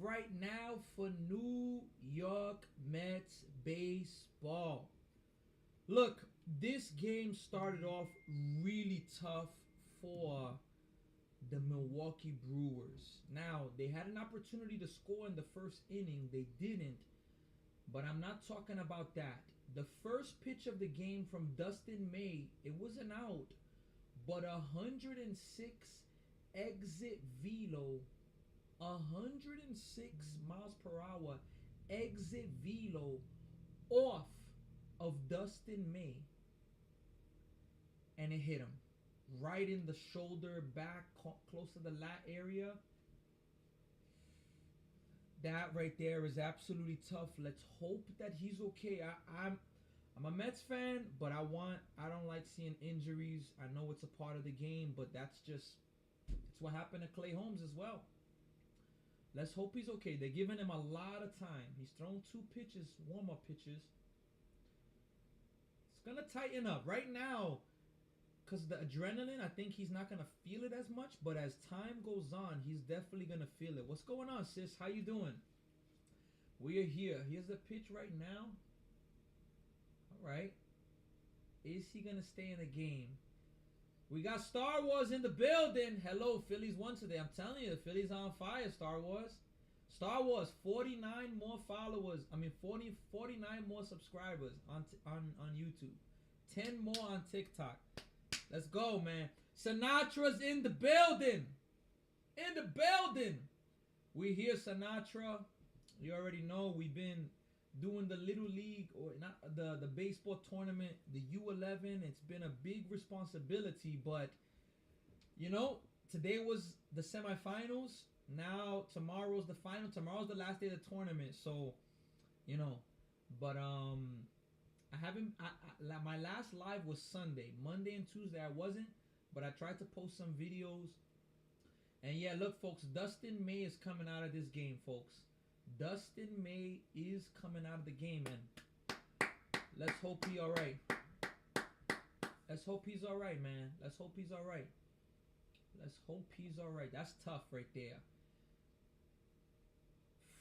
right now for New York Mets baseball. Look, this game started off really tough for the Milwaukee Brewers. Now, they had an opportunity to score in the first inning. They didn't. But I'm not talking about that. The first pitch of the game from Dustin May, it wasn't out, but 106 exit velo, 106 miles per hour exit velo off of Dustin May. And it hit him right in the shoulder, back, close to the lat area. That right there is absolutely tough. Let's hope that he's okay. I'm a Mets fan, but I don't like seeing injuries. I know it's a part of the game, but it's what happened to Clay Holmes as well. Let's hope he's okay. They're giving him a lot of time. He's thrown 2 pitches, warm-up pitches. It's gonna tighten up right now, because the adrenaline, I think he's not gonna feel it as much, but as time goes on, he's definitely gonna feel it. What's going on, sis? How you doing? We are here. Here's the pitch right now. All right. Is he gonna stay in the game? We got Star Wars in the building. Hello, Phillies won today. I'm telling you, the Phillies are on fire. Star Wars. Star Wars, 49 more followers. 49 more subscribers on YouTube. 10 more on TikTok. Let's go, man. Sinatra's in the building. In the building. We here, Sinatra. You already know we've been doing the Little League, or not the baseball tournament, the U11. It's been a big responsibility, but you know, today was the semifinals. Now tomorrow's the final. Tomorrow's the last day of the tournament. So, you know, but my last live was Sunday. Monday and Tuesday I wasn't, but I tried to post some videos. And yeah, look, folks, Dustin May is coming out of this game, folks. Dustin May is coming out of the game, and let's hope he all right. Let's hope he's all right, man. Let's hope he's all right. Let's hope he's all right. That's tough right there.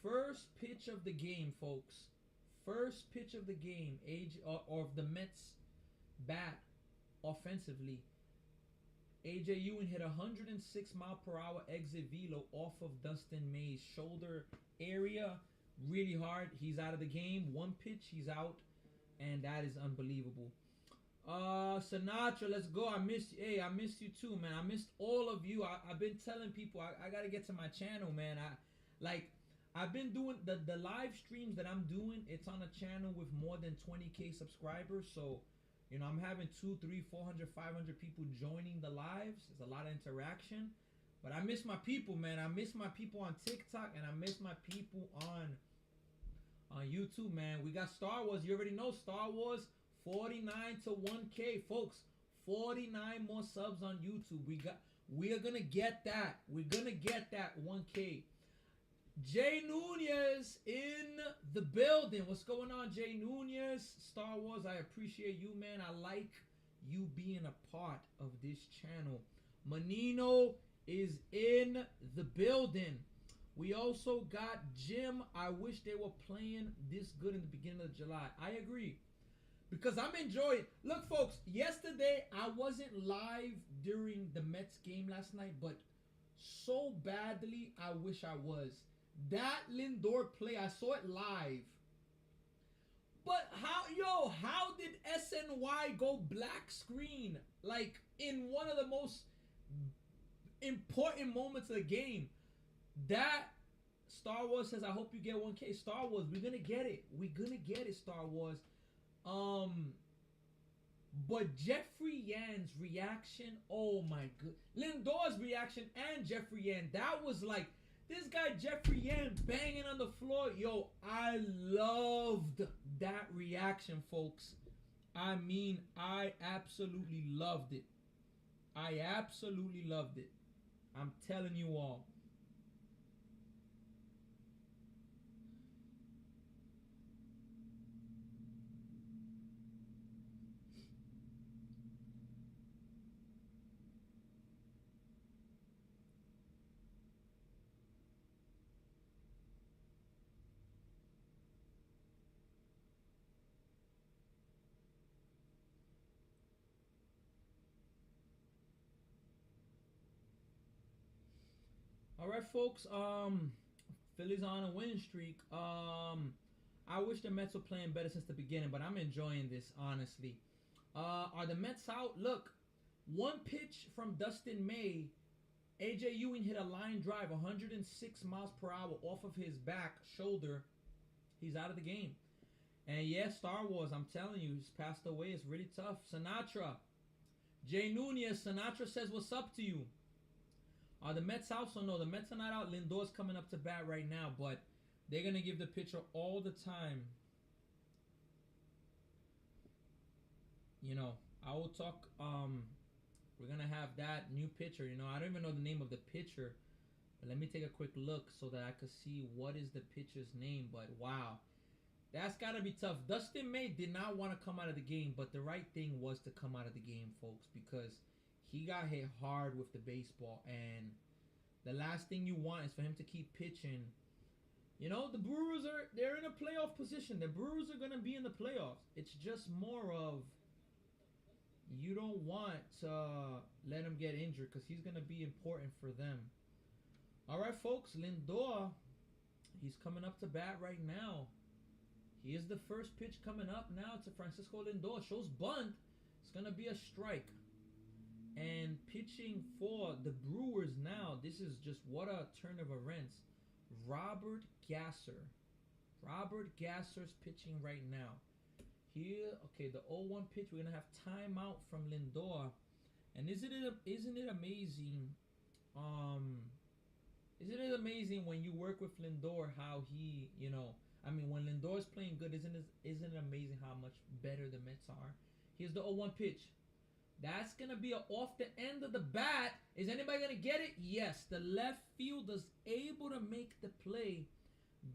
First pitch of the game, folks. First pitch of the game, or of the Mets bat offensively. AJ Ewing hit 106 mile per hour exit velo off of Dustin May's shoulder area, really hard. He's out of the game. 1 pitch, he's out, and that is unbelievable. Sinatra, let's go. I missed you. Hey, I missed you too, man. I missed all of you. I've been telling people I gotta get to my channel, man. I've been doing the live streams that I'm doing. It's on a channel with more than 20K subscribers. So, you know, I'm having 200, 300, 400, 500 people joining the lives. There's a lot of interaction. But I miss my people, man. I miss my people on TikTok, and I miss my people on YouTube, man. We got Star Wars. You already know Star Wars. 49 to 1K, folks. 49 more subs on YouTube. We are gonna get that. We're gonna get that 1K. Jay Nunez in the building. What's going on, Jay Nunez? Star Wars, I appreciate you, man. I like you being a part of this channel. Manino is in the building. We also got Jim. I wish they were playing this good in the beginning of July. I agree. Because I'm enjoying. Look, folks, yesterday I wasn't live during the Mets game last night, but so badly I wish I was. That Lindor play, I saw it live. But how did SNY go black screen? Like in one of the most important moments of the game. That Star Wars says, I hope you get 1K. Star Wars, we're gonna get it. We're gonna get it, Star Wars. But Jeffrey Yan's reaction, oh my god. Lindor's reaction and Jeffrey Yan, that was like, this guy Jeffrey Yan banging on the floor. Yo, I loved that reaction, folks. I mean, I absolutely loved it. I absolutely loved it. I'm telling you all. All right, folks. Phillies on a winning streak. I wish the Mets were playing better since the beginning, but I'm enjoying this honestly. Are the Mets out? Look, one pitch from Dustin May. AJ Ewing hit a line drive, 106 miles per hour off of his back shoulder. He's out of the game. And yeah, Star Wars, I'm telling you, he's passed away. It's really tough. Sinatra. Jay Nunez, Sinatra says, what's up to you? Are the Mets out? So no, the Mets are not out. Lindor's coming up to bat right now, but they're going to give the pitcher all the time. You know, I will talk, we're going to have that new pitcher. You know, I don't even know the name of the pitcher, but let me take a quick look so that I could see what is the pitcher's name. But wow, that's got to be tough. Dustin May did not want to come out of the game, but the right thing was to come out of the game, folks, because he got hit hard with the baseball, and the last thing you want is for him to keep pitching. You know, the Brewers they're in a playoff position. The Brewers are going to be in the playoffs. It's just more of you don't want to let him get injured because he's going to be important for them. All right, folks, Lindor, he's coming up to bat right now. He is the first pitch coming up now to Francisco Lindor. Shows bunt. It's going to be a strike. And pitching for the Brewers now, this is just what a turn of events. Robert Gasser. Robert Gasser's pitching right now. Here, okay, the 0-1 pitch. We're going to have timeout from Lindor. And isn't it amazing? Isn't it amazing when you work with Lindor how he, you know, I mean, when Lindor's playing good, isn't it amazing how much better the Mets are? Here's the 0-1 pitch. That's going to be off the end of the bat. Is anybody going to get it? Yes. The left fielder's able to make the play.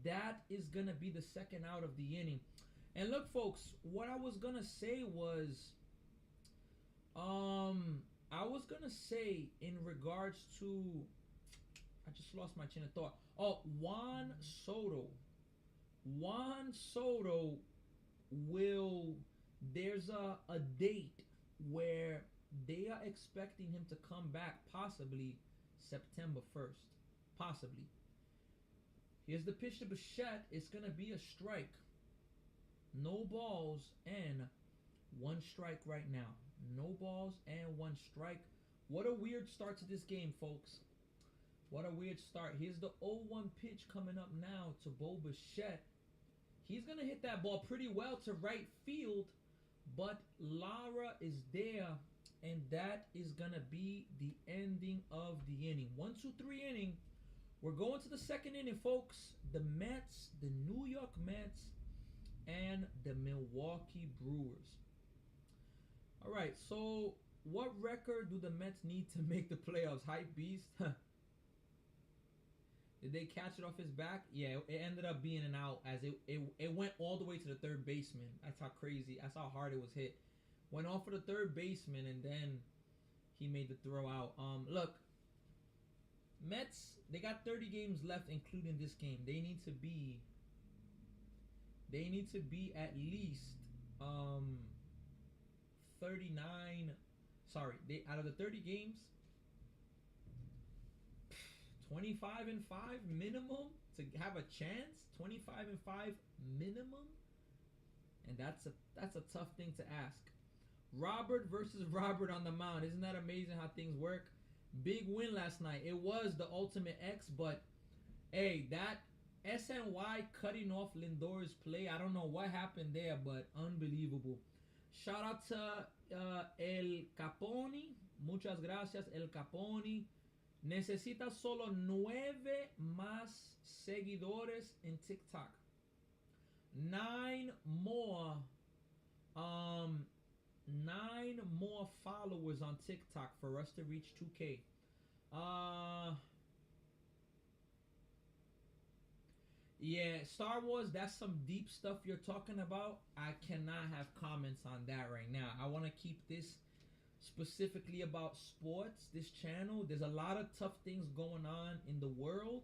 That is going to be the second out of the inning. And look, folks, what I was going to say was, in regards to, I just lost my chain of thought. Oh, Juan Soto. Juan Soto there's a date where they are expecting him to come back possibly September 1st. Possibly. Here's the pitch to Bichette. It's going to be a strike. No balls and one strike right now. No balls and one strike. What a weird start to this game, folks. What a weird start. Here's the 0-1 pitch coming up now to Bo Bichette. He's going to hit that ball pretty well to right field. But Lara is there, and that is going to be the ending of the inning. 1, 2, 3 inning. We're going to the second inning, folks. The Mets, the New York Mets, and the Milwaukee Brewers. All right, so what record do the Mets need to make the playoffs? Hype Beast? Did they catch it off his back? Yeah, it ended up being an out as it went all the way to the third baseman. That's how crazy, that's how hard it was hit. Went off for the third baseman and then he made the throw out. Look, Mets, they got 30 games left including this game. They need to be at least 39. Sorry, out of the 30 games, 25-5 minimum to have a chance. 25-5 minimum, and that's a tough thing to ask. Robert versus Robert on the mound. Isn't that amazing how things work? Big win last night. It was the ultimate X, but hey, that SNY cutting off Lindor's play, I don't know what happened there, but unbelievable. Shout out to El Capone. Muchas gracias, El Capone. Necesita solo 9 más seguidores en TikTok. 9 more followers on TikTok for us to reach 2K. Yeah, Star Wars, that's some deep stuff you're talking about. I cannot have comments on that right now. I want to keep this specifically about sports, this channel. There's a lot of tough things going on in the world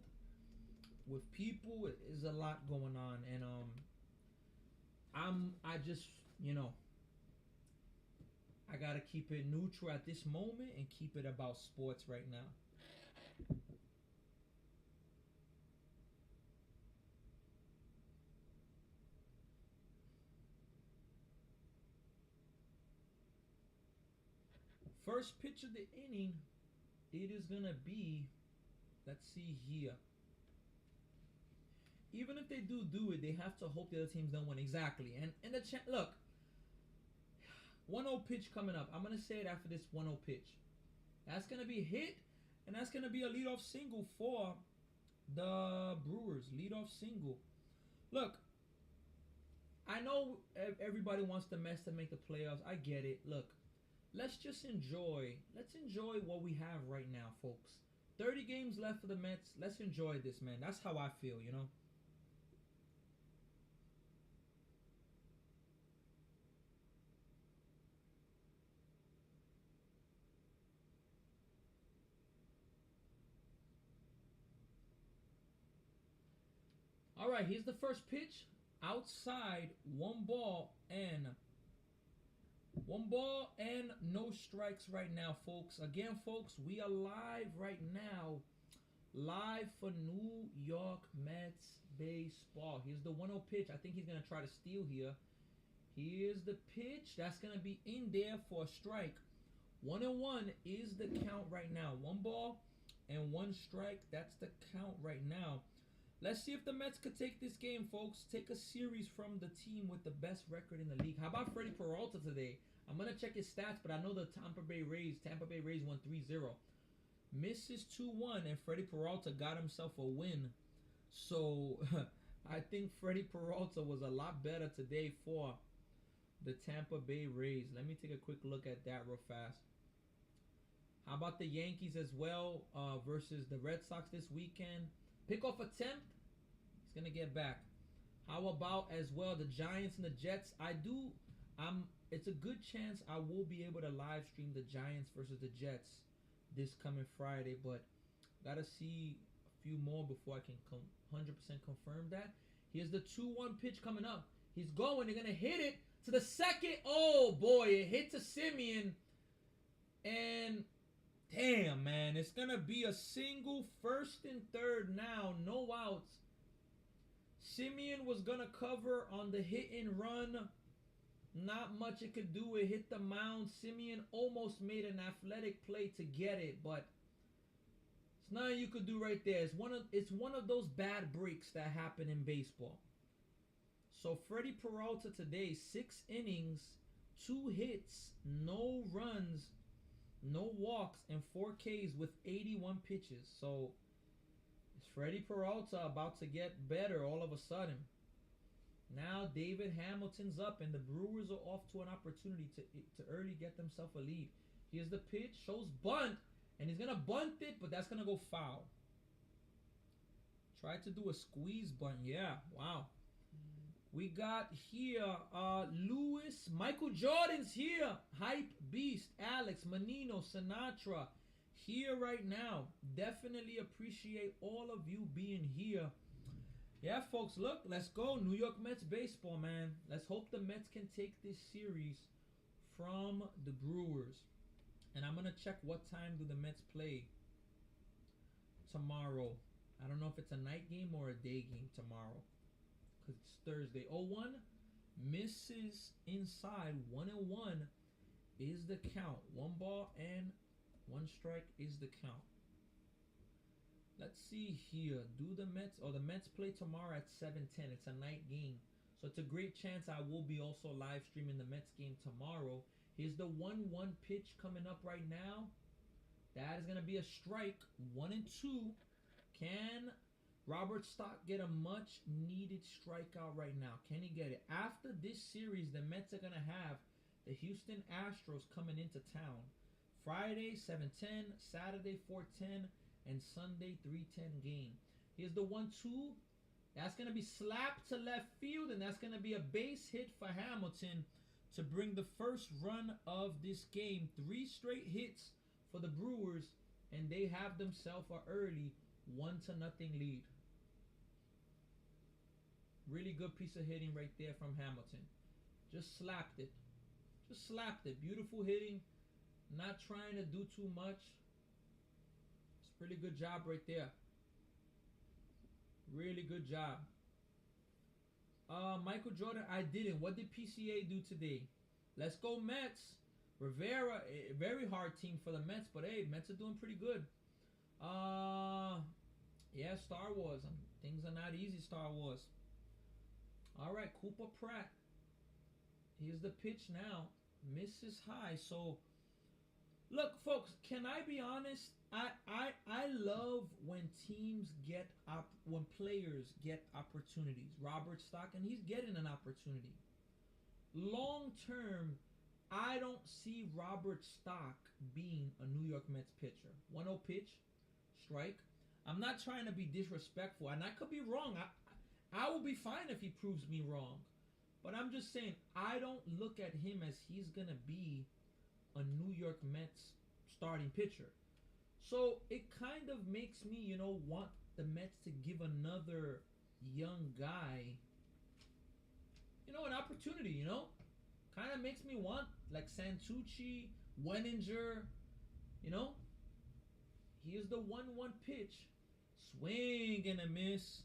with people. There's a lot going on, and I just, you know, I gotta keep it neutral at this moment and keep it about sports right now. First pitch of the inning, it is gonna be. Let's see here. Even if they do it, they have to hope the other teams don't win. Exactly. And look, 1-0 pitch coming up. I'm gonna say it after this 1-0 pitch. That's gonna be hit, and that's gonna be a leadoff single for the Brewers. Leadoff single. Look, I know everybody wants the Mets to make the playoffs. I get it. Look, let's just enjoy. Let's enjoy what we have right now, folks. 30 games left for the Mets. Let's enjoy this, man. That's how I feel, you know. All right, here's the first pitch. Outside, one ball and no strikes right now, folks. Again, folks, we are live right now. Live for New York Mets baseball. Here's the 1-0 pitch. I think he's going to try to steal here. Here's the pitch. That's going to be in there for a strike. 1-1 is the count right now. 1 ball and 1 strike. That's the count right now. Let's see if the Mets could take this game, folks. Take a series from the team with the best record in the league. How about Freddie Peralta today? I'm going to check his stats, but I know the Tampa Bay Rays won 3-0. Misses 2-1, and Freddie Peralta got himself a win. So, I think Freddie Peralta was a lot better today for the Tampa Bay Rays. Let me take a quick look at that real fast. How about the Yankees as well versus the Red Sox this weekend? Pickoff attempt. He's going to get back. How about as well the Giants and the Jets? It's a good chance I will be able to live stream the Giants versus the Jets this coming Friday, but gotta see a few more before I can 100% confirm that. Here's the 2-1 pitch coming up. He's going. They're going to hit it to the second. Oh, boy. It hit to Semien. And damn, man. It's going to be a single, first and third now. No outs. Semien was going to cover on the hit and run. Not much it could do. It hit the mound. Semien almost made an athletic play to get it, but it's nothing you could do right there. It's one of those bad breaks that happen in baseball. So Freddie Peralta today, 6 innings, 2 hits, no runs, no walks, and 4 Ks with 81 pitches. So is Freddie Peralta about to get better all of a sudden? Now David Hamilton's up, and the Brewers are off to an opportunity to early get themselves a lead. Here's the pitch, shows bunt, and he's going to bunt it, but that's going to go foul. Tried to do a squeeze bunt, yeah, wow. We got here Michael Jordan's here. Hype Beast, Alex, Menino, Sinatra, here right now. Definitely appreciate all of you being here. Yeah, folks, look, let's go. New York Mets baseball, man. Let's hope the Mets can take this series from the Brewers. And I'm going to check what time do the Mets play tomorrow. I don't know if it's a night game or a day game tomorrow, because it's Thursday. 0-1 misses inside. 1-1 is the count. 1 ball and 1 strike is the count. Let's see here. Do the Mets play tomorrow at 7:10. It's a night game. So it's a great chance I will be also live streaming the Mets game tomorrow. Here's the 1-1 pitch coming up right now. That is going to be a strike. 1-2. Can Robert Stock get a much needed strikeout right now? Can he get it? After this series, the Mets are going to have the Houston Astros coming into town. Friday, 7:10. Saturday, 4:10. And Sunday, 3:10 game. Here's the 1-2. That's going to be slapped to left field, and that's going to be a base hit for Hamilton to bring the first run of this game. 3 straight hits for the Brewers, and they have themselves an early 1-0 lead. Really good piece of hitting right there from Hamilton. Just slapped it. Just slapped it. Beautiful hitting. Not trying to do too much. Really good job right there. Really good job. Michael Jordan, I didn't. What did PCA do today? Let's go Mets. Rivera, a very hard team for the Mets, but hey, Mets are doing pretty good. Yeah, Star Wars. Things are not easy, Star Wars. All right, Cooper Pratt. Here's the pitch now. Misses high. So, look, folks. Can I be honest? I love when teams when players get opportunities. Robert Stockton, he's getting an opportunity. Long term, I don't see Robert Stock being a New York Mets pitcher. 1-0 pitch, strike. I'm not trying to be disrespectful, and I could be wrong. I will be fine if he proves me wrong. But I'm just saying, I don't look at him as he's going to be a New York Mets starting pitcher. So it kind of makes me, want the Mets to give another young guy, an opportunity, Kind of makes me want, like Santucci, Wenninger, Here's the 1-1 pitch. Swing and a miss.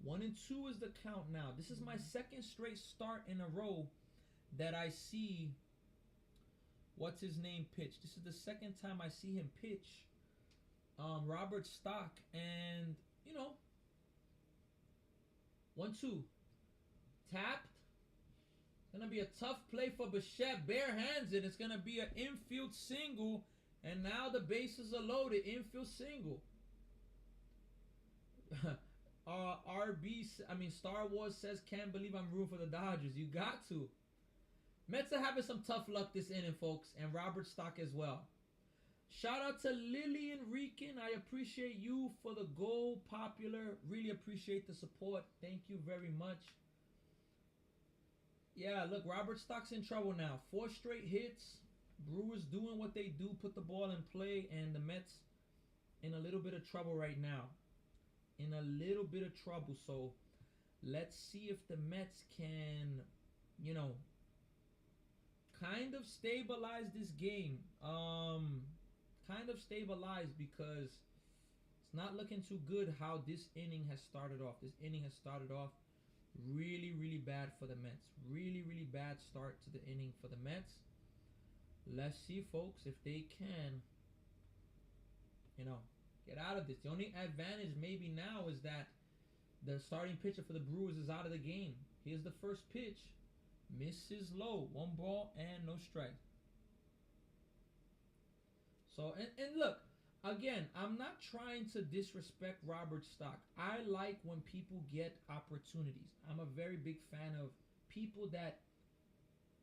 1-2 is the count now. This is my second straight start in a row that I see what's his name pitch. This is the second time I see him pitch Robert Stock, and 1-2 tapped. It's gonna be a tough play for Bichette. Bare hands it. It's gonna be an infield single, and now the bases are loaded. Infield single. Star Wars says, can't believe I'm rooting for the Dodgers. You got to. Mets are having some tough luck this inning, folks, and Robert Stock as well. Shout out to Lillian Rican. I appreciate you for the goal. Popular. Really appreciate the support. Thank you very much. Yeah, look, Robert Stock's in trouble now. 4 straight hits. Brewers doing what they do, put the ball in play, and the Mets in a little bit of trouble right now. In a little bit of trouble. So let's see if the Mets can, kind of stabilize this game. Kind of stabilize, because it's not looking too good how this inning has started off. This inning has started off really, really bad for the Mets. Really, really bad start to the inning for the Mets. Let's see, folks, if they can, get out of this. The only advantage maybe now is that the starting pitcher for the Brewers is out of the game. Here's the first pitch. Misses low. 1 ball and no strike. So, and look, again, I'm not trying to disrespect Robert Stock. I like when people get opportunities. I'm a very big fan of people that,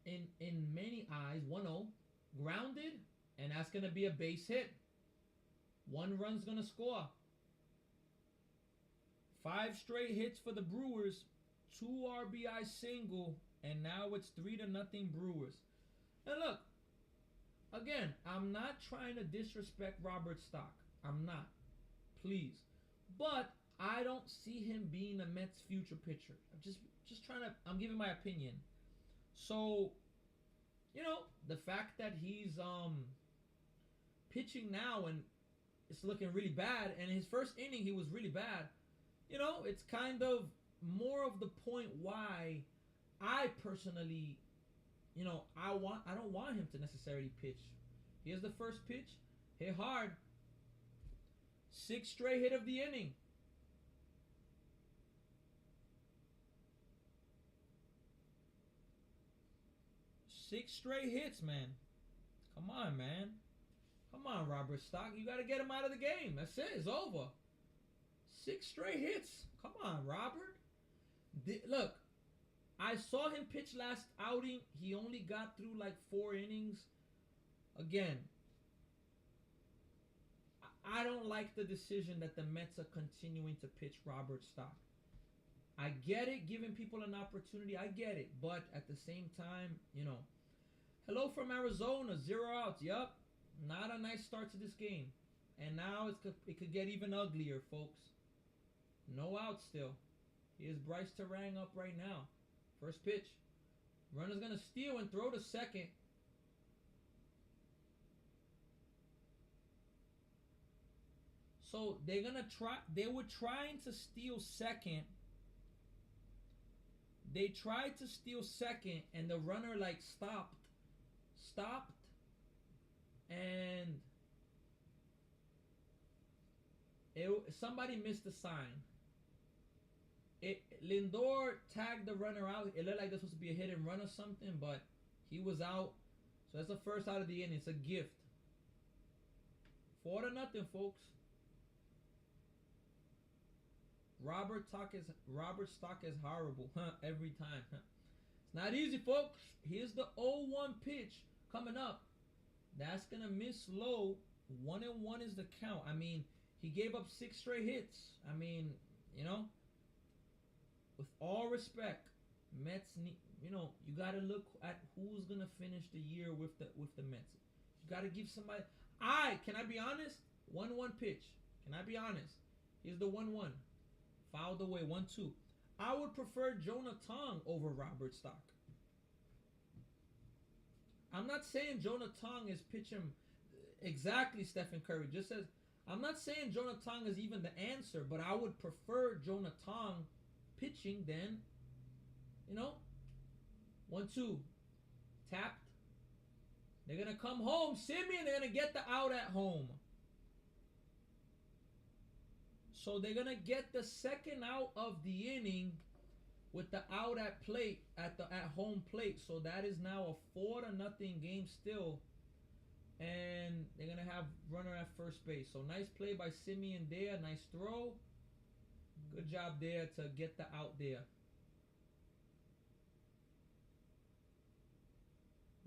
in many eyes, 1-0, grounded, and that's going to be a base hit. 1 run's going to score. 5 straight hits for the Brewers. 2 RBI single, and now it's 3-0 Brewers. And look, again, I'm not trying to disrespect Robert Stock. I'm not. Please. But I don't see him being a Mets future pitcher. I'm just trying to, I'm giving my opinion. So, the fact that he's pitching now and it's looking really bad, and in his first inning he was really bad, it's kind of more of the point why I personally, I don't want him to necessarily pitch. Here's the first pitch. Hit hard. 6th straight hit of the inning. 6 straight hits, man. Come on, man. Come on, Robert Stock. You got to get him out of the game. That's it. It's over. 6 straight hits. Come on, Robert. Look, I saw him pitch last outing. He only got through like 4 innings. Again, I don't like the decision that the Mets are continuing to pitch Robert Stock. I get it, giving people an opportunity. I get it. But at the same time, hello from Arizona. 0 outs. Yup. Not a nice start to this game. And now it could get even uglier, folks. No outs still. Here's Bryce Terang up right now. First pitch. Runner's going to steal and throw to second. So they're going to try. They were trying to steal second. They tried to steal second, and the runner stopped. and somebody missed the sign. Lindor tagged the runner out. It looked like this was supposed to be a hit and run or something, but he was out. So that's the first out of the inning. It's a gift. 4-0, folks. Robert stock is horrible, every time. It's not easy, folks. Here's the 0-1 pitch coming up. That's gonna miss low. 1-1 is the count. I mean, he gave up 6 straight hits. I mean, with all respect, Mets need, you gotta look at who's gonna finish the year with the Mets. You gotta give somebody. Can I be honest? 1-1 pitch. Can I be honest? Here's the 1-1. Fouled away. 1-2. I would prefer Jonah Tong over Robert Stock. I'm not saying Jonah Tong is pitching exactly Stephen Curry. Just as I'm not saying Jonah Tong is even the answer, but I would prefer Jonah Tong pitching than 1-2. Tapped. They're gonna come home. Simeon, they're gonna get the out at home. So they're gonna get the second out of the inning with the out at home plate. So that is now a 4-0 game still. And they're gonna have runner at first base. So nice play by Simeon there. Nice throw. Good job there to get the out there.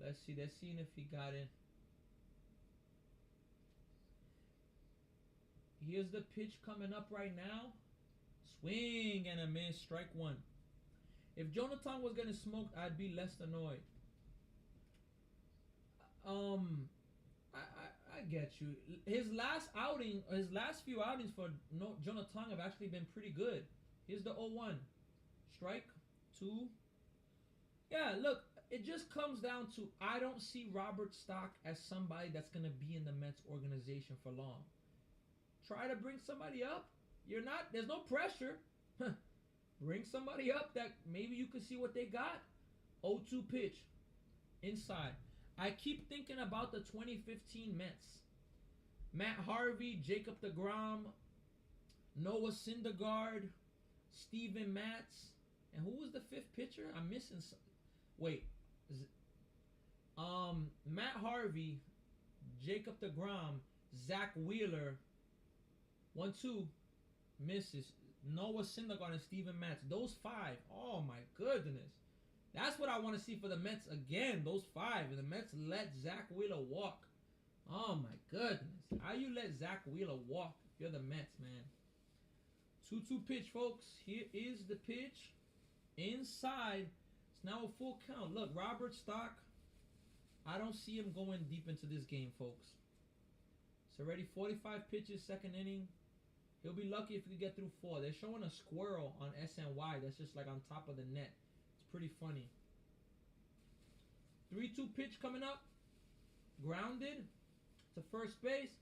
Let's see. They're seeing if he got in. Here's the pitch coming up right now. Swing and a miss. Strike 1. If Jonathan was getting smoked, I'd be less annoyed. I get you. His last few outings for Jonathan have actually been pretty good. Here's the 0-1. Strike 2. Yeah, look, it just comes down to I don't see Robert Stock as somebody that's going to be in the Mets organization for long. Try to bring somebody up. There's no pressure. Bring somebody up that maybe you can see what they got. 0-2 pitch. Inside. I keep thinking about the 2015 Mets. Matt Harvey, Jacob deGrom, Noah Syndergaard, Steven Matz, and who was the 5th pitcher? I'm missing some. Wait. Matt Harvey, Jacob deGrom, Zach Wheeler. 1-2 misses. Noah Syndergaard and Steven Matz. Those 5. Oh my goodness. That's what I want to see for the Mets again. Those 5. And the Mets let Zach Wheeler walk. Oh my goodness. How you let Zach Wheeler walk if you're the Mets, man? 2-2 pitch, folks. Here is the pitch. Inside. It's now a full count. Look, Robert Stock. I don't see him going deep into this game, folks. It's already 45 pitches, second inning. He'll be lucky if he can get through 4. They're showing a squirrel on SNY that's just like on top of the net. It's pretty funny. 3-2 pitch coming up. Grounded to first base.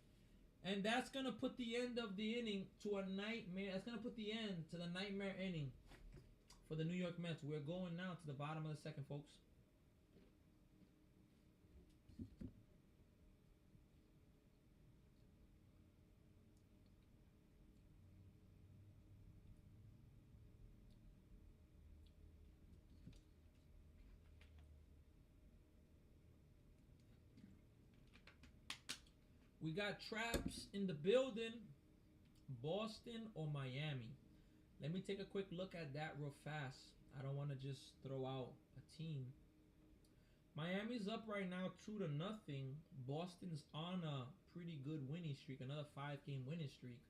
And that's going to put the end of the inning to a nightmare. That's going to put the end to the nightmare inning for the New York Mets. We're going now to the bottom of the second, folks. We got traps in the building. Boston or Miami. Let me take a quick look at that real fast. I don't want to just throw out a team. Miami's up right now 2-0. Boston's on a pretty good winning streak. Another 5-game winning streak.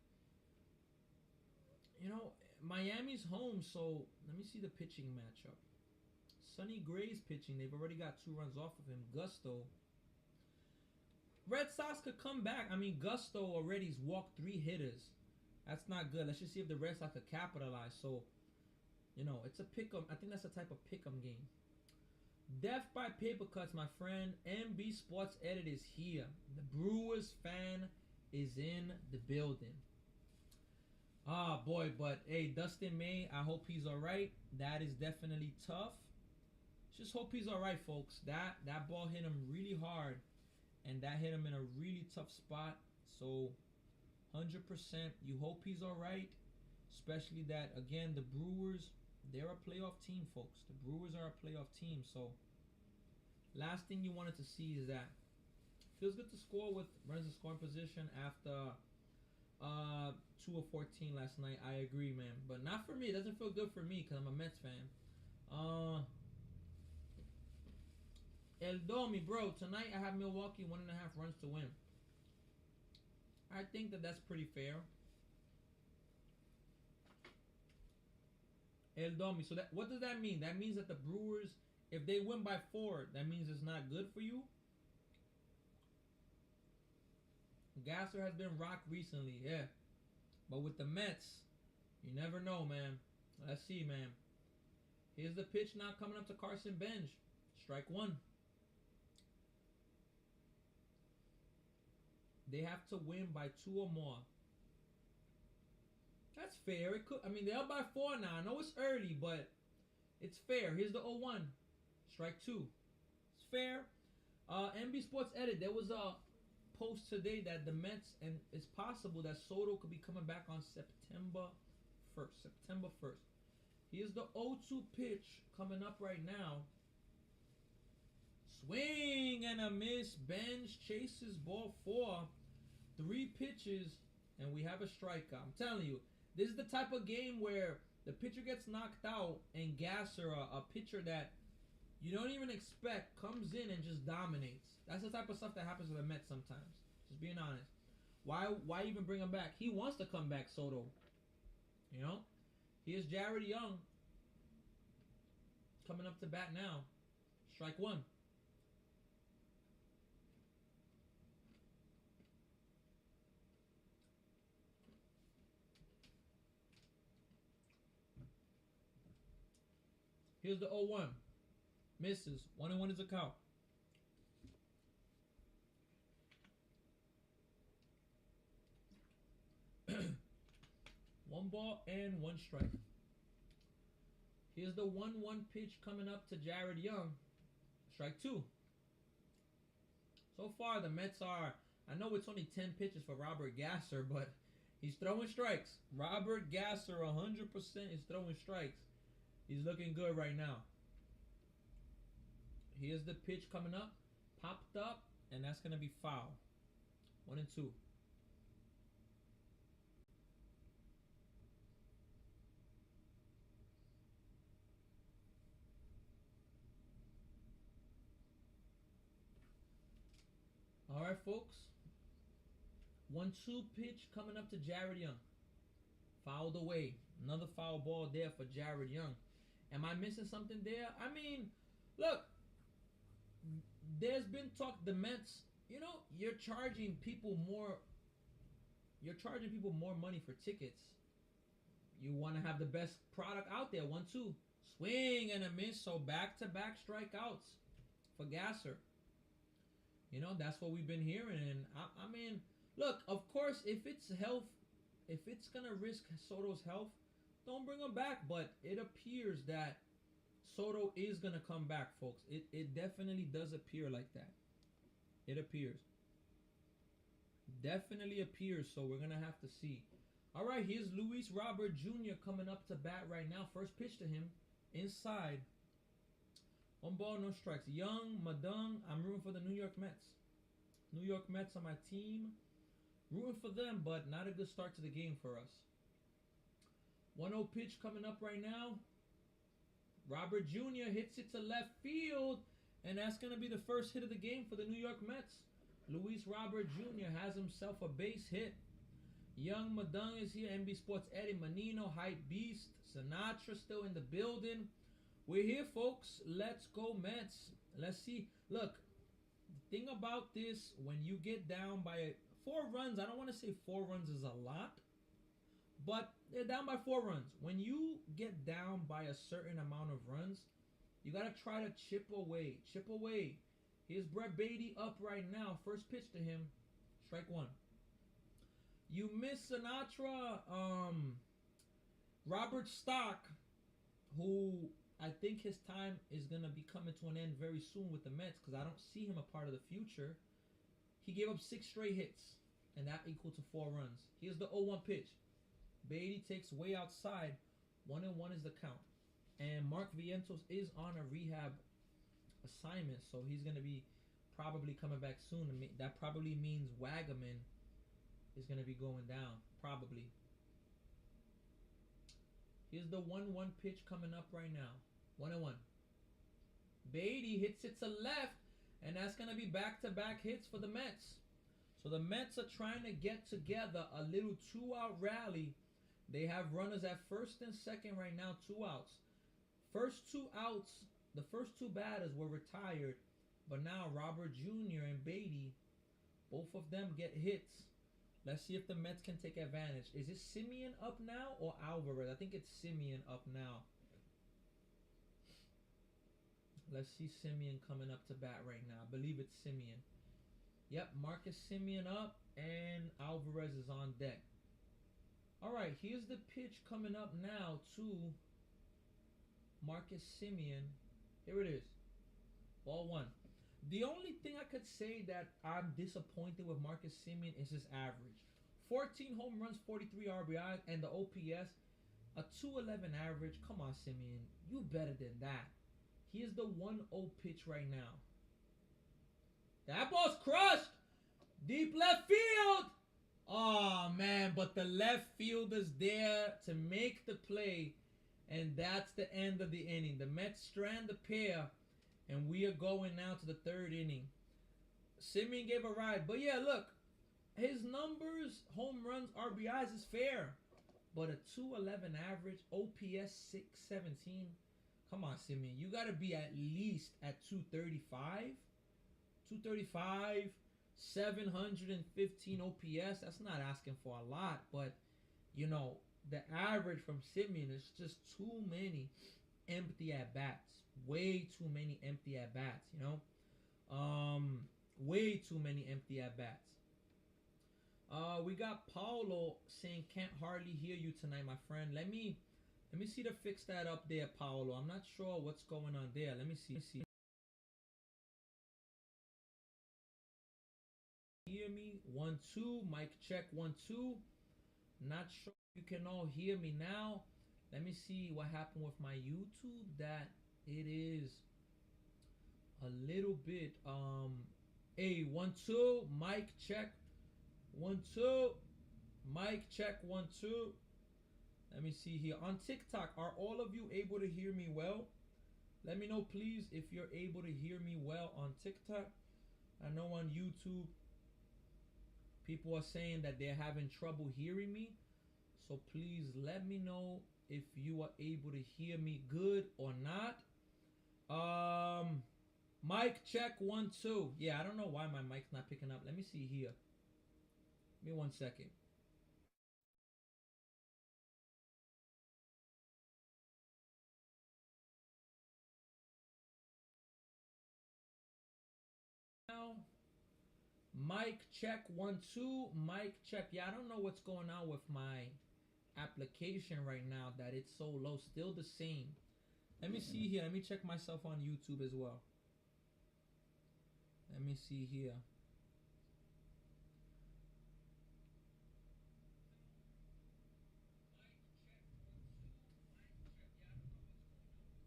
Miami's home, so let me see the pitching matchup. Sonny Gray's pitching. They've already got 2 runs off of him. Gusto. Red Sox could come back. I mean, Gusto already's walked 3 hitters. That's not good. Let's just see if the Red Sox could capitalize. So, it's a pick'em. I think that's a type of pick'em game. Death by paper cuts, my friend. MB Sports Edit is here. The Brewers fan is in the building. Ah, boy, but hey, Dustin May, I hope he's all right. That is definitely tough. Just hope he's all right, folks. That ball hit him really hard. and that hit him in a really tough spot. So 100%, you hope he's all right. Especially that, again, the Brewers, they're a playoff team, folks. The Brewers are a playoff team. So last thing you wanted to see is that feels good to score with runners in scoring position after 2 of 14 last night. I agree, man, but not for me. It doesn't feel good for me because I'm a Mets fan. El Domi, bro. Tonight I have Milwaukee 1.5 runs to win. I think that that's pretty fair. El Domi. So that, what does that mean? That means that the Brewers, if they win by 4, that means it's not good for you. Gasser has been rocked recently, yeah. But with the Mets, you never know, man. Let's see, man. Here's the pitch now coming up to Carson Bench. Strike 1. They have to win by 2 or more. That's fair. It could. I mean, they're up by 4 now. I know it's early, but it's fair. Here's the 0-1. Strike 2. It's fair. NB Sports Edit. There was a post today that the Mets, and it's possible that Soto could be coming back on September 1st. September 1st. Here's the 0-2 pitch coming up right now. Swing and a miss. Bench chases ball 4. 3 pitches, and we have a strikeout. I'm telling you, this is the type of game where the pitcher gets knocked out, and Gasser, a pitcher that you don't even expect, comes in and just dominates. That's the type of stuff that happens to the Mets sometimes. Just being honest. Why even bring him back? He wants to come back, Soto. You know? Here's Jared Young coming up to bat now. Strike 1. Here's the 0-1. Misses. 1-1 is a count. 1 ball and 1 strike. Here's the 1-1 pitch coming up to Jared Young. Strike 2. So far, the Mets are, I know it's only 10 pitches for Robert Gasser, but he's throwing strikes. Robert Gasser 100% is throwing strikes. He's looking good right now. Here's the pitch coming up. Popped up, and that's going to be foul. 1-2. All right, folks. 1-2 pitch coming up to Jared Young. Fouled away. Another foul ball there for Jared Young. Am I missing something there? I mean, look, there's been talk, the Mets, you know, you're charging people more money for tickets. You want to have the best product out there. 1-2. Swing and a miss. So back-to-back strikeouts for Gasser. You know, that's what we've been hearing. And I mean, look, of course, if it's going to risk Soto's health, don't bring him back. But it appears that Soto is going to come back, folks. It definitely does appear like that. It appears. Definitely appears, so we're going to have to see. All right, here's Luis Robert Jr. coming up to bat right now. First pitch to him. Inside. 1 ball, no strikes. Young, Madung, I'm rooting for the New York Mets. New York Mets are my team. Rooting for them, but not a good start to the game for us. 1-0 pitch coming up right now. Robert Jr. hits it to left field, and that's going to be the first hit of the game for the New York Mets. Luis Robert Jr. has himself a base hit. Young Madung is here. NB Sports Eddie Manino, Hype Beast, Sinatra still in the building. We're here, folks. Let's go, Mets. Let's see. Look, the thing about this, when you get down by 4 runs, I don't want to say 4 runs is a lot, but they're down by 4 runs. When you get down by a certain amount of runs, you got to try to chip away. Chip away. Here's Brett Beatty up right now. First pitch to him. Strike 1. You miss Sinatra. Robert Stock, who I think his time is going to be coming to an end very soon with the Mets, because I don't see him a part of the future. He gave up 6 straight hits, and that equal to 4 runs. Here's the 0-1 pitch. Beatty takes way outside. 1-1 is the count. And Mark Vientos is on a rehab assignment, so he's going to be probably coming back soon. That probably means Wagaman is going to be going down, probably. Here's the 1-1 pitch coming up right now. 1-1. Beatty hits it to left, and that's going to be back-to-back hits for the Mets. So the Mets are trying to get together a little 2-out rally. They have runners at first and second right now, 2 outs. First 2 outs, the first 2 batters were retired, but now Robert Jr. and Beatty, both of them get hits. Let's see if the Mets can take advantage. Is it Simeon up now or Alvarez? I think it's Simeon up now. Let's see Simeon coming up to bat right now. I believe it's Simeon. Yep, Marcus Simeon up, and Alvarez is on deck. All right, here's the pitch coming up now to Marcus Simeon. Here it is. Ball 1. The only thing I could say that I'm disappointed with Marcus Simeon is his average. 14 home runs, 43 RBIs, and the OPS, a 211 average. Come on, Simeon. You better than that. Here's the 1-0 pitch right now. That ball's crushed. Deep left field. Oh, man, but the left fielder's there to make the play, and that's the end of the inning. The Mets strand the pair, and we are going now to the 3rd inning. Simeon gave a ride, but yeah, look, his numbers, home runs, RBIs is fair, but a 211 average, OPS 617. Come on, Simeon, you got to be at least at 235. 235, 715 OPS. That's not asking for a lot, but you know, the average from Simeon is just too many empty at bats. Way too many empty at bats, you know? Way too many empty at bats. We got Paulo saying can't hardly hear you tonight, my friend. Let me see to fix that up there, Paulo. I'm not sure what's going on there. Let me see. Hear me? 1 2. Mic check 1 2. Not sure you can all hear me now. Let me see what happened with my YouTube. That it is a little bit hey, 1 2. Mic check 1 2. Mic check 1 2. Let me see here on TikTok. Are all of you able to hear me well? Let me know, please, if you're able to hear me well on TikTok. I know on YouTube people are saying that they're having trouble hearing me. So please let me know if you are able to hear me good or not. Mic check 1 2. Yeah, I don't know why my mic's not picking up. Let me see here. Give me 1 second. Now, mic check 1 2. Mic check. Yeah, I don't know what's going on with my application right now that it's so low. Still the same. Let me see here. Let me check myself on YouTube as well. Let me see here.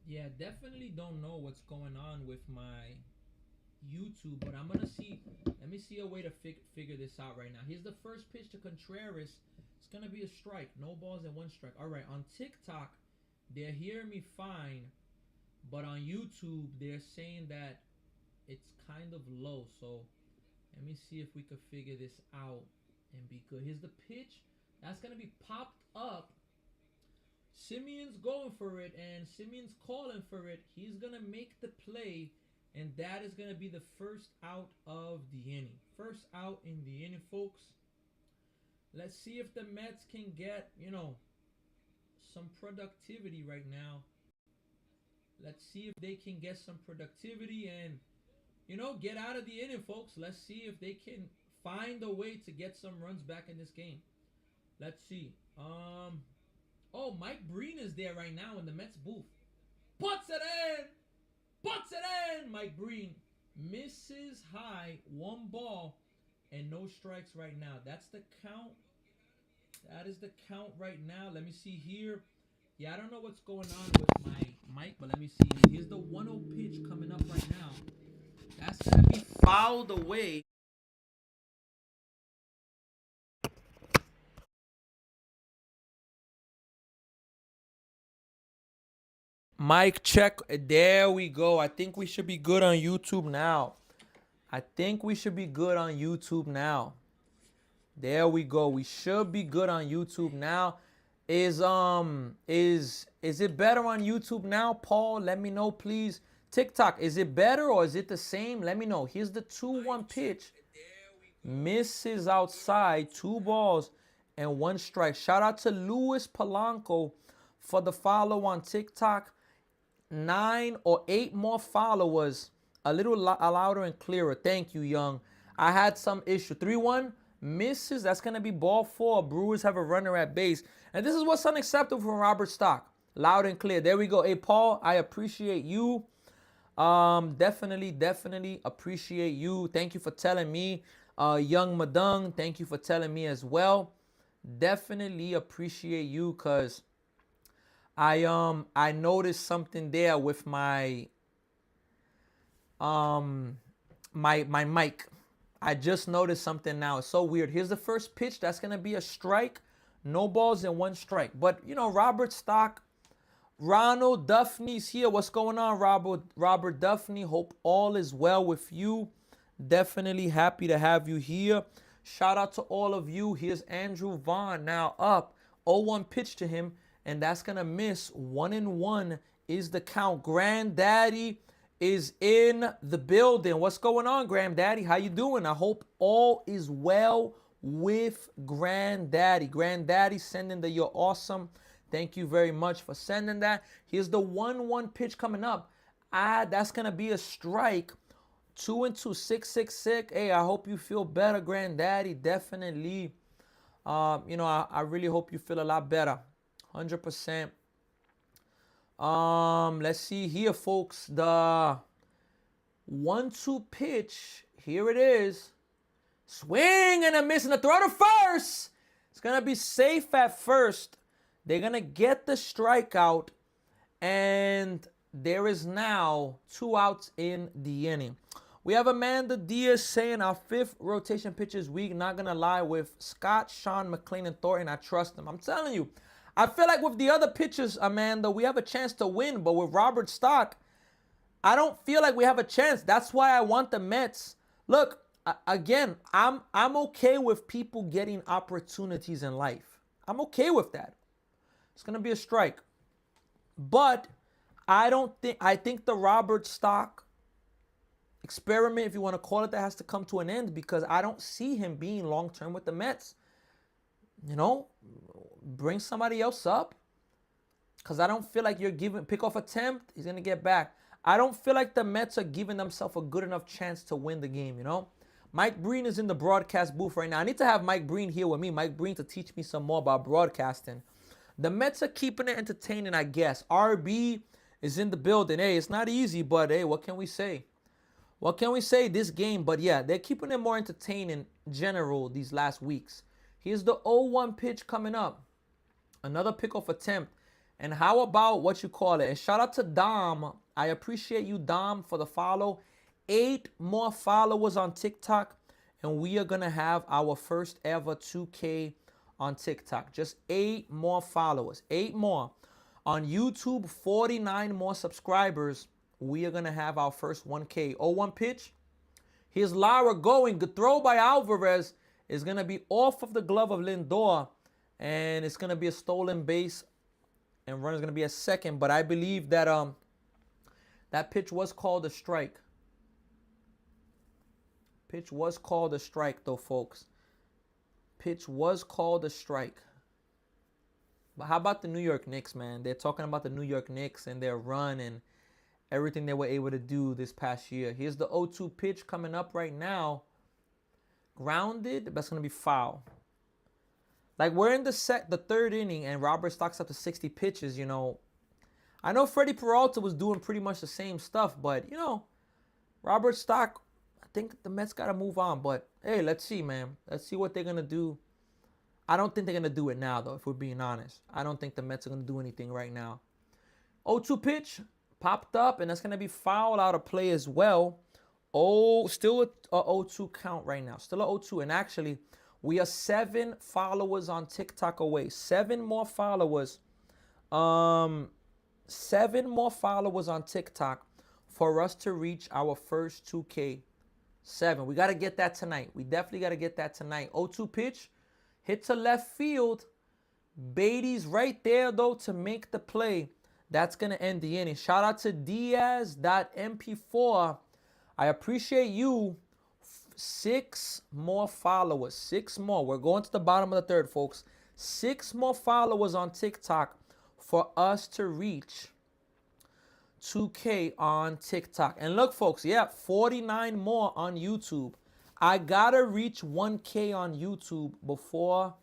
Yeah, definitely don't know what's going on with my YouTube, but I'm gonna see. Let me see a way to figure this out right now. Here's the first pitch to Contreras. It's gonna be a strike. No balls and 1 strike. All right, on TikTok, they're hearing me fine, but on YouTube, they're saying that it's kind of low. So let me see if we could figure this out and be good. Here's the pitch. That's gonna be popped up. Simeon's going for it, and Simeon's calling for it. He's gonna make the play. And that is going to be the first out of the inning. First out in the inning, folks. Let's see if the Mets can get, you know, some productivity right now. Let's see if they can get some productivity and, you know, get out of the inning, folks. Let's see if they can find a way to get some runs back in this game. Let's see. Oh, Mike Breen is there right now in the Mets booth. Puts it in! Puts it in! Mike Breen misses high. 1 ball. and no strikes right now. That's the count. That is the count right now. Let me see here. Yeah, I don't know what's going on with my mic, but let me see. Here's the 1-0 pitch coming up right now. That's gonna be fouled away. Mic check. There we go. I think we should be good on YouTube now. I think we should be good on YouTube now. There we go. We should be good on YouTube now. Is it better on YouTube now, Paul? Let me know, please. TikTok, is it better or is it the same? Let me know. Here's the 2-1 pitch. Misses outside, 2 balls and 1 strike. Shout out to Luis Polanco for the follow on TikTok. 9 or 8 more followers. A little louder and clearer. Thank you, Young. I had some issue. 3-1 misses. That's going to be ball 4. Brewers have a runner at base. And this is what's unacceptable from Robert Stock. Loud and clear. There we go. Hey, Paul, I appreciate you. Definitely appreciate you. Thank you for telling me. Young Madung, thank you for telling me as well. Definitely appreciate you, because I noticed something there with my my mic. I just noticed something now. It's so weird. Here's the first pitch. That's gonna be a strike. No balls and 1 strike. But you know, Robert Stock, Ronald Duffney's here. What's going on, Robert Duffney? Hope all is well with you. Definitely happy to have you here. Shout out to all of you. Here's Andrew Vaughn now up. 0-1 pitch to him, and that's going to miss. 1-1 is the count. Granddaddy is in the building. What's going on, Granddaddy? How you doing? I hope all is well with Granddaddy. Granddaddy sending the "you're awesome." Thank you very much for sending that. Here's the 1-1 pitch coming up. That's going to be a strike. 2-2, 6-6-6. Hey, I hope you feel better, Granddaddy. Definitely. I really hope you feel a lot better. 100%. Let's see here, folks. The 1-2 pitch. Here it is. Swing and a miss and a throw to first. It's going to be safe at first. They're going to get the strikeout. And there is now 2 outs in the inning. We have Amanda Diaz saying our 5th rotation pitch is weak. Not going to lie, with Scott, Sean, McLean, and Thornton, I trust them. I'm telling you, I feel like with the other pitchers, Amanda, we have a chance to win. But with Robert Stock, I don't feel like we have a chance. That's why I want the Mets. Look, again, I'm okay with people getting opportunities in life. I'm okay with that. It's going to be a strike. But I think the Robert Stock experiment, if you want to call it that, has to come to an end, because I don't see him being long-term with the Mets. You know, bring somebody else up, because I don't feel like you're giving pick-off attempt. He's going to get back. I don't feel like the Mets are giving themselves a good enough chance to win the game, you know. Mike Breen is in the broadcast booth right now. I need to have Mike Breen here with me. Mike Breen to teach me some more about broadcasting. The Mets are keeping it entertaining, I guess. RB is in the building. Hey, it's not easy, but hey, what can we say? What can we say this game? But yeah, they're keeping it more entertaining in general these last weeks. Here's the 0-1 pitch coming up. Another pickoff attempt. And how about what you call it? And shout out to Dom. I appreciate you, Dom, for the follow. 8 more followers on TikTok. And we are going to have our first ever 2K on TikTok. Just 8 more followers. 8 more. On YouTube, 49 more subscribers. We are going to have our first 1K. 0-1 pitch. Here's Lara going. Good throw by Alvarez. Is going to be off of the glove of Lindor. And it's going to be a stolen base. And runner's going to be a second. But I believe that that pitch was called a strike. Pitch was called a strike, though, folks. Pitch was called a strike. But how about the New York Knicks, man? They're talking about the New York Knicks and their run and everything they were able to do this past year. Here's the 0-2 pitch coming up right now. Grounded, but that's going to be foul. Like, we're in the 3rd inning, and Robert Stock's up to 60 pitches, you know. I know Freddie Peralta was doing pretty much the same stuff, but, you know, Robert Stock, think the Mets got to move on. But, hey, let's see, man. Let's see what they're going to do. I don't think they're going to do it now, though, if we're being honest. I don't think the Mets are going to do anything right now. 0-2 pitch popped up, and that's going to be fouled out of play as well. Oh, still a 0-2 count right now. Still a 0-2. And actually, we are 7 followers on TikTok away. 7 more followers. 7 more followers on TikTok for us to reach our first 2K. 7. We got to get that tonight. We definitely got to get that tonight. 0-2 pitch. Hit to left field. Beatty's right there, though, to make the play. That's going to end the inning. Shout out to Diaz.mp4. I appreciate you. 6 more followers. 6 more. We're going to the bottom of the third, folks. 6 more followers on TikTok for us to reach 2K on TikTok. And look, folks, 49 more on YouTube. I gotta reach 1K on YouTube before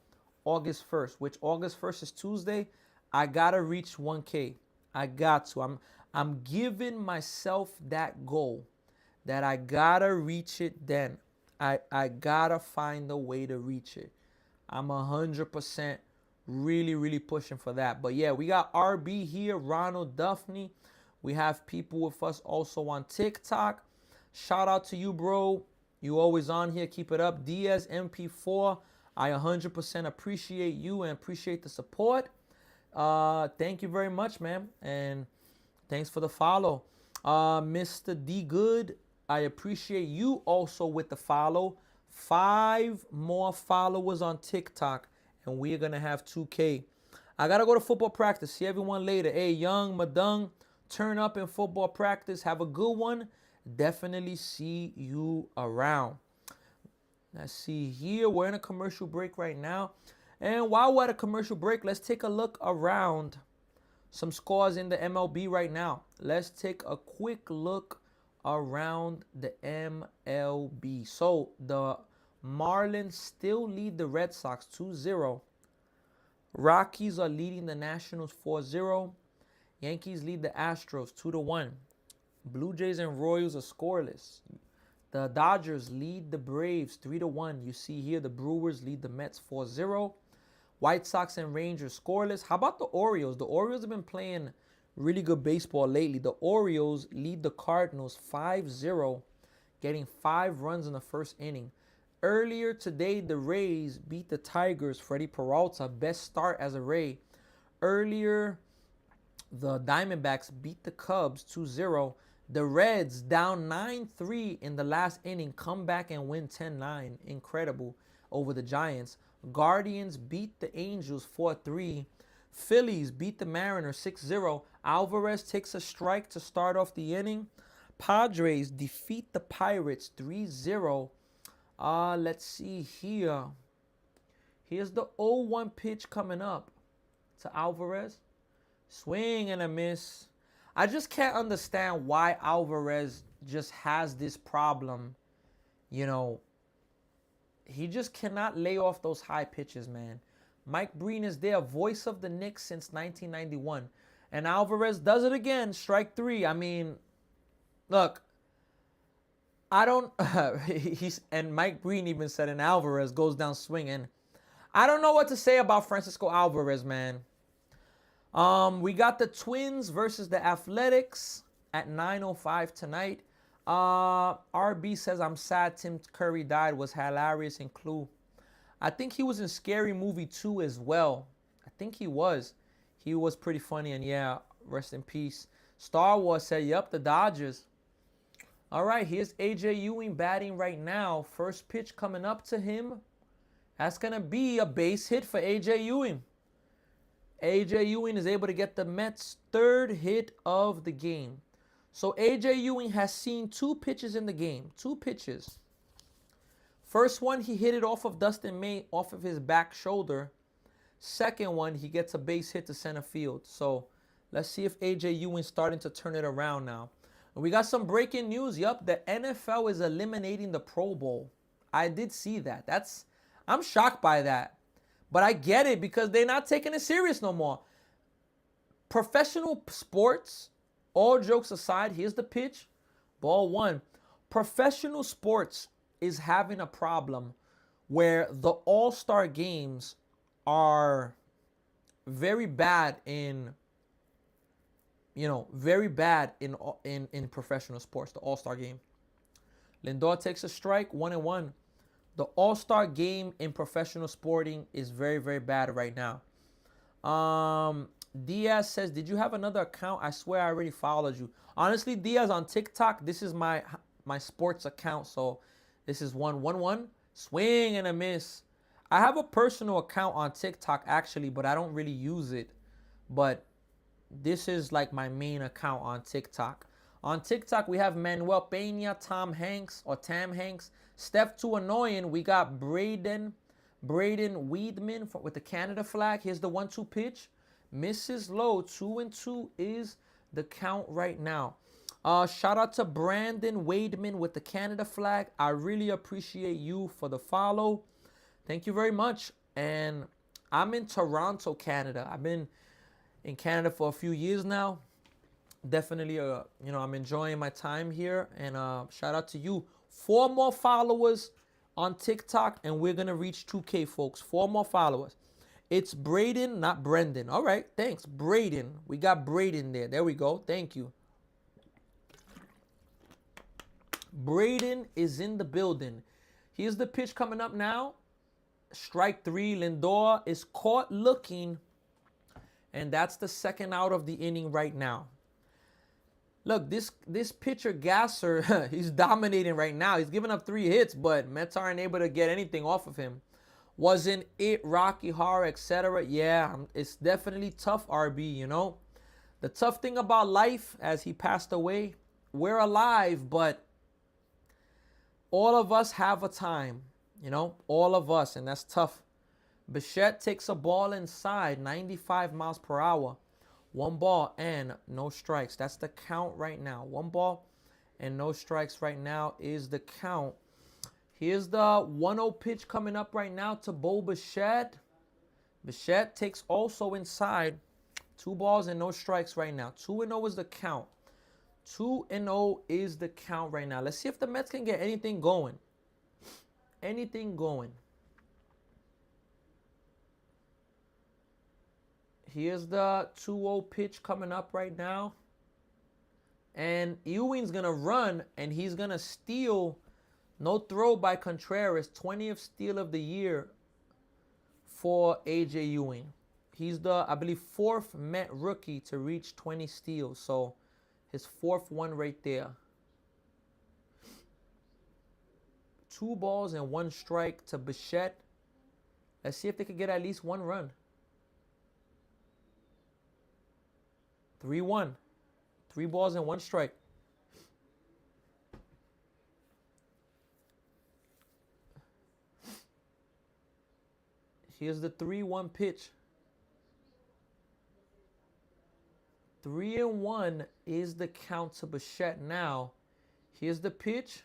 August 1st, which August 1st is Tuesday. I gotta reach 1K. I got to. I'm giving myself that goal that I gotta reach it then. I gotta find a way to reach it. I'm 100% really pushing for that. But yeah, we got RB here, Ronald Duffney. We have people with us also on TikTok. Shout out to you, bro. You always on here. Keep it up. Diaz MP4. I 100% appreciate you and appreciate the support. Thank you very much, man. And thanks for the follow. Mr. D Good, I appreciate you also with the follow. 5 more followers on TikTok, and we're going to have 2K. I got to go to football practice. See everyone later. Hey, Young, Madung, turn up in football practice. Have a good one. Definitely see you around. Let's see here. We're in a commercial break right now. And while we're at a commercial break, let's take a look around some scores in the MLB right now. Let's take a quick look around the MLB. So the Marlins still lead the Red Sox 2-0. Rockies are leading the Nationals 4-0. Yankees lead the Astros 2-1. Blue Jays and Royals are scoreless. The Dodgers lead the Braves 3-1. You see here the Brewers lead the Mets 4-0. White Sox and Rangers scoreless. How about the Orioles? The Orioles have been playing really good baseball lately. The Orioles lead the Cardinals 5-0, getting 5 runs in the first inning. Earlier today, the Rays beat the Tigers. Freddie Peralta, best start as a Ray. Earlier, the Diamondbacks beat the Cubs 2-0. The Reds down 9-3 in the last inning, come back and win 10-9. Incredible over the Giants. Guardians beat the Angels 4-3. Phillies beat the Mariners 6-0. Alvarez takes a strike to start off the inning. Padres defeat the Pirates 3-0. Let's see here. Here's the 0-1 pitch coming up to Alvarez. Swing and a miss. I just can't understand why Alvarez just has this problem. You know, he just cannot lay off those high pitches, man. Mike Breen is there, voice of the Knicks since 1991. And Alvarez does it again, strike 3. I mean, look, I don't, and Mike Breen even said, and Alvarez goes down swinging. I don't know what to say about Francisco Alvarez, man. We got the Twins versus the Athletics at 9:05 tonight. RB says, I'm sad Tim Curry died. Was hilarious and Clue. I think he was in Scary Movie 2 as well. I think he was. He was pretty funny, and yeah, rest in peace. Star Wars said, yep, the Dodgers. All right, here's AJ Ewing batting right now. First pitch coming up to him. That's going to be a base hit for AJ Ewing. AJ Ewing is able to get the Mets' 3rd hit of the game. So AJ Ewing has seen 2 pitches in the game. 2 pitches. First one, he hit it off of Dustin May, off of his back shoulder. Second one, he gets a base hit to center field. So let's see if AJ Ewing's starting to turn it around now. And we got some breaking news. Yup, the NFL is eliminating the Pro Bowl. I did see that. I'm shocked by that. But I get it because they're not taking it serious no more. Professional sports, all jokes aside, here's the pitch. Ball 1. Professional sports is having a problem where the all-star games are very bad in, very bad in professional sports, the all-star game. Lindor takes a strike, 1-1. The all-star game in professional sporting is very, very bad right now. Diaz says, did you have another account? I swear I already followed you. Honestly, Diaz, on TikTok, this is my sports account. So this is 1-1-1. Swing and a miss. I have a personal account on TikTok, actually, but I don't really use it. But this is like my main account on TikTok. On TikTok, we have Manuel Peña, Tom Hanks, Steph Too Annoying. We got Braden Weedman with the Canada flag. Here's the 1-2 pitch. Misses low. 2-2 is the count right now. Shout out to Brandon Wademan with the Canada flag. I really appreciate you for the follow. Thank you very much. And I'm in Toronto, Canada. I've been in Canada for a few years now. Definitely, I'm enjoying my time here. And shout out to you. 4 more followers on TikTok, and we're going to reach 2K, folks. 4 more followers. It's Braden, not Brendan. All right, thanks. Braden. We got Braden there. There we go. Thank you. Braden is in the building. Here's the pitch coming up now. Strike 3. Lindor is caught looking. And that's the second out of the inning right now. Look, this pitcher, Gasser, he's dominating right now. He's giving up 3 hits, but Mets aren't able to get anything off of him. Wasn't it Rocky Horror, etc.? Yeah, it's definitely tough, RB, The tough thing about life, as he passed away, we're alive, but all of us have a time, all of us, and that's tough. Bichette takes a ball inside, 95 miles per hour. 1 ball and no strikes. That's the count right now. 1 ball and no strikes right now is the count. Here's the 1-0 pitch coming up right now to Bo Bichette. Bichette takes also inside. 2 balls and no strikes right now. 2-0 is the count. 2-0 is the count right now. Let's see if the Mets can get anything going. Anything going. Here's the 2-0 pitch coming up right now. And Ewing's going to run, and he's going to steal. No throw by Contreras. 20th steal of the year for A.J. Ewing. He's the, I believe, 4th Met rookie to reach 20 steals. So his 4th one right there. 2 balls and 1 strike to Bichette. Let's see if they can get at least 1 run. 3-1. 3 balls and 1 strike. Here's the 3-1 pitch. 3-1 is the count to Bichette now. Here's the pitch.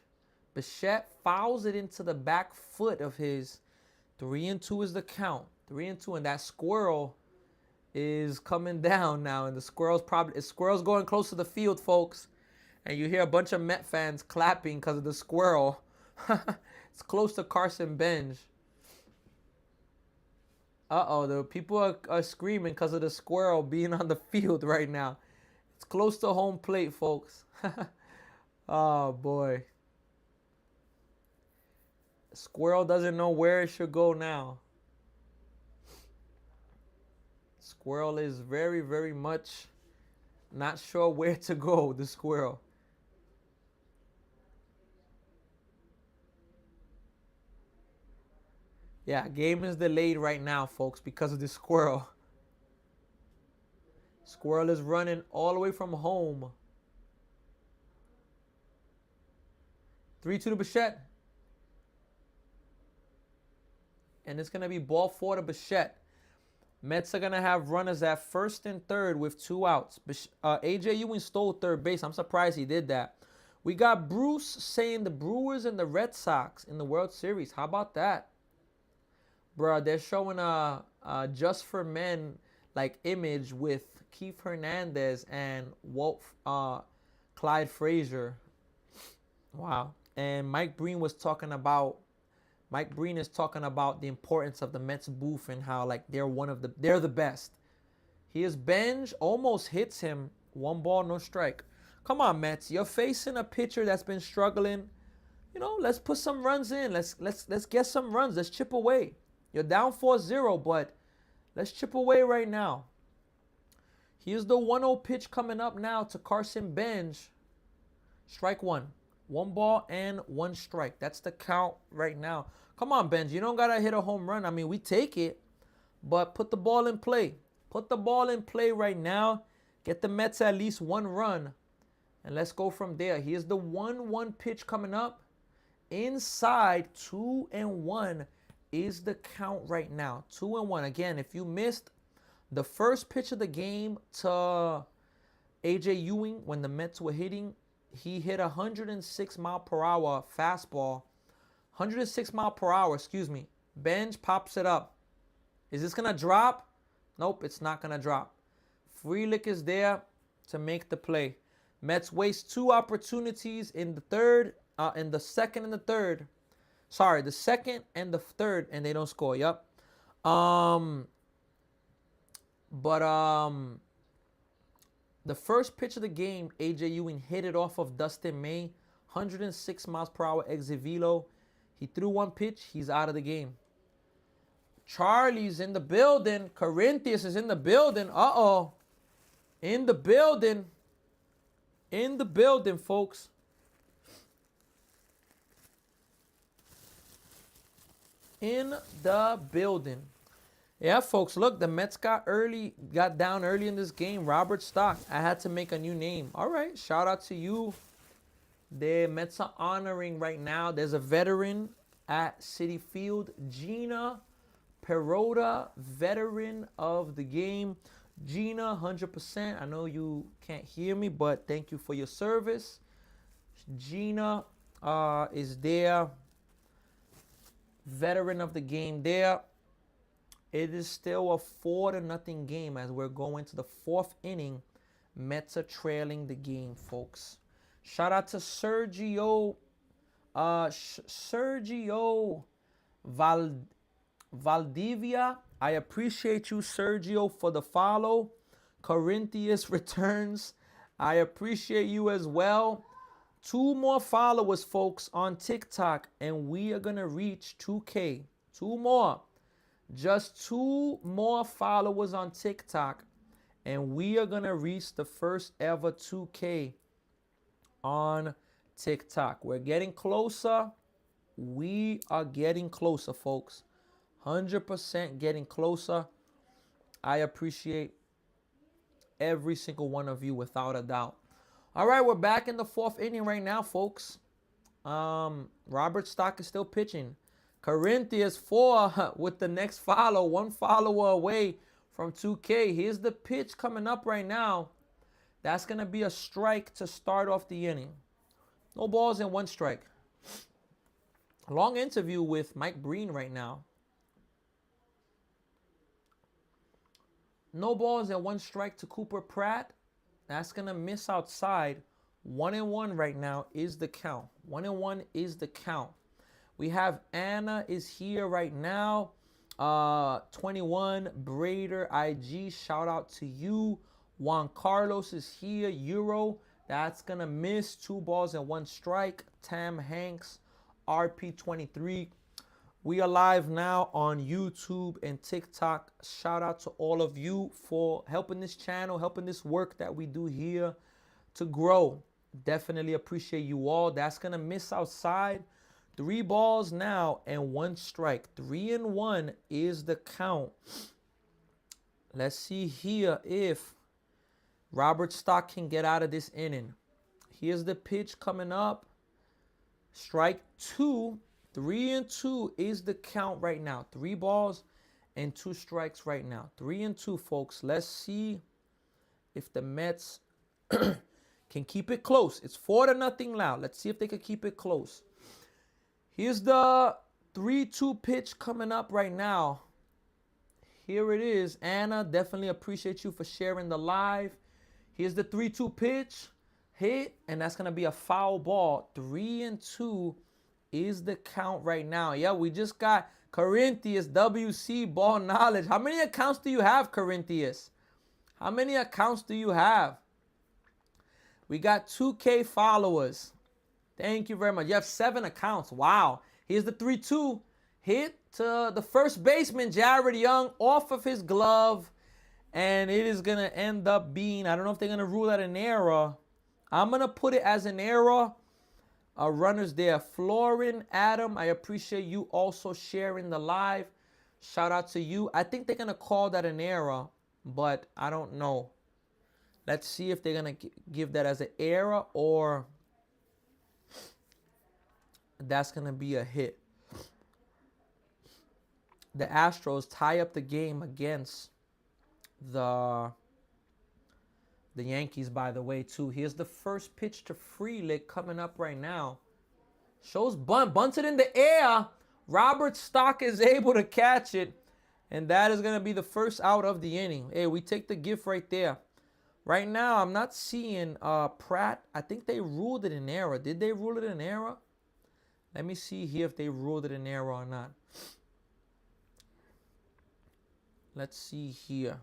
Bichette fouls it into the back foot of his. 3-2 is the count. 3-2, and that squirrel is coming down now, and the squirrel's going close to the field, folks. And you hear a bunch of Met fans clapping because of the squirrel. It's close to Carson Bench. The people are screaming because of the squirrel being on the field right now. It's close to home plate, folks. Oh, boy. Squirrel doesn't know where it should go now. Squirrel is very, very much not sure where to go, the squirrel. Yeah, game is delayed right now, folks, because of the squirrel. Squirrel is running all the way from home. 3-2 to Bichette. And it's going to be ball 4 to Bichette. Mets are going to have runners at first and third with 2 outs. A.J. Ewing stole third base. I'm surprised he did that. We got Bruce saying the Brewers and the Red Sox in the World Series. How about that? Bruh, they're showing a Just for Men like image with Keith Hernandez and Clyde Frazier. Wow. And Mike Breen is talking about the importance of the Mets booth and how like they're the best. His bench almost hits him. 1 ball, no strike. Come on, Mets. You're facing a pitcher that's been struggling. Let's put some runs in. Let's get some runs. Let's chip away. You're down 4-0, but let's chip away right now. Here's the 1-0 pitch coming up now to Carson Bench. Strike one. 1 ball and 1 strike. That's the count right now. Come on, Benj. You don't got to hit a home run. I mean, we take it, but put the ball in play. Put the ball in play right now. Get the Mets at least 1 run, and let's go from there. Here's the 1-1 pitch coming up. Inside, 2-1 is the count right now. 2-1. Again, if you missed the first pitch of the game to A.J. Ewing when the Mets were hitting, he hit 106 mile per hour fastball. 106 mile per hour, excuse me. Benj pops it up. Is this going to drop? Nope, it's not going to drop. Frelick is there to make the play. Mets waste 2 opportunities in the second and the third. Sorry, the second and the third, and they don't score. Yep. The first pitch of the game, A.J. Ewing hit it off of Dustin May. 106 miles per hour exit velo. He threw 1 pitch. He's out of the game. Charlie's in the building. Corinthians is in the building. Uh-oh. In the building. In the building, folks. In the building. Yeah, folks, look, the Mets got down early in this game. Robert Stock. I had to make a new name. All right, shout out to you. The Mets are honoring right now. There's a veteran at Citi Field, Gina Perota, veteran of the game. Gina, 100%. I know you can't hear me, but thank you for your service. Gina is there. Veteran of the game there. It is still a 4-0 game as we're going to the 4th inning. Mets are trailing the game, folks. Shout out to Sergio Valdivia. I appreciate you, Sergio, for the follow. Corinthians returns. I appreciate you as well. 2 more followers, folks, on TikTok, and we are going to reach 2K. 2 more. Just 2 more followers on TikTok, and we are going to reach the first ever 2K on TikTok. We're getting closer. We are getting closer, folks. 100% getting closer. I appreciate every single one of you without a doubt. All right, we're back in the 4th inning right now, folks. Robert Stock is still pitching. Corinthians 4 with the next follow. 1 follower away from 2K. Here's the pitch coming up right now. That's going to be a strike to start off the inning. No balls and 1 strike. Long interview with Mike Breen right now. No balls and 1 strike to Cooper Pratt. That's going to miss outside. 1-1 right now is the count. 1-1 is the count. We have Anna is here right now. 21, Brader IG, shout out to you. Juan Carlos is here. Euro, that's going to miss. 2 balls and 1 strike. Tam Hanks, RP23. We are live now on YouTube and TikTok. Shout out to all of you for helping this channel, helping this work that we do here to grow. Definitely appreciate you all. That's going to miss outside. 3 balls now and 1 strike. 3-1 is the count. Let's see here if Robert Stock can get out of this inning. Here's the pitch coming up. Strike 2. 3-2 is the count right now. 3 balls and 2 strikes right now. 3-2, folks. Let's see if the Mets can keep it close. It's 4-0 now. Let's see if they can keep it close. Here's the 3-2 pitch coming up right now. Here it is. Anna, definitely appreciate you for sharing the live. Here's the 3-2 pitch. hit, and that's going to be a foul ball. 3-2 is the count right now. Yeah, we just got Corinthians WC ball knowledge. How many accounts do you have, Corinthians? How many accounts do you have? We got 2K followers. Thank you very much. You have 7 accounts. Wow. Here's the 3-2 hit to the first baseman, Jared Young, off of his glove. And it is going to end up being, I don't know if they're going to rule that an error. I'm going to put it as an error. Runners there. Florin, Adam, I appreciate you also sharing the live. Shout out to you. I think they're going to call that an error, but I don't know. Let's see if they're going to give that as an error or that's going to be a hit. The Astros tie up the game against the Yankees, by the way, too. Here's the first pitch to Frelick coming up right now. Shows bunted in the air. Robert Stock is able to catch it. And that is going to be the first out of the inning. Hey, we take the gift right there. Right now, I'm not seeing Pratt. I think they ruled it an error. Did they rule it an error? Let me see here if they ruled it an error or not. Let's see here.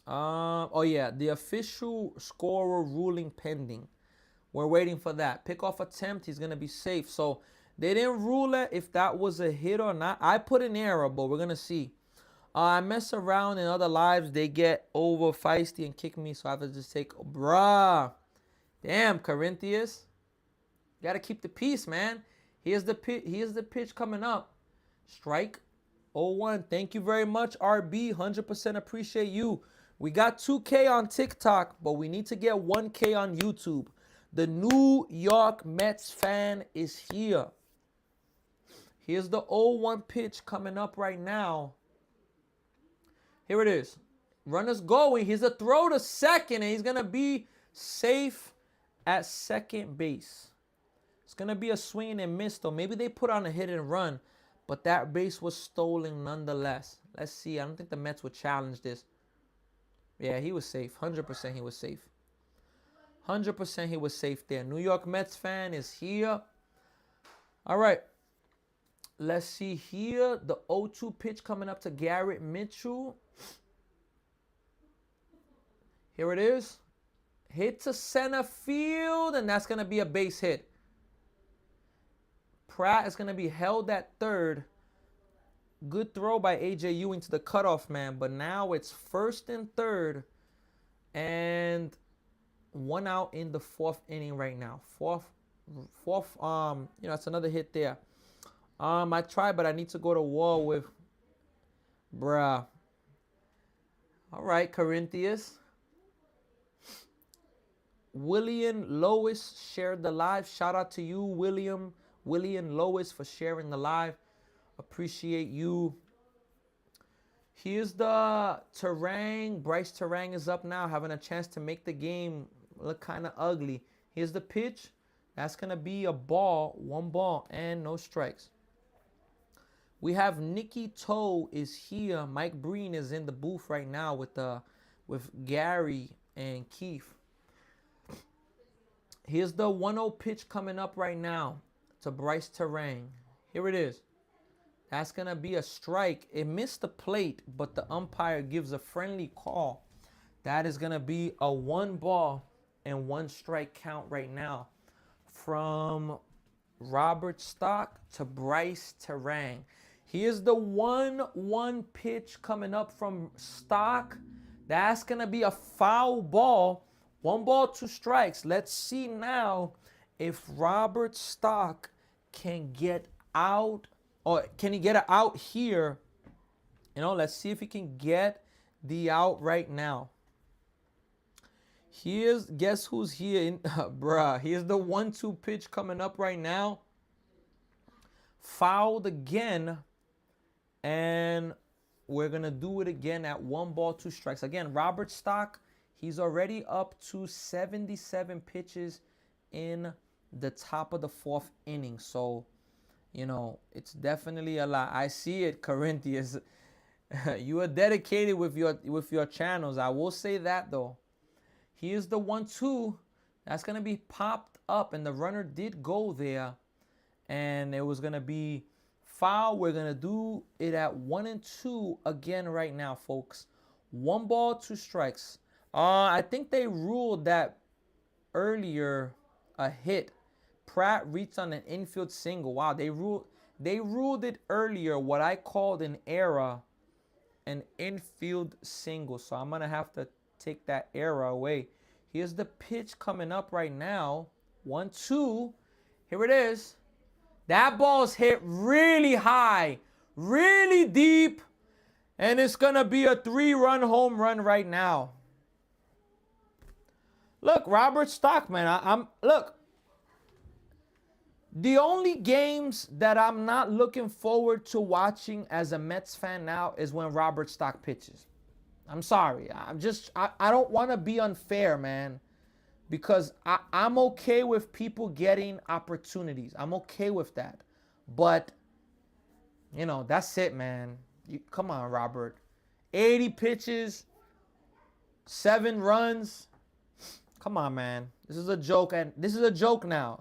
Oh, yeah. The official scorer ruling pending. We're waiting for that. Pickoff attempt. He's going to be safe. So they didn't rule it if that was a hit or not. I put an error, but we're going to see. I mess around in other lives. They get over feisty and kick me. So I have to just take, bruh. Damn, Corinthians. Got to keep the peace, man. Here's the pitch coming up. Strike 0-1. Thank you very much, RB. 100% appreciate you. We got 2K on TikTok, but we need to get 1K on YouTube. The New York Mets fan is here. Here's the 0-1 pitch coming up right now. Here it is. Runner's going. Here's a throw to second, and he's going to be safe at second base. It's going to be a swing and miss, though. Maybe they put on a hit and run, but that base was stolen nonetheless. Let's see. I don't think the Mets would challenge this. Yeah, he was safe. 100% he was safe. 100% he was safe there. New York Mets fan is here. All right. Let's see here. The 0-2 pitch coming up to Garrett Mitchell. Here it is. Hit to center field, and that's going to be a base hit. Pratt is going to be held at third. Good throw by A.J. Ewing to the cutoff man, but now it's first and third, and 1 out in the 4th inning right now. Fourth, it's another hit there. I tried, but I need to go to war with, bruh. All right, Corinthians. William Lois shared the live. Shout out to you, William Lois, for sharing the live. Appreciate you. Here's the Terang. Bryce Terang is up now, having a chance to make the game look kind of ugly. Here's the pitch. That's going to be a ball, 1 ball, and no strikes. We have Nicky Toe is here. Mike Breen is in the booth right now with Gary and Keith. Here's the 1-0 pitch coming up right now to Bryce Terang. Here it is. That's going to be a strike. It missed the plate, but the umpire gives a friendly call. That is going to be a 1 ball and 1 strike count right now from Robert Stock to Bryce Terang. Here's the 1-1 pitch coming up from Stock. That's going to be a foul ball. 1 ball, 2 strikes. Let's see now if Robert Stock can get out, or can he get it out here? Let's see if he can get the out right now. Guess who's here? Bruh, here's the 1-2 pitch coming up right now. Fouled again. And we're going to do it again at 1 ball, 2 strikes. Again, Robert Stock, he's already up to 77 pitches in the top of the 4th inning. So, it's definitely a lot. I see it, Corinthians. You are dedicated with your channels. I will say that though. He is the 1-2 that's gonna be popped up, and the runner did go there, and it was gonna be foul. We're gonna do it at 1-2 again right now, folks. 1 ball, 2 strikes. I think they ruled that earlier a hit. Pratt reached on an infield single. Wow, they ruled it earlier what I called an error, an infield single. So I'm gonna have to take that error away. Here's the pitch coming up right now. 1-2. Here it is. That ball's hit really high, really deep, and it's gonna be a 3-run home run right now. Look, Robert Stockman, look. The only games that I'm not looking forward to watching as a Mets fan now is when Robert Stock pitches. I'm sorry. I don't want to be unfair, man, because I'm okay with people getting opportunities. I'm okay with that. But, that's it, man. Come on, Robert. 80 pitches, 7 runs. Come on, man. This is a joke, and this is a joke now,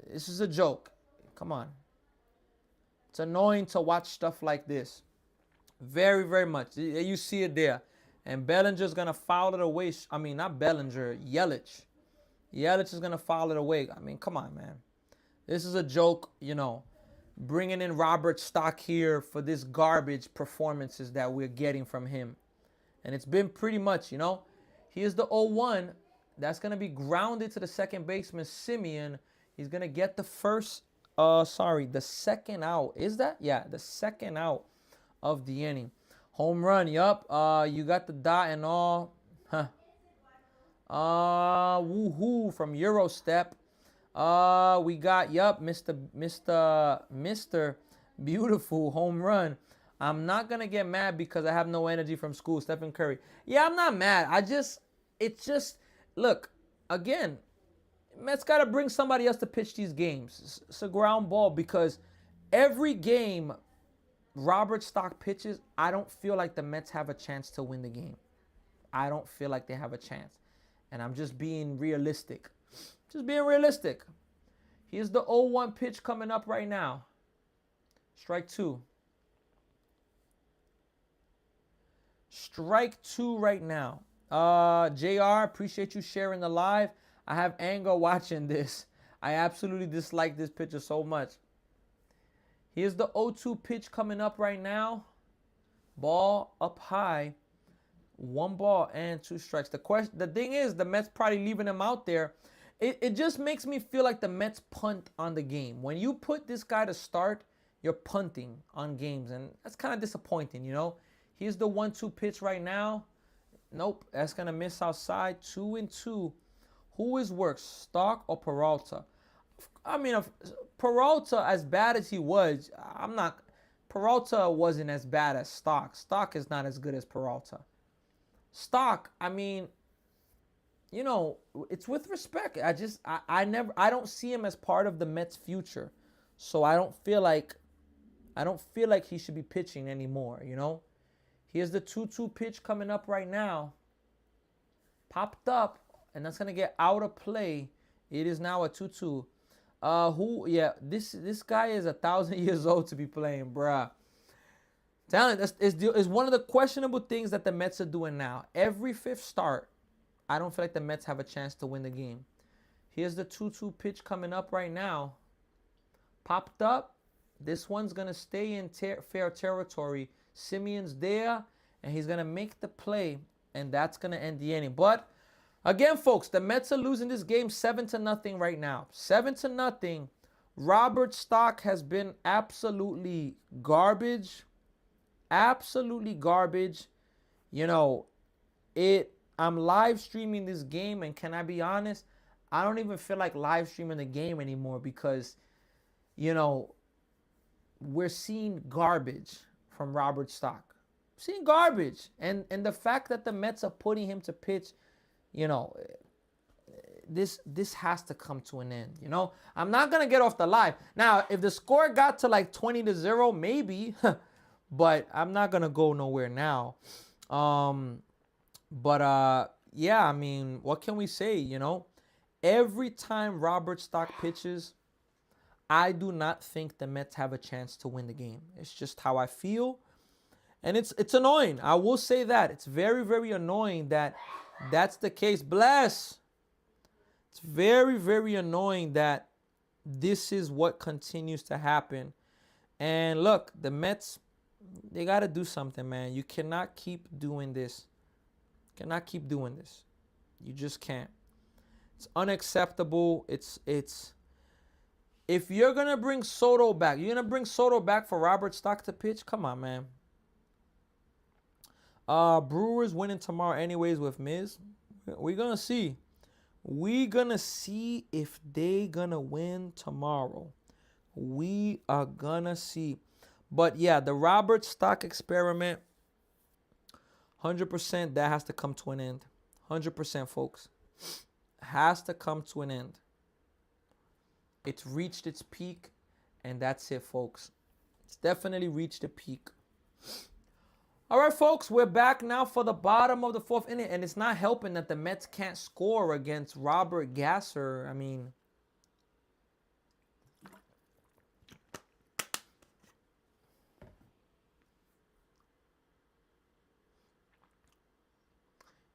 This is a joke. Come on. It's annoying to watch stuff like this. Very, very much. You see it there. And Bellinger's going to foul it away. I mean, not Bellinger, Yelich. Yelich is going to foul it away. I mean, come on, man. This is a joke, bringing in Robert Stock here for this garbage performances that we're getting from him. And it's been pretty much, Here's the 0-1. That's going to be grounded to the second baseman, Simeon. He's going to get the the second out. Is that? Yeah, the second out of the inning. Home run, yup. You got the dot and all. Huh. Woohoo from Eurostep. We got, Mr. Beautiful home run. I'm not going to get mad because I have no energy from school. Stephen Curry. Yeah, I'm not mad. Look, again, Mets got to bring somebody else to pitch these games. It's a ground ball because every game Robert Stock pitches, I don't feel like the Mets have a chance to win the game. I don't feel like they have a chance. And I'm just being realistic. Here's the 0-1 pitch coming up right now. Strike 2. Strike 2 right now. JR, appreciate you sharing the live. I have anger watching this. I absolutely dislike this pitcher so much. Here's the 0-2 pitch coming up right now. Ball up high. 1 ball and 2 strikes. The thing is, the Mets probably leaving him out there. It just makes me feel like the Mets punt on the game. When you put this guy to start, you're punting on games. And that's kind of disappointing, Here's the 1-2 pitch right now. Nope, that's going to miss outside. 2-2. Who is worse, Stock or Peralta? I mean, if Peralta, as bad as he was, Peralta wasn't as bad as Stock. Stock is not as good as Peralta. Stock, I mean, it's with respect. I don't see him as part of the Mets' future. So I don't feel like he should be pitching anymore, Here's the 2-2 pitch coming up right now. Popped up, and that's going to get out of play. It is now a 2-2. This guy is 1,000 years old to be playing, bruh. Talent is one of the questionable things that the Mets are doing now. Every 5th start, I don't feel like the Mets have a chance to win the game. Here's the 2-2 pitch coming up right now. Popped up. This one's going to stay in fair territory. Simeon's there, and he's going to make the play, and that's going to end the inning. But, again, folks, the Mets are losing this game 7-0 right now. 7-0. Robert Stock has been absolutely garbage. Absolutely garbage. I'm live streaming this game, and can I be honest? I don't even feel like live streaming the game anymore because, we're seeing garbage from Robert Stock. Seeing garbage. And the fact that the Mets are putting him to pitch, this has to come to an end, I'm not going to get off the live. Now, if the score got to like 20-0, maybe. But I'm not gonna go nowhere now. Yeah, I mean, what can we say? Every time Robert Stock pitches, I do not think the Mets have a chance to win the game. It's just how I feel. And it's annoying. I will say that. It's very, very annoying that that's the case. Bless. It's very, very annoying that this is what continues to happen. And look, the Mets, they got to do something, man. You cannot keep doing this. Cannot keep doing this. You just can't. It's unacceptable. It's if you're going to bring Soto back, you're going to bring Soto back for Robert Stock to pitch? Come on, man. Brewers winning tomorrow anyways with Miz. We're going to see. We're going to see if they going to win tomorrow. We are going to see. But yeah, the Robert Stock experiment, 100% that has to come to an end. 100%, folks. Has to come to an end. It's reached its peak, and that's it, folks. It's definitely reached a peak. All right, folks, we're back now for the bottom of the fourth inning, and it's not helping that the Mets can't score against Robert Gasser. I mean,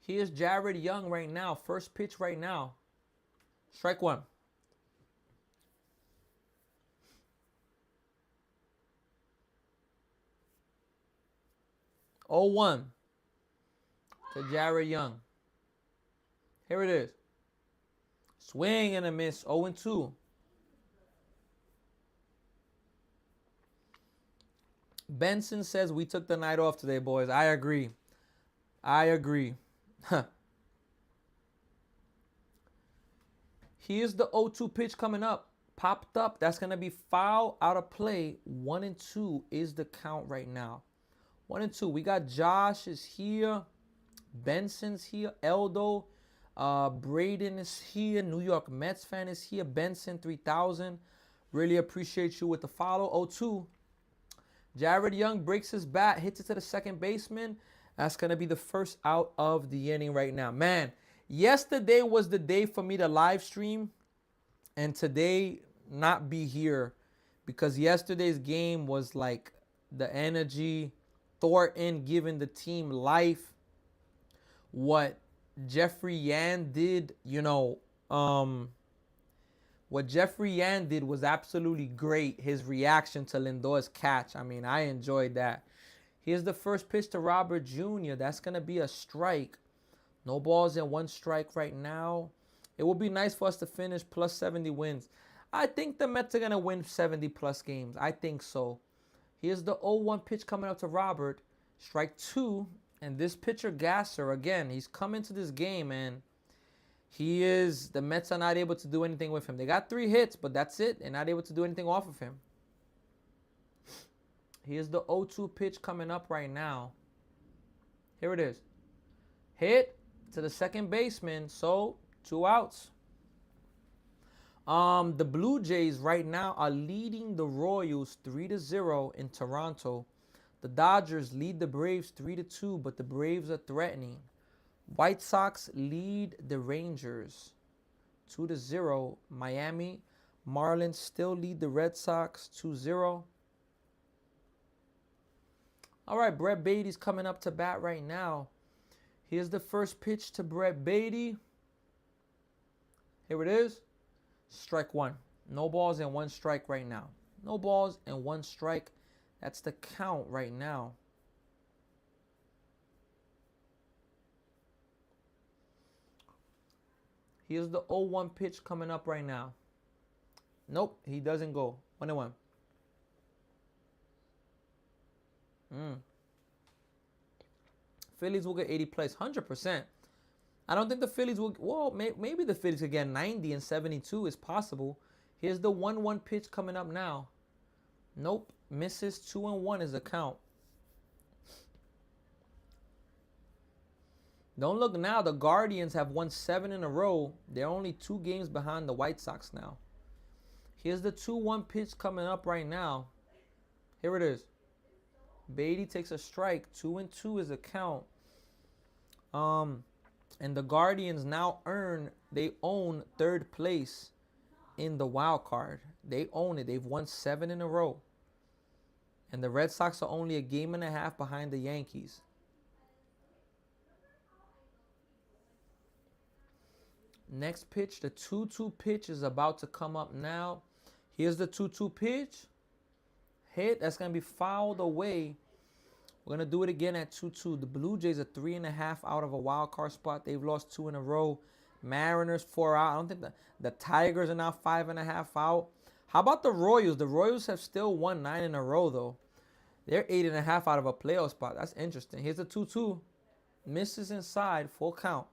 here's Jared Young right now. First pitch right now. Strike one. 0-1 to Jared Young. Here it is. Swing and a miss. 0-2. Benson says we took the night off today, boys. I agree. Here's the 0-2 pitch coming up. Popped up. That's going to be foul, out of play. 1-2 is the count right now. 1-2. We got Josh is here. Benson's here. Eldo. Braden is here. New York Mets fan is here. Benson 3000. Really appreciate you with the follow. 0-2. Jared Young breaks his bat. Hits it to the second baseman. That's going to be the first out of the inning right now. Man, yesterday was the day for me to live stream. And today not be here. Because yesterday's game was like the energy. Thornton giving the team life. What Jeffrey Yan did, what Jeffrey Yan did was absolutely great. His reaction to Lindor's catch. I mean, I enjoyed that. Here's the first pitch to Robert Jr. That's going to be a strike. No balls and one strike right now. It would be nice for us to finish plus 70 wins. I think the Mets are going to win 70 plus games. I think so. Here's the 0-1 pitch coming up to Robert. Strike two. And this pitcher, Gasser, again, he's come into this game and the Mets are not able to do anything with him. They got 3 hits, but that's it. They're not able to do anything off of him. Here's the 0-2 pitch coming up right now. Here it is. Hit to the second baseman, so 2 outs. The Blue Jays right now are leading the Royals 3-0 in Toronto. The Dodgers lead the Braves 3-2, but the Braves are threatening. White Sox lead the Rangers 2-0. Miami Marlins still lead the Red Sox 2-0. All right, Brett Beatty's coming up to bat right now. Here's the first pitch to Brett Beatty. Here it is. Strike one. No balls and 1 strike right now. No balls and 1 strike. That's the count right now. Here's the 0-1 pitch coming up right now. Nope, he doesn't go. 1-1. Phillies will get 80 plays. 100%. I don't think the Phillies will. Well, maybe the Phillies could get 90 and 72 is possible. Here's the 1-1 pitch coming up now. Nope. Misses. 2-1 is the count. Don't look now. The Guardians have won 7 in a row. They're only 2 games behind the White Sox now. Here's the 2-1 pitch coming up right now. Here it is. Beatty takes a strike. 2-2 is a count. And the Guardians now they own third place in the wild card. They own it. They've won 7 in a row. And the Red Sox are only a game and a half behind the Yankees. Next pitch, the 2-2 pitch is about to come up now. Here's the 2-2 pitch. Hit. That's going to be fouled away. We're going to do it again at 2-2. The Blue Jays are 3.5 out of a wild card spot. They've lost 2 in a row. Mariners 4 out. I don't think the Tigers are now 5.5 out. How about the Royals? The Royals have still won 9 in a row, though. They're 8.5 out of a playoff spot. That's interesting. Here's the 2-2. Misses inside. Full count.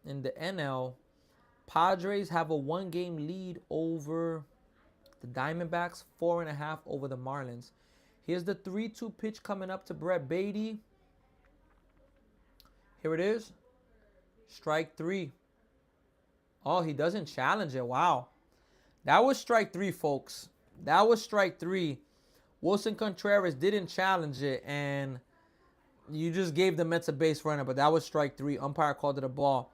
In the NL, Padres have a 1-game lead over the Diamondbacks, 4.5 over the Marlins. Here's the 3-2 pitch coming up to Brett Beatty. Here it is. Strike 3. Oh, he doesn't challenge it. Wow. That was strike 3, folks. That was strike 3. Wilson Contreras didn't challenge it, and you just gave the Mets a base runner, but that was strike 3. Umpire called it a ball.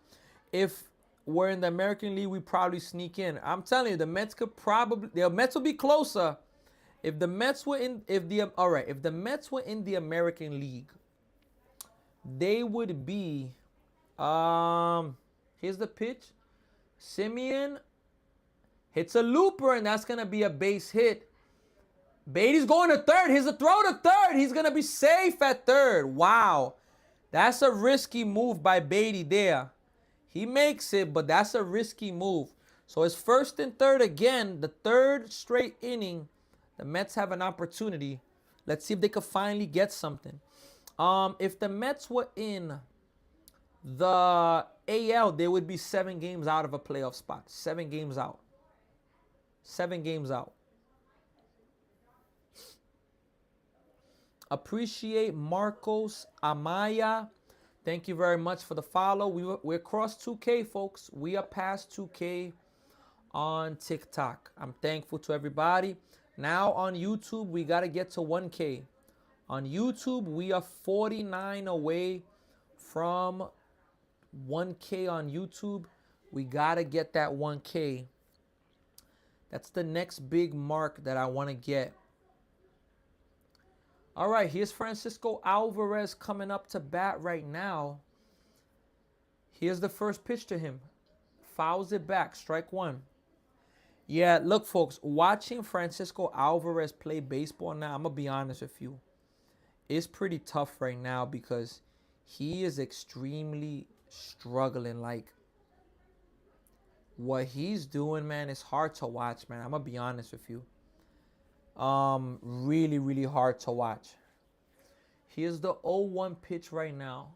If we're in the American League, we probably sneak in. I'm telling you, the Mets will be closer. If the Mets were in the American League, they would be here's the pitch. Simeon hits a looper, and that's gonna be a base hit. Beatty's going to third. Here's a throw to third. He's going to be safe at third. Wow. That's a risky move by Beatty there. He makes it, but that's a risky move. So it's first and third again. The third straight inning. The Mets have an opportunity. Let's see if they could finally get something. If the Mets were in the AL, they would be 7 games out of a playoff spot. 7 games out. 7 games out. Appreciate Marcos Amaya. Thank you very much for the follow. We're across 2K, folks. We are past 2K on TikTok. I'm thankful to everybody. Now on YouTube, we got to get to 1K. On YouTube, we are 49 away from 1K on YouTube. We got to get that 1K. That's the next big mark that I want to get. All right, here's Francisco Alvarez coming up to bat right now. Here's the first pitch to him. Fouls it back, strike 1. Yeah, look, folks, watching Francisco Alvarez play baseball now, I'm going to be honest with you. It's pretty tough right now because he is extremely struggling. Like, what he's doing, man, is hard to watch, man. I'm going to be honest with you. Really, really hard to watch. Here's the 0-1 pitch right now.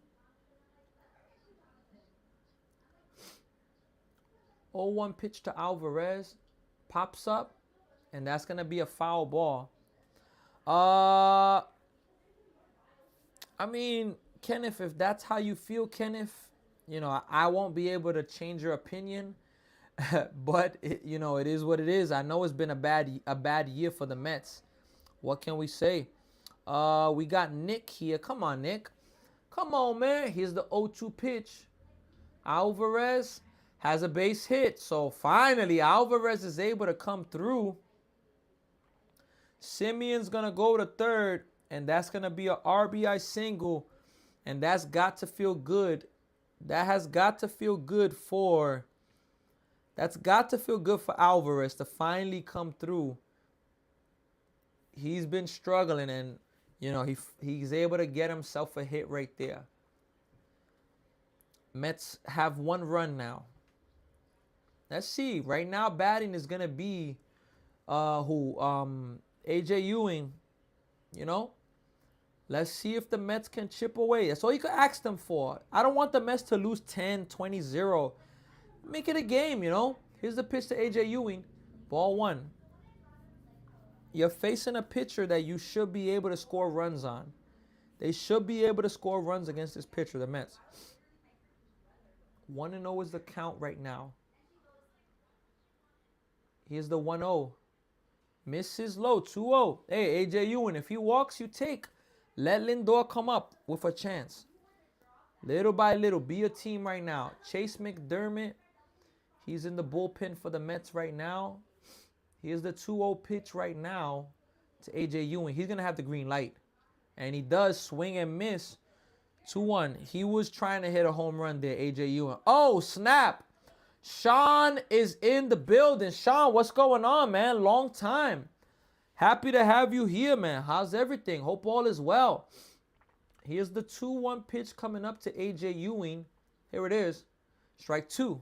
0-1 pitch to Alvarez. Pops up, and that's going to be a foul ball. I mean, Kenneth, if that's how you feel, Kenneth, I won't be able to change your opinion. But it is what it is. I know it's been a bad year for the Mets. What can we say? We got Nick here. Come on, Nick. Come on, man. Here's the 0-2 pitch. Alvarez has a base hit. So finally, Alvarez is able to come through. Simeon's gonna go to third, and that's gonna be a RBI single, and that's got to feel good. That has got to feel good for. That's got to feel good for Alvarez to finally come through. He's been struggling, and he's able to get himself a hit right there. Mets have 1 run now. Let's see. Right now, batting is gonna be AJ Ewing. Let's see if the Mets can chip away. That's all you can ask them for. I don't want the Mets to lose 10, 20-0. Make it a game, Here's the pitch to AJ Ewing. Ball 1. You're facing a pitcher that you should be able to score runs on. They should be able to score runs against this pitcher, the Mets. 1-0 is the count right now. Here's the 1-0. Misses low, 2-0. Hey, A.J. Ewing, if he walks, you take. Let Lindor come up with a chance. Little by little, be a team right now. Chase McDermott, he's in the bullpen for the Mets right now. Here's the 2-0 pitch right now to A.J. Ewing. He's going to have the green light. And he does swing and miss. 2-1. He was trying to hit a home run there, A.J. Ewing. Oh, snap. Sean is in the building. Sean, what's going on, man? Long time. Happy to have you here, man. How's everything? Hope all is well. Here's the 2-1 pitch coming up to A.J. Ewing. Here it is. Strike 2.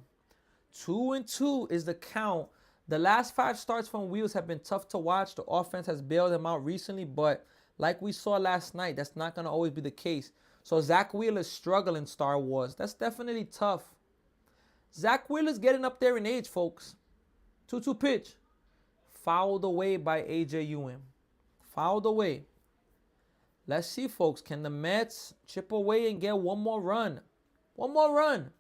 2-2 is the count. The last 5 starts from Wheels have been tough to watch. The offense has bailed him out recently, but like we saw last night, that's not going to always be the case. So Zach Wheeler's struggling, Star Wars. That's definitely tough. Zach Wheeler's getting up there in age, folks. 2-2 pitch. Fouled away by A.J. Ewing. Fouled away. Let's see, folks. Can the Mets chip away and get one more run? One more run.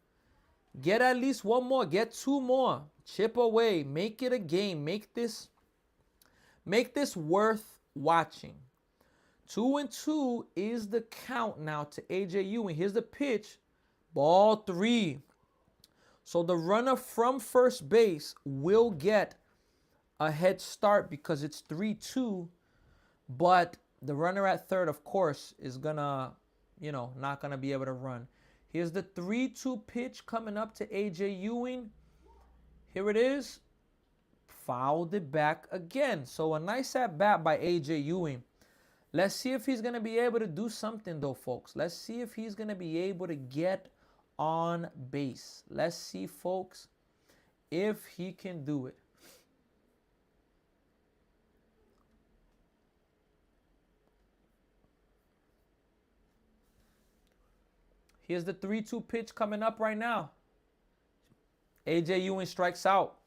Get at least one more. Get 2 more. Chip away. Make it a game. Make this worth watching. 2-2 is the count now to A.J. Ewing. Here's the pitch. Ball 3. So the runner from first base will get a head start because it's 3-2. But the runner at third, of course, is gonna, not gonna be able to run. Here's the 3-2 pitch coming up to A.J. Ewing. Here it is. Fouled it back again. So a nice at bat by A.J. Ewing. Let's see if he's going to be able to do something, though, folks. Let's see if he's going to be able to get on base. Let's see, folks, if he can do it. Here's the 3-2 pitch coming up right now. A.J. Ewing strikes out.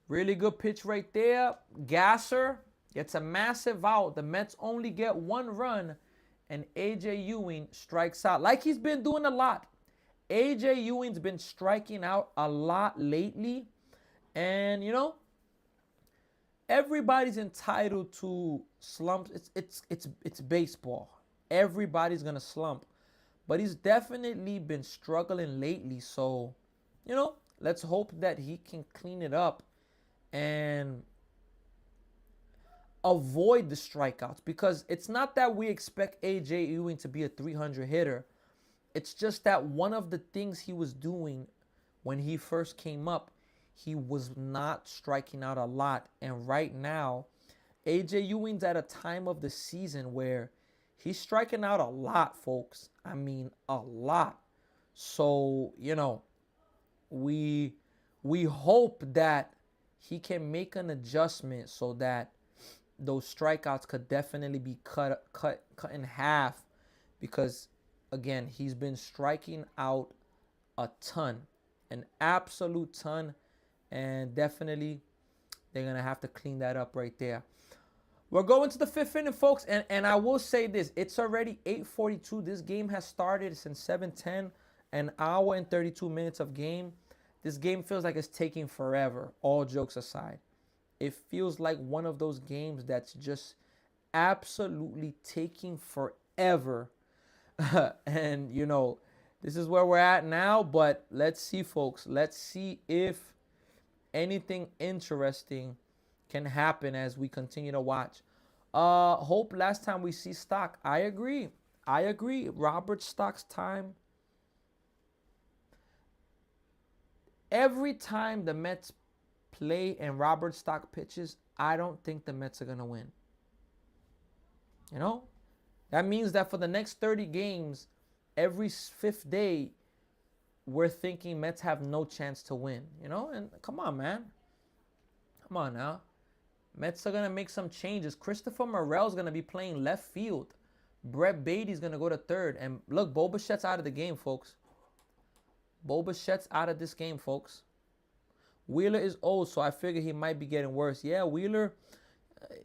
Really good pitch right there. Gasser gets a massive out. The Mets only get 1 run, and A.J. Ewing strikes out. Like he's been doing a lot. A.J. Ewing's been striking out a lot lately. And, everybody's entitled to slumps. It's baseball. Everybody's going to slump. But he's definitely been struggling lately. So, let's hope that he can clean it up and avoid the strikeouts. Because it's not that we expect A.J. Ewing to be a 300 hitter. It's just that one of the things he was doing when he first came up, he was not striking out a lot. And right now, A.J. Ewing's at a time of the season where he's striking out a lot, folks. I mean, a lot. So, we hope that he can make an adjustment so that those strikeouts could definitely be cut in half. Because, again, he's been striking out a ton. An absolute ton. And definitely, they're going to have to clean that up right there. We're going to the 5th inning, folks, and I will say this. It's already 8:42. This game has started since 7:10, an hour and 32 minutes of game. This game feels like it's taking forever, all jokes aside. It feels like one of those games that's just absolutely taking forever. And, this is where we're at now, but let's see, folks. Let's see if anything interesting can happen as we continue to watch. Hope last time we see Stock. I agree. Robert Stock's time. Every time the Mets play and Robert Stock pitches, I don't think the Mets are going to win. That means that for the next 30 games, every 5th day, we're thinking Mets have no chance to win. And come on, man. Come on now. Mets are going to make some changes. Christopher Morel's going to be playing left field. Brett Beatty's going to go to third. And look, Bo Bichette's out of the game, folks. Bo Bichette's out of this game, folks. Wheeler is old, so I figure he might be getting worse. Yeah, Wheeler,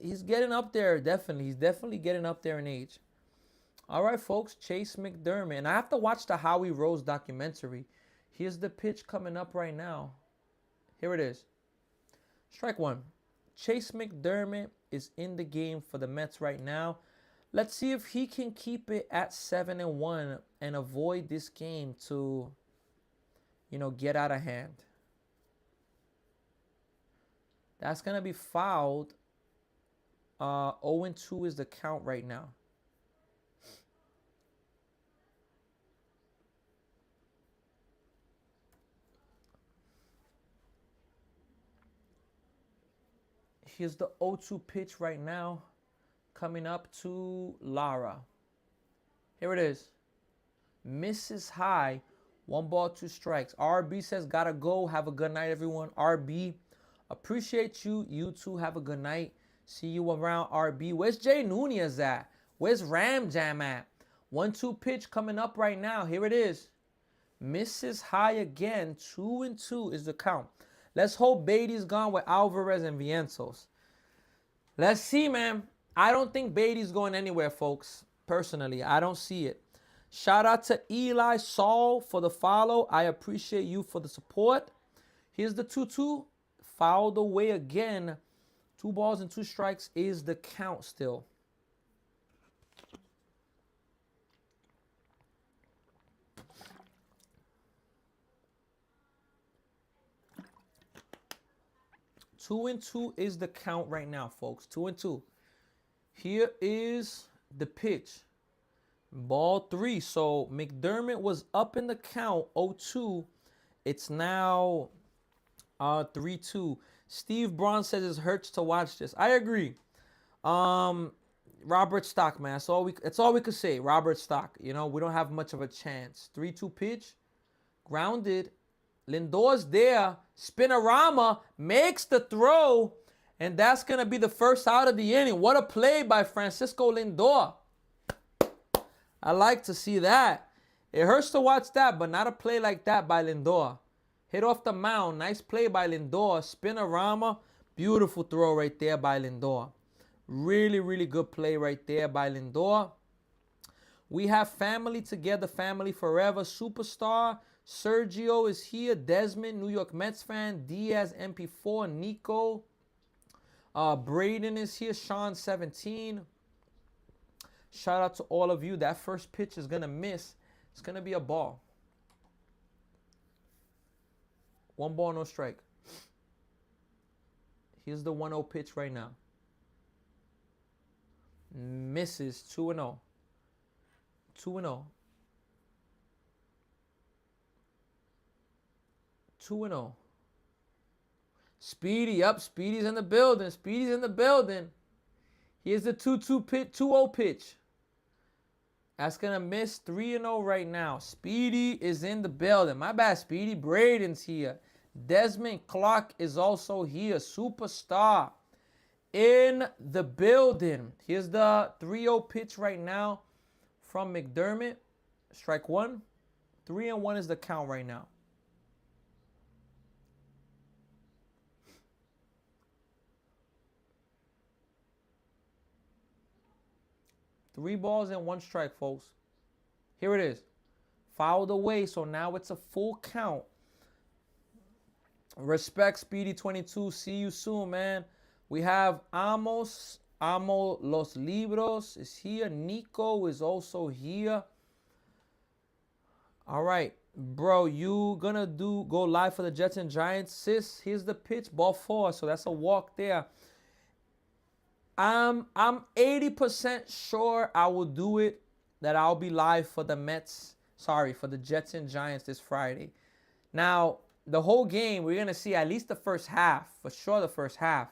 he's getting up there, definitely. He's definitely getting up there in age. All right, folks, Chase McDermott. And I have to watch the Howie Rose documentary. Here's the pitch coming up right now. Here it is. Strike 1. Chase McDermott is in the game for the Mets right now. Let's see if he can keep it at 7-1 and avoid this game to, get out of hand. That's going to be fouled. 0-2 is the count right now. Here's the 0-2 pitch right now. Coming up to Lara. Here it is. Misses high. 1 ball, 2 strikes. RB says, gotta go. Have a good night, everyone. RB, appreciate you. You too, have a good night. See you around, RB. Where's Jay Nunez at? Where's Ram Jam at? 1-2 pitch coming up right now. Here it is. Misses high again. 2-2 is the count. Let's hope Beatty's gone with Alvarez and Vientos. Let's see, man. I don't think Beatty's going anywhere, folks. Personally, I don't see it. Shout out to Eli Saul for the follow. I appreciate you for the support. Here's the 2-2. Fouled away again. 2 balls and 2 strikes is the count still. Two and two is the count right now, folks. 2-2. Here is the pitch. Ball 3. So McDermott was up in the count 0-2. It's now 3-2. Steve Braun says it hurts to watch this. I agree. Robert Stock, man. That's all we could say. Robert Stock. We don't have much of a chance. 3-2 pitch. Grounded. Lindor's there. Spinorama makes the throw. And that's going to be the first out of the inning. What a play by Francisco Lindor. I like to see that. It hurts to watch that, but not a play like that by Lindor. Hit off the mound. Nice play by Lindor. Spinorama. Beautiful throw right there by Lindor. Really, really good play right there by Lindor. We have family together. Family forever. Superstar. Sergio is here. Desmond, New York Mets fan. Diaz, MP4. Nico. Braden is here. Sean, 17. Shout out to all of you. That first pitch is going to miss. It's going to be a ball. 1 ball, no strike. Here's the 1-0 pitch right now. Misses. 2-0. 2-0. 2-0. Speedy up. Speedy's in the building. Speedy's in the building. Here's the 2-2 pitch, 2-0 pitch. That's going to miss. 3-0 right now. Speedy is in the building. My bad, Speedy. Braden's here. Desmond Clark is also here. Superstar in the building. Here's the 3-0 pitch right now from McDermott. Strike 1. 3-1 is the count right now. Three balls and 1 strike, folks. Here it is. Fouled away, so now it's a full count. Respect, Speedy 22. See you soon, man. We have Amo Los Libros is here. Nico is also here. All right, bro, you gonna go live for the Jets and Giants? Sis, here's the pitch. Ball 4, so that's a walk there. I'm 80% sure I will do it, that I'll be live for the for the Jets and Giants this Friday. Now, the whole game, we're going to see at least the first half, for sure the first half.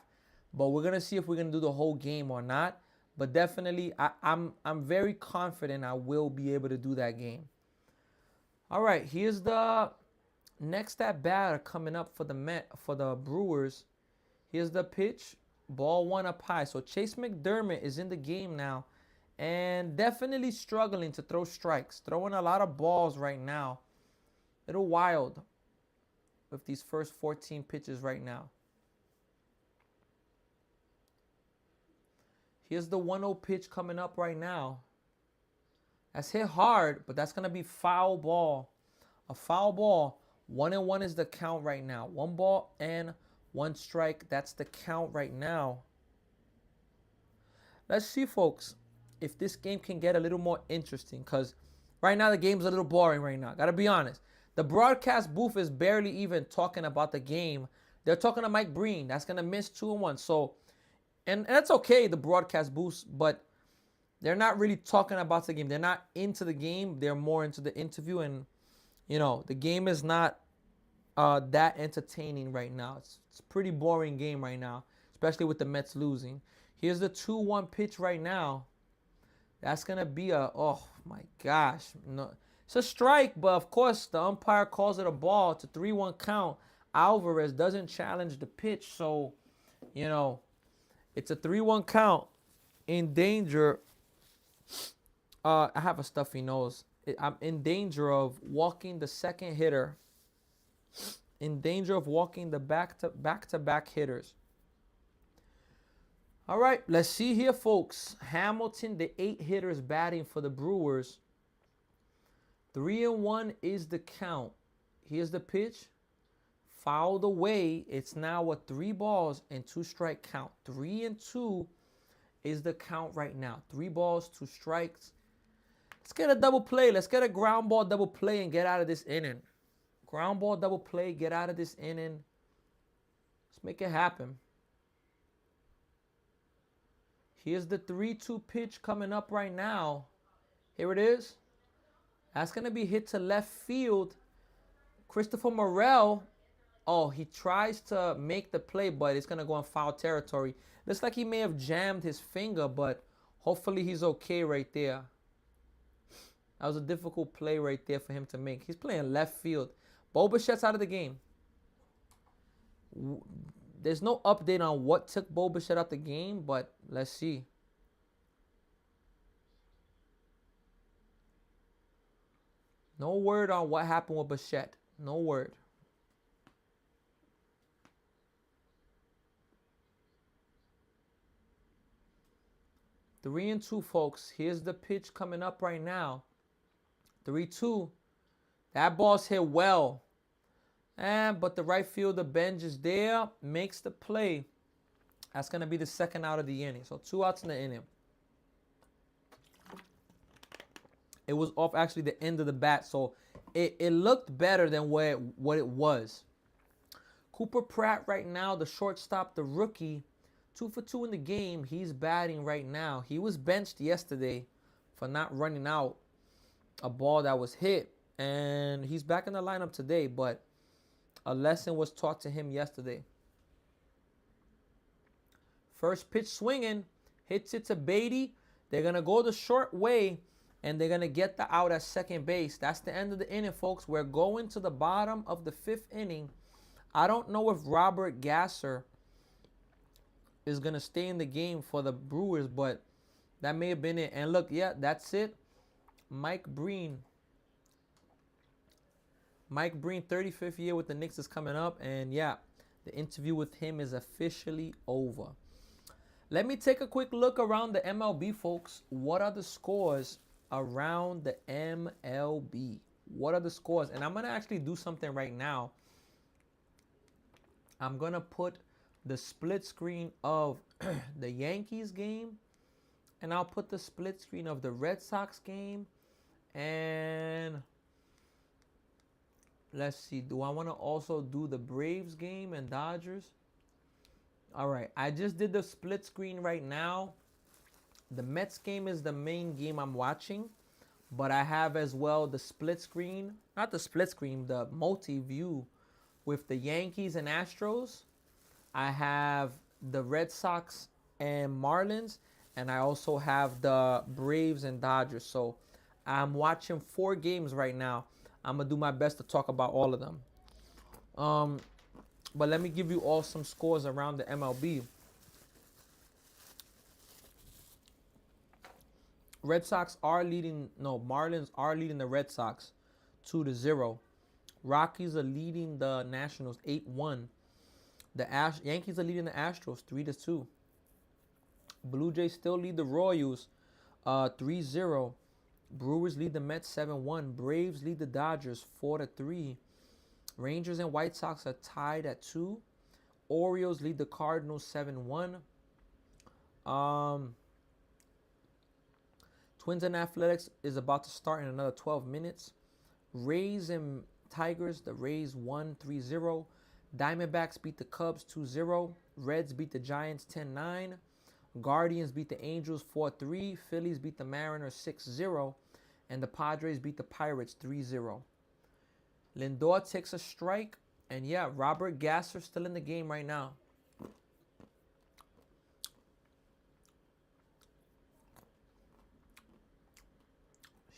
But we're going to see if we're going to do the whole game or not. But definitely, I'm very confident I will be able to do that game. All right, here's the next at bat coming up for the Brewers. Here's the pitch. Ball 1 up high. So Chase McDermott is in the game now and definitely struggling to throw strikes. Throwing a lot of balls right now. A little wild with these first 14 pitches right now. Here's the 1-0 pitch coming up right now. That's hit hard, but that's going to be foul ball. A foul ball. 1-1 is the count right now. 1 ball and 1 strike. That's the count right now. Let's see, folks, if this game can get a little more interesting, because right now the game's a little boring right now. Gotta be honest. The broadcast booth is barely even talking about the game. They're talking to Mike Breen. That's gonna miss 2-1. So, and that's okay, the broadcast booth, but they're not really talking about the game. They're not into the game. They're more into the interview, and the game is not that entertaining right now. It's a pretty boring game right now, especially with the Mets losing. Here's the 2-1 pitch right now. That's going to be oh my gosh. No, it's a strike, but of course the umpire calls it a ball. It's a 3-1 count. Alvarez doesn't challenge the pitch, so, it's a 3-1 count. In danger. I have a stuffy nose. I'm in danger of walking the second hitter. In danger of walking the back-to-back hitters. All right, let's see here, folks. Hamilton, the 8 hitters batting for the Brewers. 3-1 is the count. Here's the pitch. Fouled away. It's now a 3 balls and 2 strike count. 3-2 is the count right now. 3 balls, 2 strikes. Let's get a double play. Let's get a ground ball double play and get out of this inning. Ground ball double play, get out of this inning. Let's make it happen. Here's the 3-2 pitch coming up right now. Here it is. That's going to be hit to left field. Christopher Morel. Oh, he tries to make the play, but it's going to go in foul territory. Looks like he may have jammed his finger, but hopefully he's okay right there. That was a difficult play right there for him to make. He's playing left field. Bo Bichette's out of the game. There's no update on what took Bo Bichette out the game, but let's see. No word on what happened with Bichette. No word. Three and 2, folks. Here's the pitch coming up right now. 3-2. That ball's hit well. But the right fielder Benj is there. Makes the play. That's going to be the second out of the inning. So 2 outs in the inning. It was off actually the end of the bat. So it looked better than what it was. Cooper Pratt right now, the shortstop, the rookie. 2 for 2 in the game. He's batting right now. He was benched yesterday for not running out a ball that was hit. And he's back in the lineup today, but a lesson was taught to him yesterday. First pitch swinging. Hits it to Beatty. They're going to go the short way, and they're going to get the out at second base. That's the end of the inning, folks. We're going to the bottom of the 5th inning. I don't know if Robert Gasser is going to stay in the game for the Brewers, but that may have been it. And look, yeah, that's it. Mike Breen, 35th year with the Knicks is coming up. And yeah, the interview with him is officially over. Let me take a quick look around the MLB, folks. What are the scores around the MLB? What are the scores? And I'm going to actually do something right now. I'm going to put the split screen of the Yankees game, and I'll put the split screen of the Red Sox game. And let's see, do I want to also do the Braves game and Dodgers? All right, I just did the split screen right now. The Mets game is the main game I'm watching, but I have as well the split screen, not the split screen, the multi-view with the Yankees and Astros. I have the Red Sox and Marlins, and I also have the Braves and Dodgers. So I'm watching 4 games right now. I'm going to do my best to talk about all of them. But let me give you all some scores around the MLB. Marlins are leading the Red Sox 2-0. Rockies are leading the Nationals 8-1. The Yankees are leading the Astros 3-2. Blue Jays still lead the Royals 3-0. Brewers lead the Mets 7-1. Braves lead the Dodgers 4-3. Rangers and White Sox are tied at 2. Orioles lead the Cardinals 7-1. Twins and Athletics is about to start in another 12 minutes. Rays and Tigers, the Rays won 3-0. Diamondbacks beat the Cubs 2-0. Reds beat the Giants 10-9. Guardians beat the Angels 4-3. Phillies beat the Mariners 6-0. And the Padres beat the Pirates 3-0. Lindor takes a strike. And yeah, Robert Gasser still in the game right now.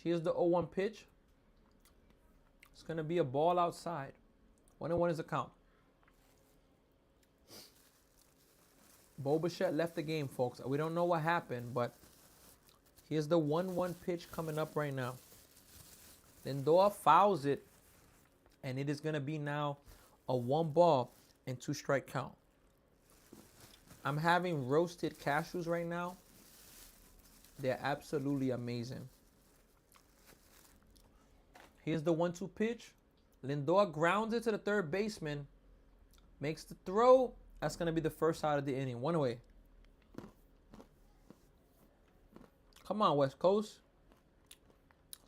Here's the 0-1 pitch. It's going to be a ball outside. 1-1 is the count. Bo Bichette left the game, folks. We don't know what happened, but here's the 1-1 pitch coming up right now. Lindor fouls it, and it is going to be now a 1-ball and 2-strike count. I'm having roasted cashews right now. They're absolutely amazing. Here's the 1-2 pitch. Lindor grounds it to the third baseman. Makes the throw. That's going to be the first out of the inning. 1 away. Come on, West Coast.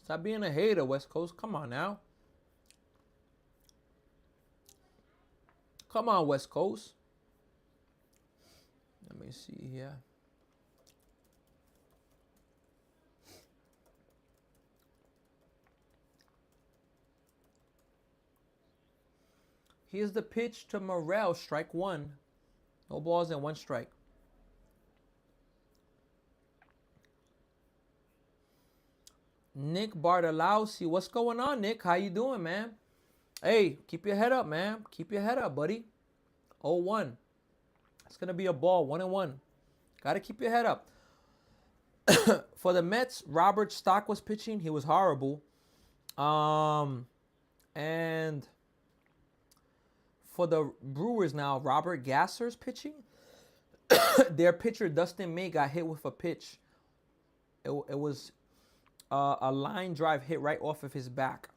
Stop being a hater, West Coast. Come on now. Come on, West Coast. Let me see here. Here's the pitch to Morel, strike 1. No balls and 1 strike. Nick Bartolowski. What's going on, Nick? How you doing, man? Hey, keep your head up, man. Keep your head up, buddy. 0-1. It's going to be a ball, 1-1. Got to keep your head up. For the Mets, Robert Stock was pitching. He was horrible. And for the Brewers now, Robert Gasser's pitching. Their pitcher, Dustin May, got hit with a pitch. It was a line drive hit right off of his back.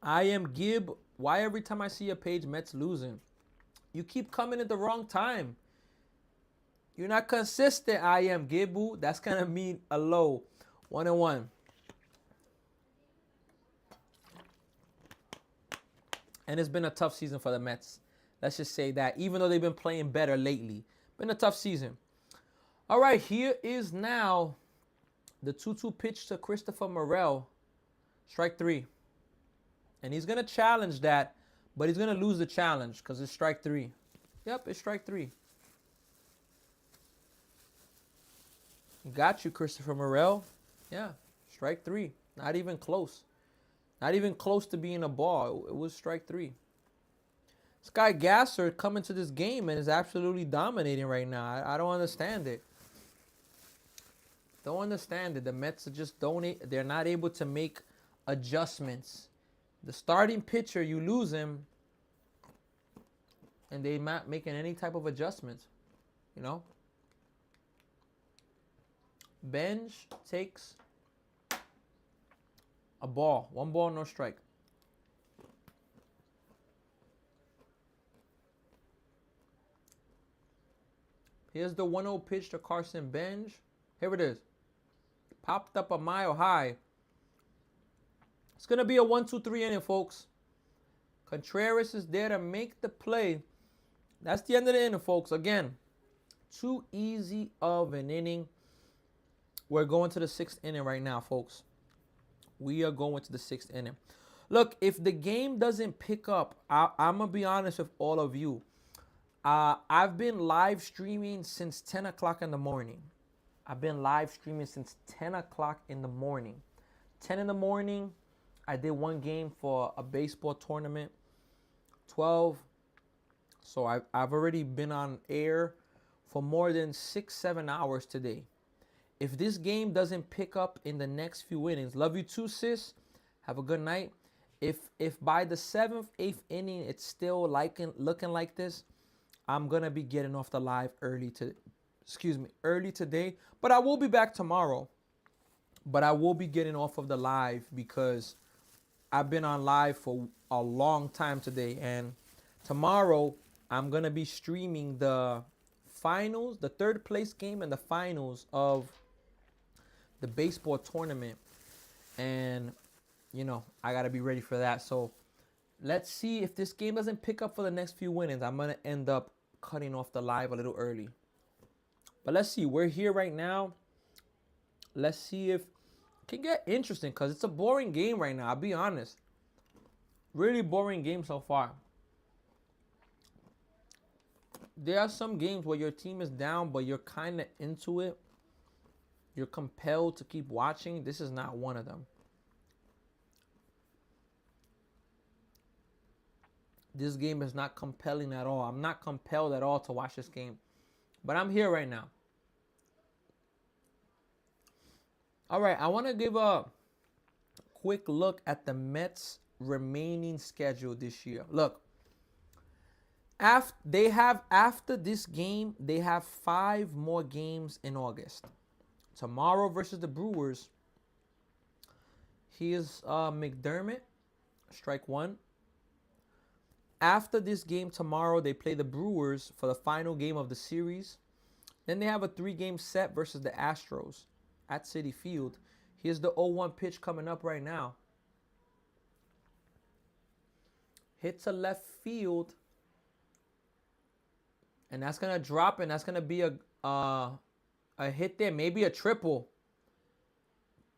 I am Gib. Why every time I see a page, Mets losing? You keep coming at the wrong time. You're not consistent, I am Gibu. That's going to mean a low. 1-1. And it's been a tough season for the Mets. Let's just say that. Even though they've been playing better lately. Been a tough season. All right, here is now the 2-2 pitch to Christopher Morel. Strike 3. And he's going to challenge that. But he's going to lose the challenge because it's strike 3. Yep, it's strike 3. Got you, Christopher Morel. Yeah, strike 3. Not even close. Not even close to being a ball. It was strike 3. This guy Gasser coming to this game and is absolutely dominating right now. I don't understand it. Don't understand it. The Mets are just they're not able to make adjustments. The starting pitcher, you lose him, and they're not making any type of adjustments. You know? Bench takes a ball. 1 ball, no strike. Here's the 1-0 pitch to Carson Bench. Here it is. Popped up a mile high. It's going to be a 1-2-3 inning, folks. Contreras is there to make the play. That's the end of the inning, folks. Again, too easy of an inning. We're going to the 6th inning right now, folks. We are going to the 6th inning. Look, if the game doesn't pick up, I'm going to be honest with all of you. I've been live streaming since 10 o'clock in the morning. I've been live streaming since 10 o'clock in the morning. 10 in the morning, I did 1 game for a baseball tournament. 12. So I've already been on air for more than 6-7 hours today. If this game doesn't pick up in the next few innings, love you too, sis. Have a good night. If by the 7th, 8th inning, it's still looking like this, I'm going to be getting off the live early today. But I will be back tomorrow. But I will be getting off of the live because I've been on live for a long time today. And tomorrow, I'm going to be streaming the finals, the third place game and the finals of the baseball tournament. And, I got to be ready for that. So let's see if this game doesn't pick up for the next few innings. I'm going to end up cutting off the live a little early. But let's see. We're here right now. Let's see if it can get interesting because it's a boring game right now. I'll be honest. Really boring game so far. There are some games where your team is down, but you're kind of into it. You're compelled to keep watching. This is not one of them. This game is not compelling at all. I'm not compelled at all to watch this game. But I'm here right now. All right, I want to give a quick look at the Mets' remaining schedule this year. Look, after this game, they have 5 more games in August. Tomorrow versus the Brewers. Here's McDermott, strike 1. After this game tomorrow, they play the Brewers for the final game of the series. Then they have a 3-game set versus the Astros at Citi Field. Here's the 0-1 pitch coming up right now. Hit to left field. And that's going to drop, and that's going to be a hit there, maybe a triple.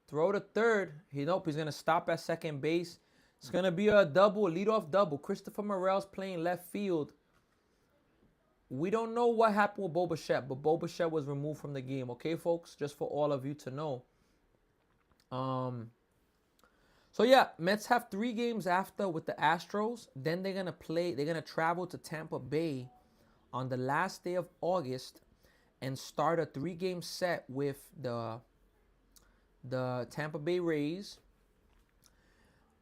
Throw to third. Nope, he's going to stop at second base. It's going to be a double, leadoff double. Christopher Morel's playing left field. We don't know what happened with Bo Bichette, but Bo Bichette was removed from the game. Okay, folks? Just for all of you to know. So, yeah, Mets have 3 games after with the Astros. Then they're going to travel to Tampa Bay on the last day of August and start a 3-game set with the Tampa Bay Rays.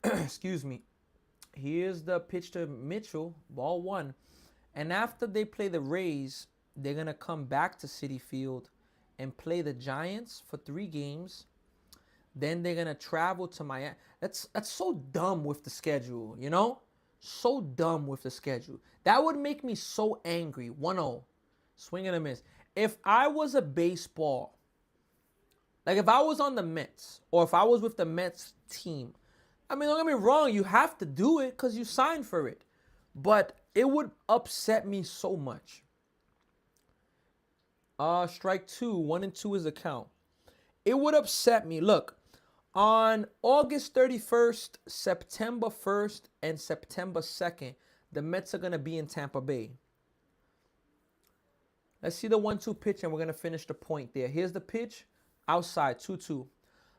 Excuse me. Here's the pitch to Mitchell, ball 1. And after they play the Rays, they're going to come back to Citi Field and play the Giants for 3 games. Then they're going to travel to Miami. That's so dumb with the schedule, So dumb with the schedule. That would make me so angry. 1-0. Swing and a miss. If I was a baseball, like if I was on the Mets or if I was with the Mets team, I mean, don't get me wrong, you have to do it because you signed for it. But it would upset me so much. Strike 2. 1-2 is the count. It would upset me. Look, on August 31st, September 1st, and September 2nd, the Mets are going to be in Tampa Bay. Let's see the 1-2 pitch, and we're going to finish the point there. Here's the pitch. Outside, 2-2.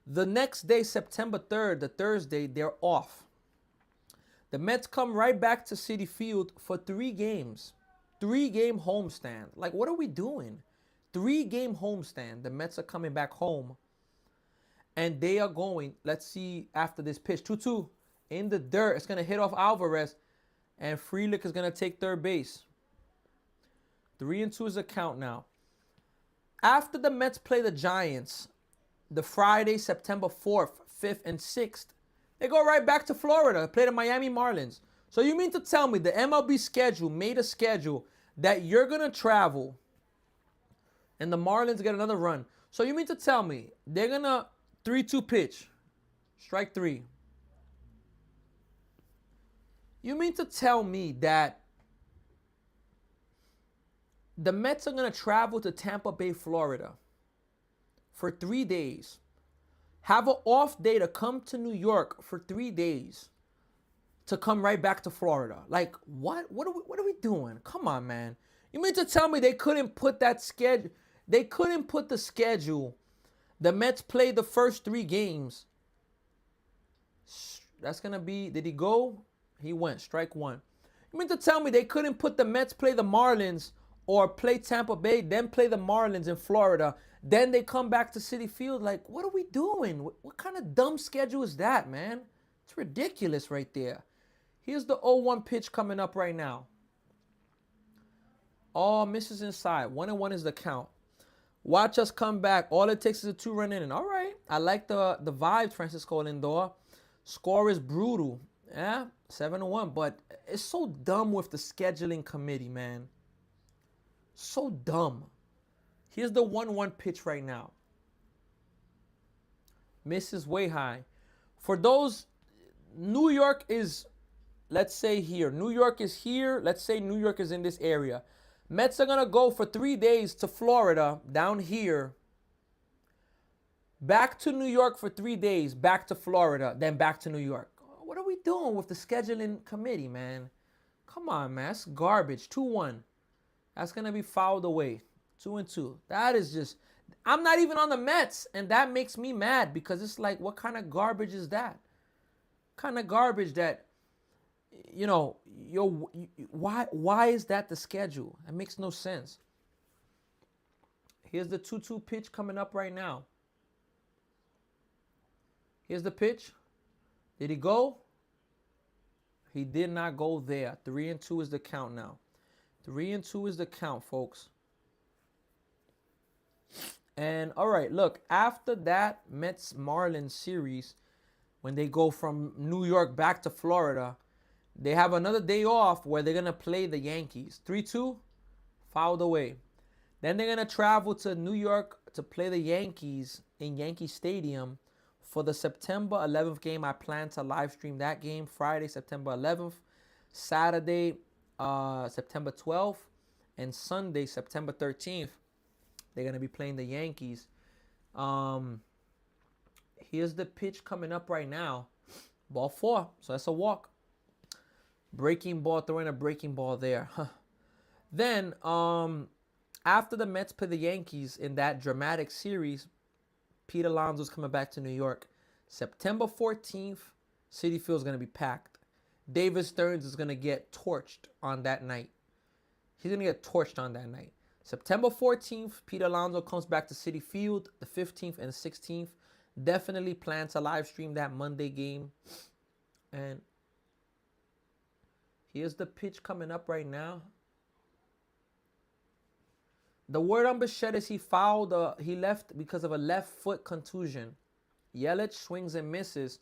The next day, September 3rd, the Thursday, they're off. The Mets come right back to Citi Field for 3 games. 3-game homestand. Like, what are we doing? 3-game homestand. The Mets are coming back home. And they are going, let's see, after this pitch. 2-2 in the dirt. It's going to hit off Alvarez. And Frelick is going to take third base. 3-2 is a count now. After the Mets play the Giants, the Friday, September 4th, 5th, and 6th, they go right back to Florida, play the Miami Marlins. So you mean to tell me the MLB schedule made a schedule that you're going to travel and the Marlins get another run. So you mean to tell me they're going to 3-2 pitch, strike 3. You mean to tell me that the Mets are going to travel to Tampa Bay, Florida for 3 days, have an off day to come to New York for 3 days, to come right back to Florida? Like, what? What are we doing? Come on, man. You mean to tell me they couldn't put that schedule? They couldn't put the schedule. The Mets played the first 3 games. That's going to be, did he go? He went, strike 1. You mean to tell me they couldn't put the Mets play the Marlins or play Tampa Bay, then play the Marlins in Florida, then they come back to Citi Field? Like, what are we doing? What kind of dumb schedule is that, man? It's ridiculous right there. Here's the 0-1 pitch coming up right now. Oh, misses inside. 1-1 is the count. Watch us come back. All it takes is a 2-run inning. All right. I like the vibe, Francisco Lindor. Score is brutal. Yeah. 7-1. But it's so dumb with the scheduling committee, man. So dumb. Here's the 1-1 pitch right now. Misses way high. For those, New York is, let's say here. New York is here. Let's say New York is in this area. Mets are going to go for 3 days to Florida, down here. Back to New York for 3 days, back to Florida, then back to New York. What are we doing with the scheduling committee, man? Come on, man. That's garbage. 2-1. That's going to be fouled away. 2-2. That is just... I'm not even on the Mets, and that makes me mad because it's like, what kind of garbage is that? Kind of garbage that, you know, why is that the schedule? That makes no sense. Here's the 2-2 pitch coming up right now. Here's the pitch. Did he go? He did not go there. 3-2 is the count now. 3-2 is the count, folks. And, all right, look, after that Mets-Marlins series, when they go from New York back to Florida, they have another day off where they're going to play the Yankees. 3-2, fouled away. Then they're going to travel to New York to play the Yankees in Yankee Stadium for the September 11th game. I plan to live stream that game Friday, September 11th, Saturday, September 12th, and Sunday, September 13th. They're going to be playing the Yankees. Here's the pitch coming up right now. Ball 4, so that's a walk. Breaking ball, throwing a breaking ball there. Then, after the Mets play the Yankees in that dramatic series, Pete Alonso's coming back to New York. September 14th, Citi Field is going to be packed. David Stearns is going to get torched on that night. He's going to get torched on that night. September 14th, Pete Alonso comes back to Citi Field. The 15th and 16th. Definitely plan to live stream that Monday game. And here's the pitch coming up right now. The word on Bichette is he left because of a left foot contusion. Yelich swings and misses.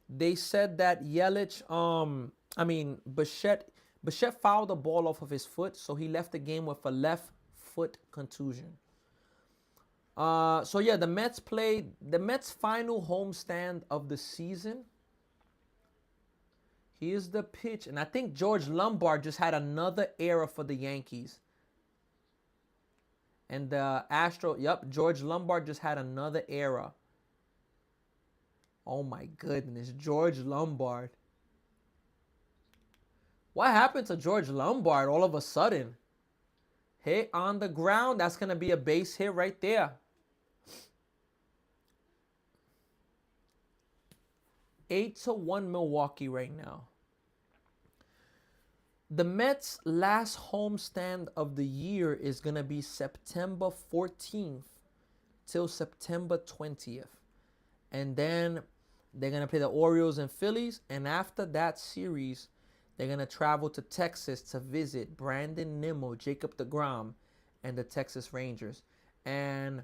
They said that Bichette fouled the ball off of his foot, so he left the game with a left foot contusion. So yeah, the Mets played the Mets' final homestand of the season. Here's the pitch, and I think George Lombard just had another error for the Yankees. And the George Lombard just had another error. Oh my goodness, George Lombard. What happened to George Lombard all of a sudden? Hit on the ground. That's going to be a base hit right there. 8-1 Milwaukee right now. The Mets' last homestand of the year is going to be September 14th till September 20th. And then they're going to play the Orioles and Phillies. And after that series, they're going to travel to Texas to visit Brandon Nimmo, Jacob deGrom, and the Texas Rangers. And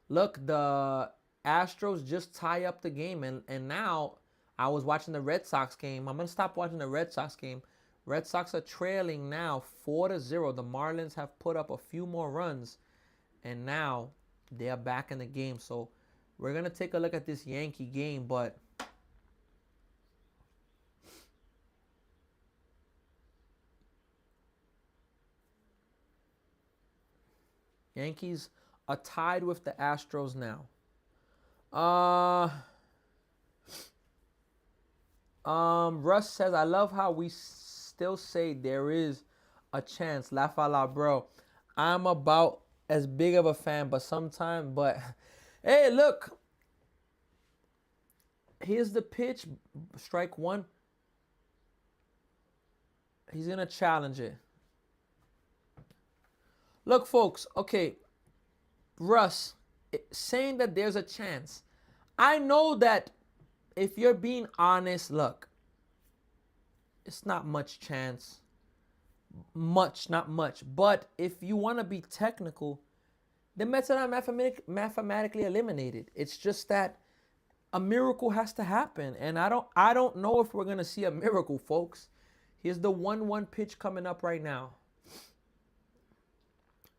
look, the Astros just tie up the game. And now I was watching the Red Sox game. I'm going to stop watching the Red Sox game. Red Sox are trailing now 4-0. The Marlins have put up a few more runs. And now they are back in the game. So we're going to take a look at this Yankee game. But Yankees are tied with the Astros now. Russ says, I love how we still say there is a chance. Laugh out loud, bro. I'm about as big of a fan, but hey, look. Here's the pitch. Strike one. He's going to challenge it. Look, folks. Okay. Russ, saying that there's a chance. I know that if you're being honest, look, it's not much chance. Not much. But if you want to be technical, the Mets are not mathematically eliminated. It's just that a miracle has to happen. And I don't know if we're going to see a miracle, folks. Here's the 1-1 pitch coming up right now.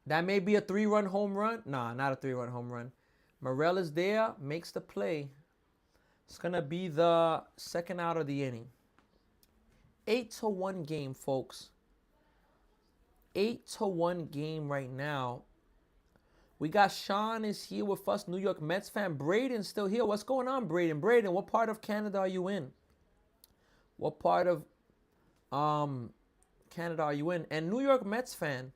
That may be a 3-run home run. Nah, not a 3-run home run. Morel is there, makes the play. It's going to be the second out of the inning. 8-1 game, folks. 8-1 game right now. We got Sean is here with us, New York Mets fan. Braden's still here. What's going on, Braden? Braden, what part of Canada are you in? What part of Canada are you in? And New York Mets fan,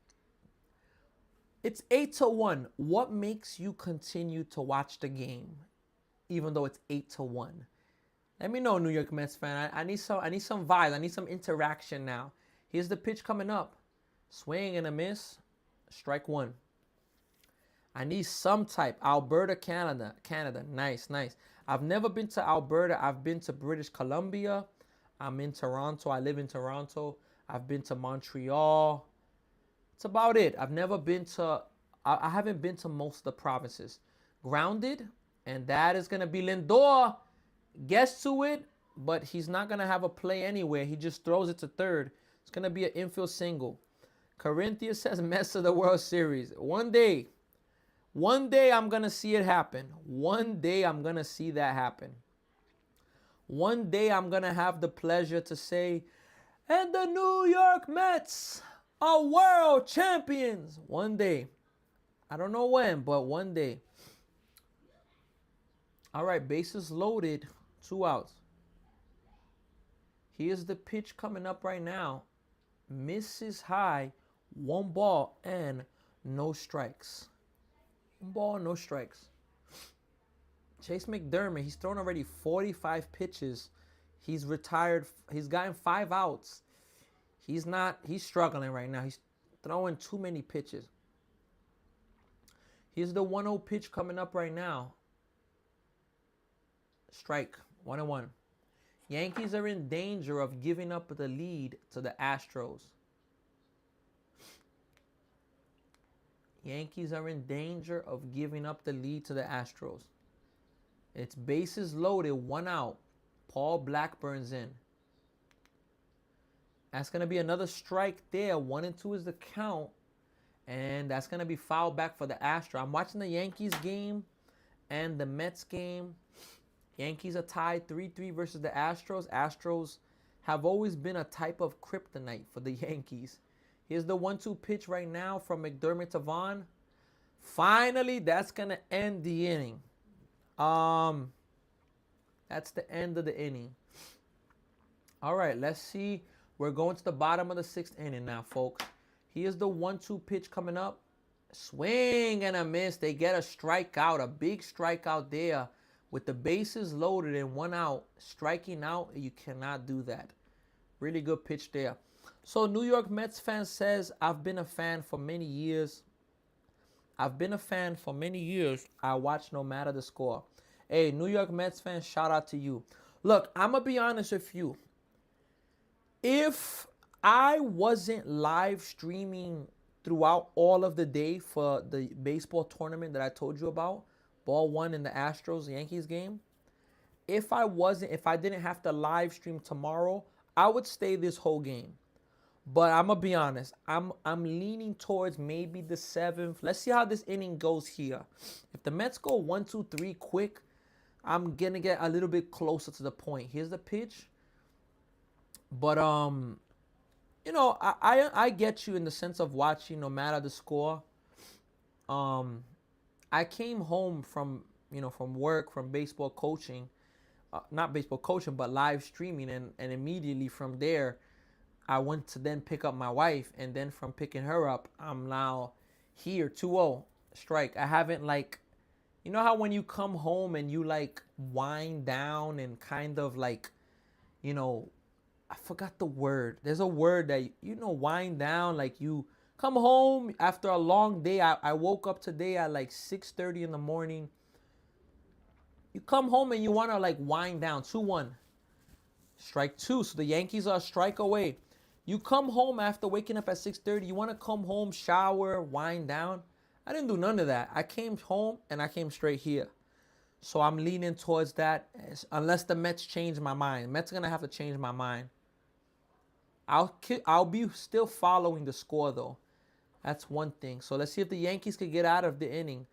it's 8-1. What makes you continue to watch the game, even though it's 8-1? Let me know, New York Mets fan. I need some vibes. I need some interaction now. Here's the pitch coming up. Swing and a miss. Strike one. I need some type. Alberta, Canada. Nice, nice. I've never been to Alberta. I've been to British Columbia. I'm in Toronto. I live in Toronto. I've been to Montreal. That's about it. I've never been to, I haven't been to most of the provinces. Grounded, and that is going to be Lindor. Gets to it, but he's not going to have a play anywhere. He just throws it to third. It's going to be an infield single. Corinthia says Mets of the World Series. One day I'm going to see it happen. One day I'm going to see that happen. One day I'm going to have the pleasure to say, and the New York Mets are world champions. One day. I don't know when, but one day. All right, bases loaded. 2 outs. Here's the pitch coming up right now. Misses high. 1 ball and no strikes. 1 ball, no strikes. Chase McDermott, he's thrown already 45 pitches. He's retired. He's gotten 5 outs. He's struggling right now. He's throwing too many pitches. Here's the 1-0 pitch coming up right now. Strike. 1-1. Yankees are in danger of giving up the lead to the Astros. Yankees are in danger of giving up the lead to the Astros. It's bases loaded, 1 out. Paul Blackburn's in. That's going to be another strike there. 1-2 is the count. And that's going to be fouled back for the Astros. I'm watching the Yankees game and the Mets game. Yankees are tied 3-3 versus the Astros. Astros have always been a type of kryptonite for the Yankees. Here's the 1-2 pitch right now from McDermott to Vaughn. Finally, that's going to end the inning. That's the end of the inning. All right, let's see. We're going to the bottom of the 6th inning now, folks. Here's the 1-2 pitch coming up. Swing and a miss. They get a strikeout, a big strikeout there with the bases loaded and 1 out. Striking out, you cannot do that. Really good pitch there. So New York Mets fan says, I've been a fan for many years. I watch no matter the score. Hey, New York Mets fan, shout out to you. Look, I'm going to be honest with you. If I wasn't live streaming throughout all of the day for the baseball tournament that I told you about, Ball 1 in the Astros-Yankees game, if I didn't have to live stream tomorrow, I would stay this whole game. But I'm going to be honest. I'm leaning towards maybe the 7th. Let's see how this inning goes here. If the Mets go 1, 2, 3 quick, I'm going to get a little bit closer to the point. Here's the pitch. But, you know, I get you in the sense of watching no matter the score. I came home from work, from baseball coaching. Not baseball coaching, but live streaming. And immediately from there, I went to then pick up my wife, and then from picking her up, I'm now here, 2-0, strike. I haven't you know how when you come home and you wind down and kind of I forgot the word. There's a word that, wind down, you come home after a long day. I woke up today at 6:30 in the morning. You come home and you want to wind down, 2-1. Strike 2, so the Yankees are a strike away. You come home after waking up at 6:30. You want to come home, shower, wind down. I didn't do none of that. I came home and I came straight here. So I'm leaning towards that, unless the Mets change my mind. Mets are gonna have to change my mind. I'll be still following the score though. That's one thing. So let's see if the Yankees could get out of the inning.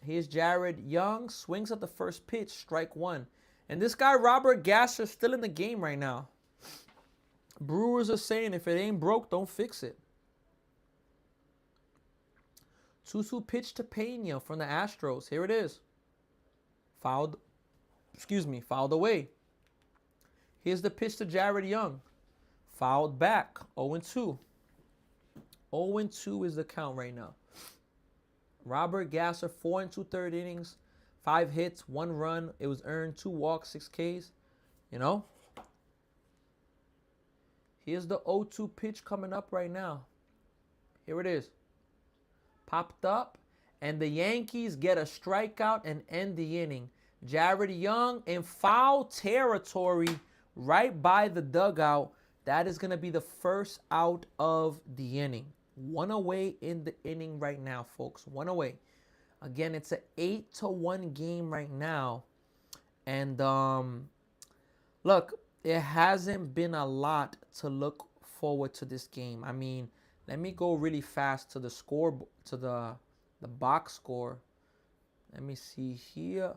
Here's Jared Young, swings at the first pitch, strike one. And this guy, Robert Gasser, is still in the game right now. Brewers are saying if it ain't broke, don't fix it. 2-2 pitch to Pena from the Astros. Here it is. Fouled away. Here's the pitch to Jared Young. Fouled back. 0-2. 0-2 is the count right now. Robert Gasser, 4 2/3 innings, 5 hits, 1 run. It was earned, 2 walks, 6 Ks. You know? Here's the 0-2 pitch coming up right now. Here it is. Popped up, and the Yankees get a strikeout and end the inning. Jared Young in foul territory right by the dugout. That is going to be the first out of the inning. 1 away in the inning right now, folks. 1 away. Again, it's an 8-1 game right now. And look, it hasn't been a lot to look forward to this game. I mean, let me go really fast to the score, to the box score. Let me see here.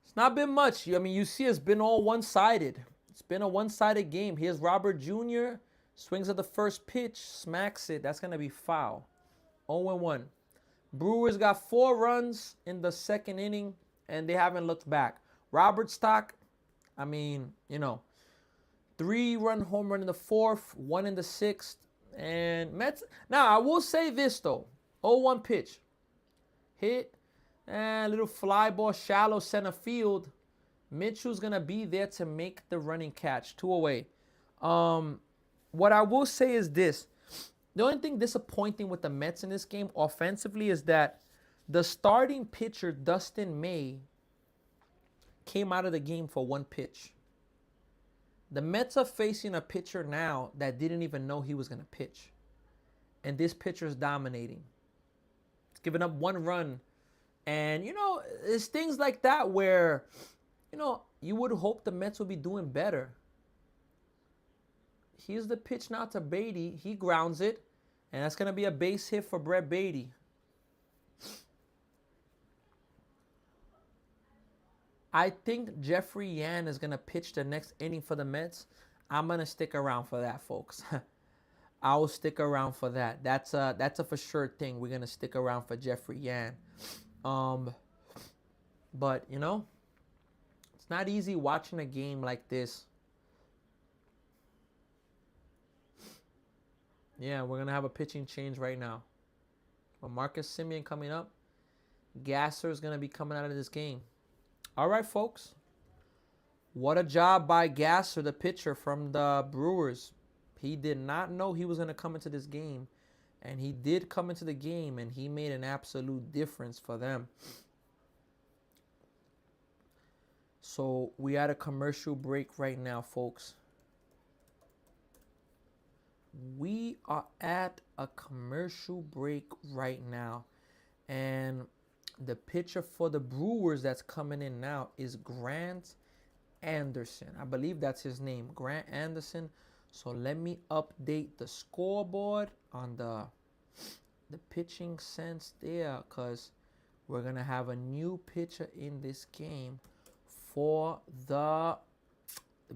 It's not been much. I mean, you see it's been all one-sided. It's been a one-sided game. Here's Robert Jr., swings at the first pitch, smacks it. That's going to be foul. 0-1. Brewers got 4 runs in the second inning, and they haven't looked back. Robert Stock, I mean, 3-run home run in the 4th, 1 in the 6th. And Mets. Now, I will say this, though. 0-1 pitch. Hit. And little fly ball, shallow center field. Mitchell's going to be there to make the running catch. 2 away. What I will say is this. The only thing disappointing with the Mets in this game offensively is that the starting pitcher, Dustin May, came out of the game for 1 pitch. The Mets are facing a pitcher now that didn't even know he was going to pitch. And this pitcher is dominating. It's giving up 1 run. And, it's things like that where, you would hope the Mets would be doing better. Here's the pitch now to Beatty. He grounds it. And that's going to be a base hit for Brett Beatty. I think Jeffrey Yan is going to pitch the next inning for the Mets. I'm going to stick around for that, folks. I will stick around for that. That's a for sure thing. We're going to stick around for Jeffrey Yan. But, it's not easy watching a game like this. Yeah, we're going to have a pitching change right now. But Marcus Semien coming up. Gasser is going to be coming out of this game. All right, folks. What a job by Gasser, the pitcher from the Brewers. He did not know he was going to come into this game. And he did come into the game, and he made an absolute difference for them. So we at a commercial break right now, folks. We are at a commercial break right now. And the pitcher for the Brewers that's coming in now is Grant Anderson. I believe that's his name, Grant Anderson. So let me update the scoreboard on the pitching sense there, because we're going to have a new pitcher in this game for the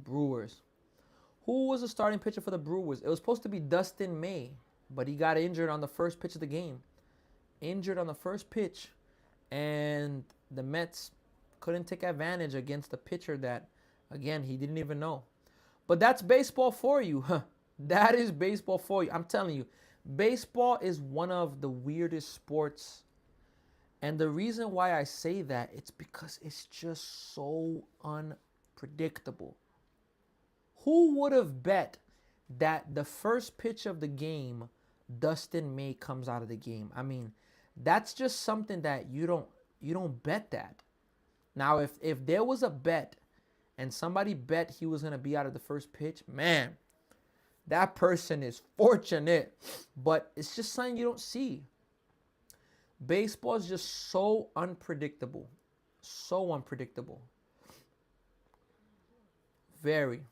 Brewers. Who was the starting pitcher for the Brewers? It was supposed to be Dustin May, but he got injured on the first pitch of the game. Injured on the first pitch. And the Mets couldn't take advantage against the pitcher that, again, he didn't even know. But that's baseball for you. That is baseball for you. I'm telling you, baseball is one of the weirdest sports. And the reason why I say that, it's because it's just so unpredictable. Who would have bet that the first pitch of the game, Dustin May comes out of the game? I mean, that's just something that you don't bet that. Now, if there was a bet and somebody bet he was going to be out of the first pitch, man, that person is fortunate. But it's just something you don't see. Baseball is just so unpredictable. So unpredictable. Very.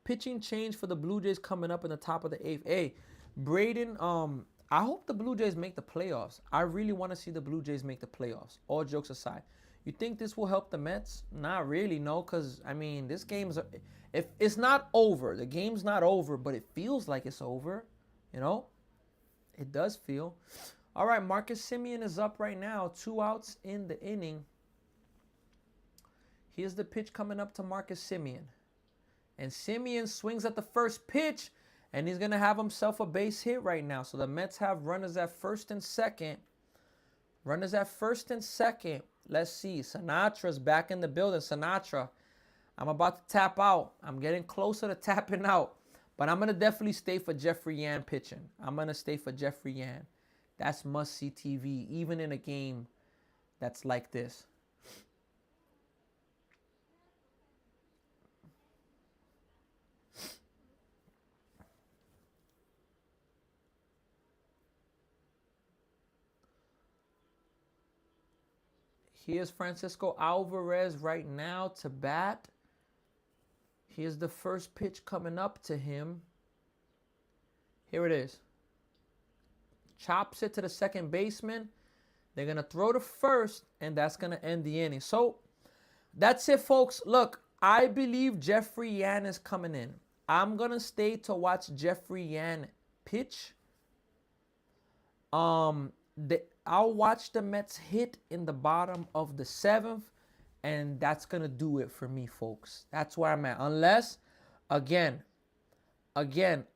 Pitching change for the Blue Jays coming up in the top of the eighth. Hey, Braden, I hope the Blue Jays make the playoffs. I really want to see the Blue Jays make the playoffs. All jokes aside. You think this will help the Mets? Not really, no, because, I mean, this game's, if it's not over. The game's not over, but it feels like it's over, you know? It does feel. All right, Marcus Semien is up right now. 2 outs in the inning. Here's the pitch coming up to Marcus Semien. And Semien swings at the first pitch, and he's going to have himself a base hit right now. So the Mets have runners at first and second. Runners at first and second. Let's see. Sinatra's back in the building. Sinatra, I'm about to tap out. I'm getting closer to tapping out. But I'm going to definitely stay for Jeffrey Yan pitching. I'm going to stay for Jeffrey Yan. That's must-see TV, even in a game that's like this. Here's Francisco Alvarez right now to bat. Here's the first pitch coming up to him. Here it is. Chops it to the second baseman. They're going to throw to first, and that's going to end the inning. So, that's it, folks. Look, I believe Jeffrey Yan is coming in. I'm going to stay to watch Jeffrey Yan pitch. I'll watch the Mets hit in the bottom of the 7th, and that's going to do it for me, folks. That's where I'm at. Unless, again,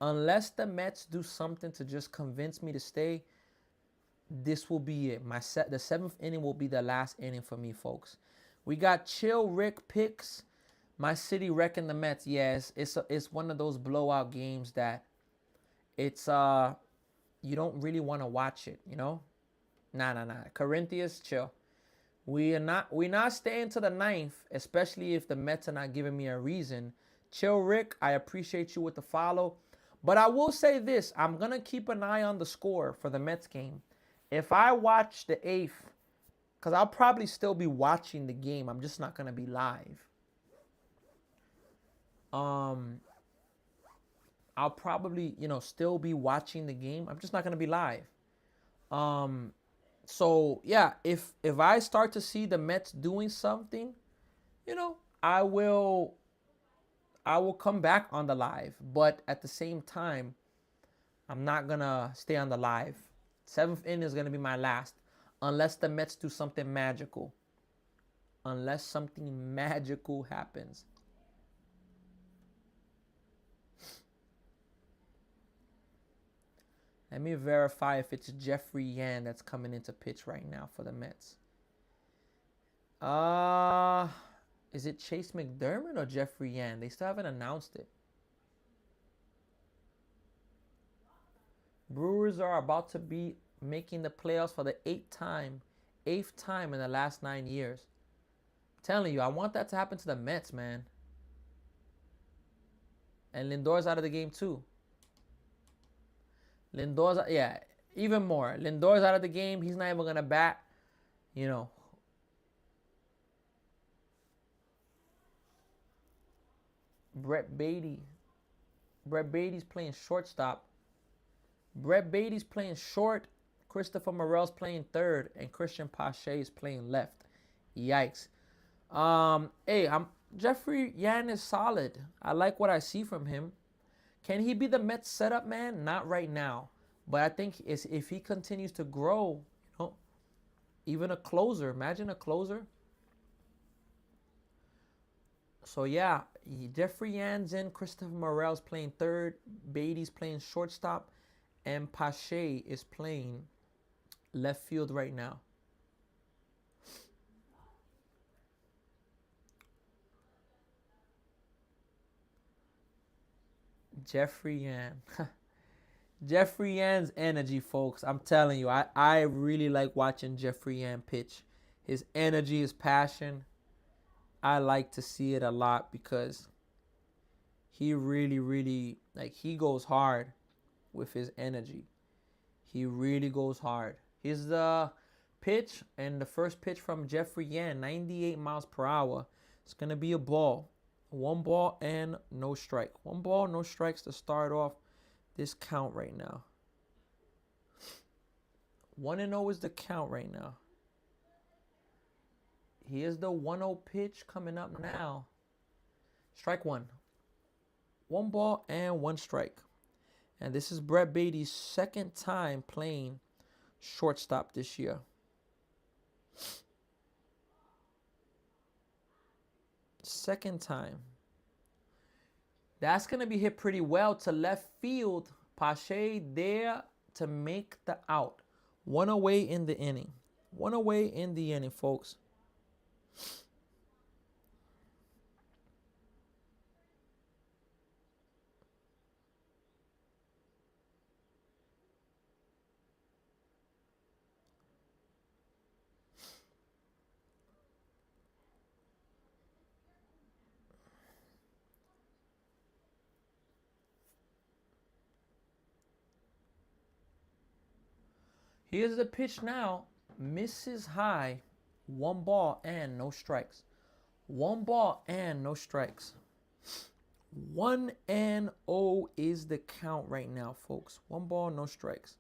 unless the Mets do something to just convince me to stay, this will be it. The 7th inning will be the last inning for me, folks. We got Chill Rick picks. My city wrecking the Mets. Yes, it's one of those blowout games that it's you don't really want to watch it, you know? Nah. Corinthians, chill. We're not staying to the 9th, especially if the Mets are not giving me a reason. Chill Rick, I appreciate you with the follow. But I will say this, I'm going to keep an eye on the score for the Mets game. If I watch the 8th, because I'll probably still be watching the game. I'm just not going to be live. I'll probably, still be watching the game. I'm just not going to be live. So, yeah, if I start to see the Mets doing something, I will come back on the live. But at the same time, I'm not going to stay on the live. 7th inning is going to be my last. Unless the Mets do something magical. Unless something magical happens. Let me verify if it's Jeffrey Yan that's coming into pitch right now for the Mets. Is it Chase McDermott or Jeffrey Yan? They still haven't announced it. Brewers are about to be making the playoffs for the 8th time in the last 9 years. I'm telling you, I want that to happen to the Mets, man. And Lindor's out of the game too. Lindor's, yeah, even more. Lindor's out of the game. He's not even going to bat. Brett Beatty's playing shortstop. Brett Beatty's playing short. Christopher Morel's playing third. And Christian Pache is playing left. Yikes. Jeffrey Yan is solid. I like what I see from him. Can he be the Mets setup man? Not right now. But I think if he continues to grow, even a closer. Imagine a closer. So, yeah, Jeffrey Yan's in. Christopher Morel's playing third. Beatty's playing shortstop. And Pache is playing left field right now. Jeffrey Yan. Jeffrey Yan's energy, folks. I'm telling you, I really like watching Jeffrey Yan pitch. His energy, his passion. I like to see it a lot because he really, really, he goes hard with his energy. He really goes hard. Here's the pitch, and the first pitch from Jeffrey Yan, 98 miles per hour. It's going to be a ball. 1 ball and no strike. 1 ball, no strikes to start off this count right now. 1-0 is the count right now. Here's the 1-0 pitch coming up now. Strike 1. 1 ball and 1 strike. And this is Brett Beatty's second time playing shortstop this year. Second time. That's going to be hit pretty well to left field. Pache there to make the out. 1 away in the inning. 1 away in the inning, folks. Here's the pitch now. Misses high. 1 ball and no strikes. 1 ball and no strikes. 1-0 is the count right now, folks. 1 ball, no strikes.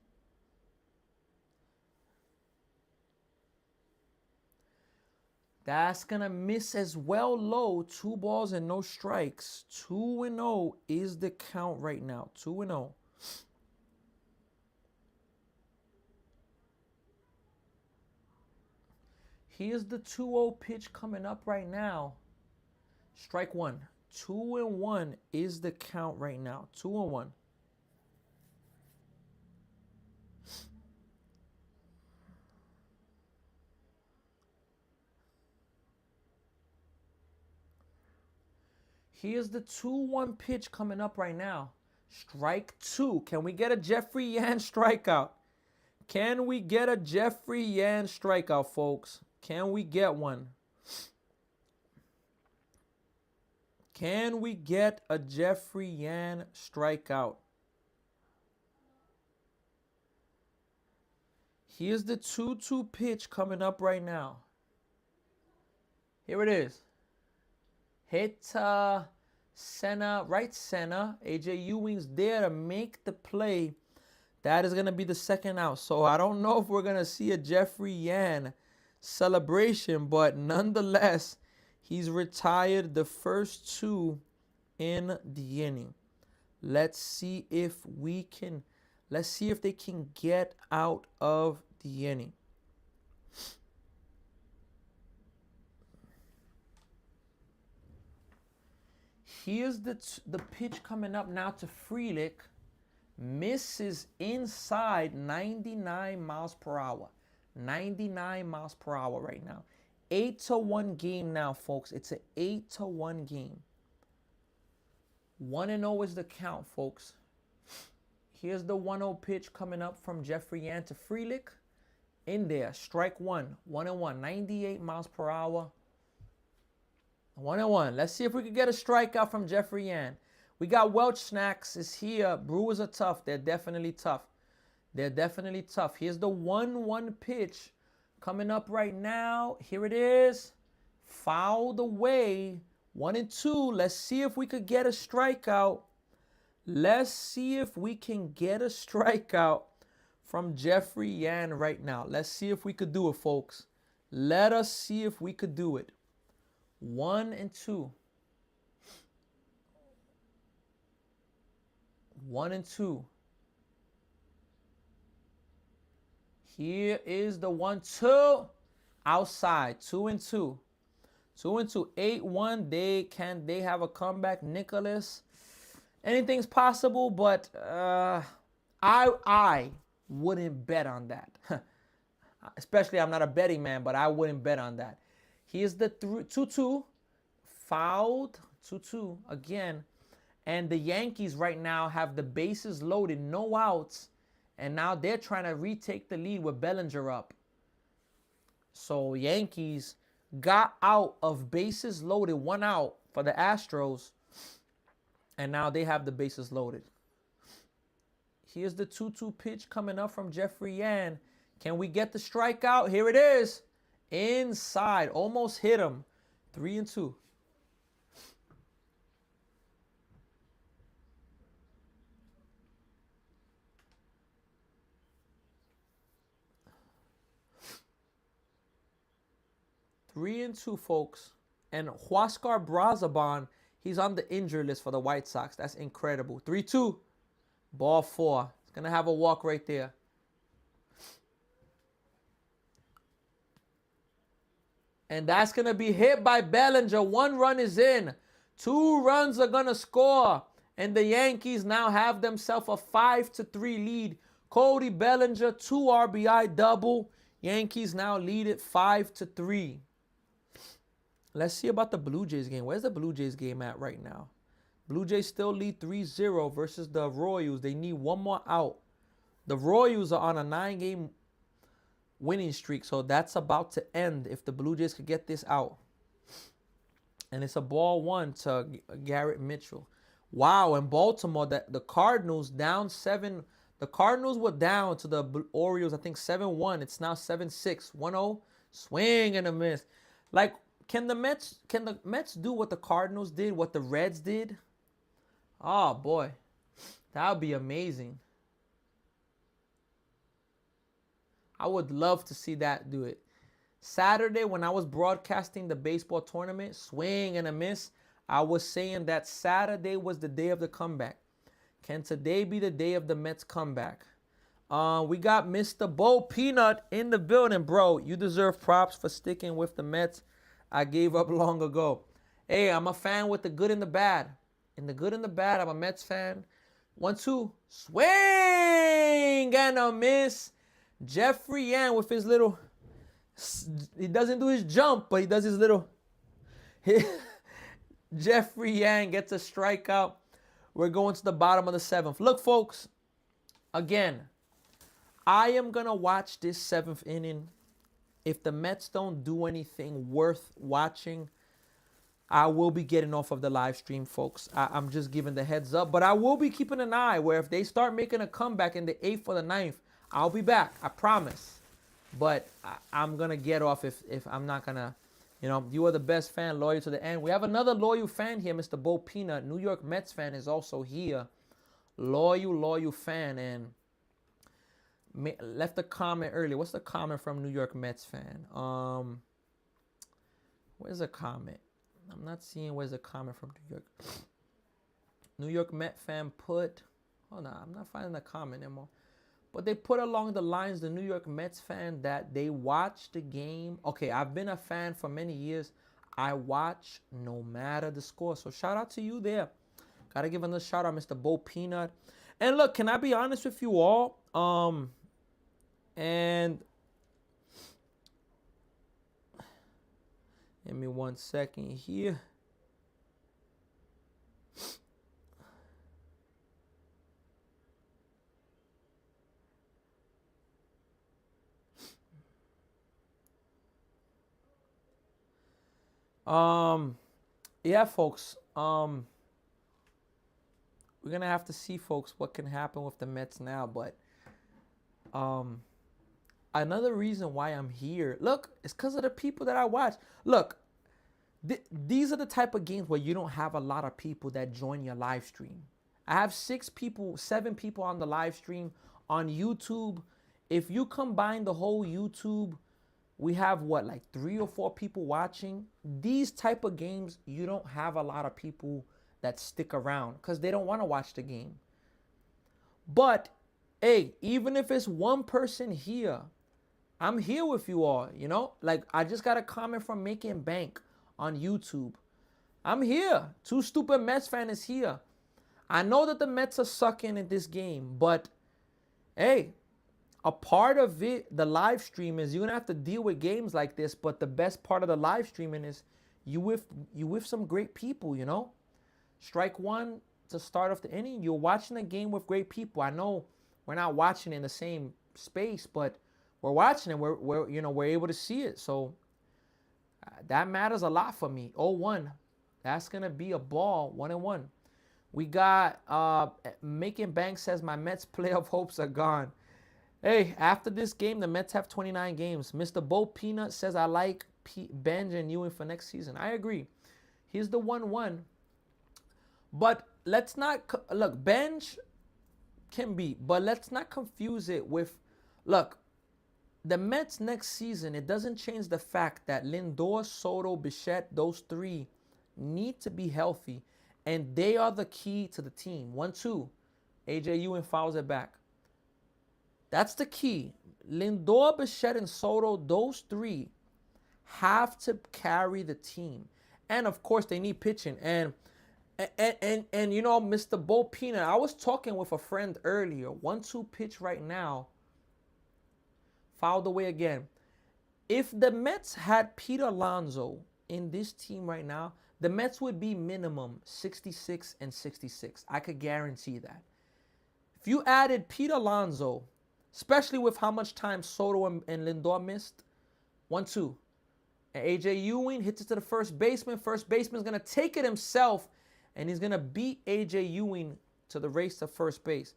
That's going to miss as well low. 2 balls and no strikes. 2-0 is the count right now. 2-0. Here's the 2-0 pitch coming up right now. Strike 1. 2-1 is the count right now. 2-1. Here's the 2-1 pitch coming up right now. Strike 2. Can we get a Jeffrey Yan strikeout? Can we get a Jeffrey Yan strikeout, folks? Can we get one? Can we get a Jeffrey Yan strikeout? Here's the 2-2 pitch coming up right now. Here it is. Hit center, right center. AJ Ewing's there to make the play. That is going to be the second out. So I don't know if we're going to see a Jeffrey Yan celebration, but nonetheless, he's retired the first 2 in the inning. Let's see if they can get out of the inning. Here's the pitch coming up now to Frelick. Misses inside 99 miles per hour. 99 miles per hour right now. 8-1 game now, folks. It's an 8-1 game. 1-0 is the count, folks. Here's the 1-0 pitch coming up from Jeffrey Yan to Frelick. In there, strike 1. 1-1. 98 miles per hour. 1-1. Let's see if we can get a strikeout from Jeffrey Yan. We got Welch Snacks is here. Brewers are tough. They're definitely tough. They're definitely tough. Here's the 1-1 pitch coming up right now. Here it is. Fouled away. 1-2. Let's see if we could get a strikeout. Let's see if we can get a strikeout from Jeffrey Yan right now. Let's see if we could do it, folks. Let us see if we could do it. 1-2. 1-2. Here is the 1-2. Outside. 2-2. 2-2. 8-1. They have a comeback. Nicholas. Anything's possible, but I wouldn't bet on that. Especially, I'm not a betting man, but I wouldn't bet on that. Here's the 2-2. Fouled. 2-2 again. And the Yankees right now have the bases loaded, no outs. And now they're trying to retake the lead with Bellinger up. So Yankees got out of bases loaded, 1 out for the Astros. And now they have the bases loaded. Here's the 2-2 pitch coming up from Jeffrey Yan. Can we get the strikeout? Here it is. Inside. Almost hit him. 3-2. Three and two, folks. And Huascar Brazaban, he's on the injury list for the White Sox. That's incredible. 3-2. Ball four. It's going to have a walk right there. And that's going to be hit by Bellinger. 1 run is in. 2 runs are going to score. And the Yankees now have themselves a 5-3 lead. Cody Bellinger, 2 RBI double. Yankees now lead it 5-3. Let's see about the Blue Jays game. Where's the Blue Jays game at right now? Blue Jays still lead 3-0 versus the Royals. They need 1 more out. The Royals are on a 9-game winning streak, so that's about to end if the Blue Jays could get this out. And it's a ball 1 to Garrett Mitchell. Wow, in Baltimore, the Cardinals down 7. The Cardinals were down to the Orioles, I think 7-1. It's now 7-6. 1-0. Swing and a miss. Like, can the Mets do what the Cardinals did, what the Reds did? Oh, boy. That would be amazing. I would love to see that do it. Saturday, when I was broadcasting the baseball tournament, swing and a miss, I was saying that Saturday was the day of the comeback. Can today be the day of the Mets comeback? We got Mr. Bo Peanut in the building. Bro, you deserve props for sticking with the Mets. I gave up long ago. Hey, I'm a fan with the good and the bad. In the good and the bad, I'm a Mets fan. 1-2. Swing and a miss. Jeffrey Yan with his little... He doesn't do his jump, but he does his little... Jeffrey Yan gets a strikeout. We're going to the bottom of the 7th. Look, folks. Again, I am going to watch this 7th inning. If the Mets don't do anything worth watching, I will be getting off of the live stream, folks. I'm just giving the heads up. But I will be keeping an eye where if they start making a comeback in the 8th or the 9th, I'll be back. I promise. But I'm going to get off if I'm not going to, you are the best fan, loyal to the end. We have another loyal fan here, Mr. Bo Peanut. New York Mets fan is also here. Loyal fan. And left a comment earlier. What's the comment from New York Mets fan? Where's the comment? I'm not seeing where's the comment from New York. New York Met fan put... Hold on, I'm not finding the comment anymore. But they put along the lines, the New York Mets fan, that they watch the game. Okay, I've been a fan for many years. I watch no matter the score. So shout out to you there. Got to give another shout out, Mr. Bo Peanut. And look, can I be honest with you all? And give me 1 second here. Yeah, folks. We're gonna have to see, folks, what can happen with the Mets now. But another reason why I'm here, look, it's because of the people that I watch. Look, these are the type of games where you don't have a lot of people that join your live stream. I have 7 people on the live stream on YouTube. If you combine the whole YouTube, we have like 3 or 4 people watching. These type of games, you don't have a lot of people that stick around because they don't want to watch the game. But hey, even if it's one person here, I'm here with you all, Like, I just got a comment from Making Bank on YouTube. I'm here. 2 Stupid Mets fan is here. I know that the Mets are sucking at this game, but hey, a part of it, the live stream, is you're going to have to deal with games like this, but the best part of the live streaming is you with some great people, Strike one to start off the inning. You're watching a game with great people. I know we're not watching in the same space, but we're watching it. We're able to see it. So that matters a lot for me. 0-1. That's going to be a ball, 1-1. We got Making Bank says my Mets playoff hopes are gone. Hey, after this game, the Mets have 29 games. Mr. Bo Peanut says, I like Benj and Ewing for next season. I agree. He's the 1-1. But let's not, look, Benj can be, but let's not confuse it with, look, the Mets next season, it doesn't change the fact that Lindor, Soto, Bichette, those three need to be healthy. And they are the key to the team. 1-2. AJ Ewing fouls it back. That's the key. Lindor, Bichette, and Soto, those three have to carry the team. And of course, they need pitching. And you know, Mr. Bo Peanut, I was talking with a friend earlier. 1-2 pitch right now. Fouled away again. If the Mets had Pete Alonso in this team right now, the Mets would be minimum 66 and 66. I could guarantee that. If you added Pete Alonso, especially with how much time Soto and Lindor missed, 1-2. And AJ Ewing hits it to the first baseman. First baseman's going to take it himself, and he's going to beat AJ Ewing to the race to first base.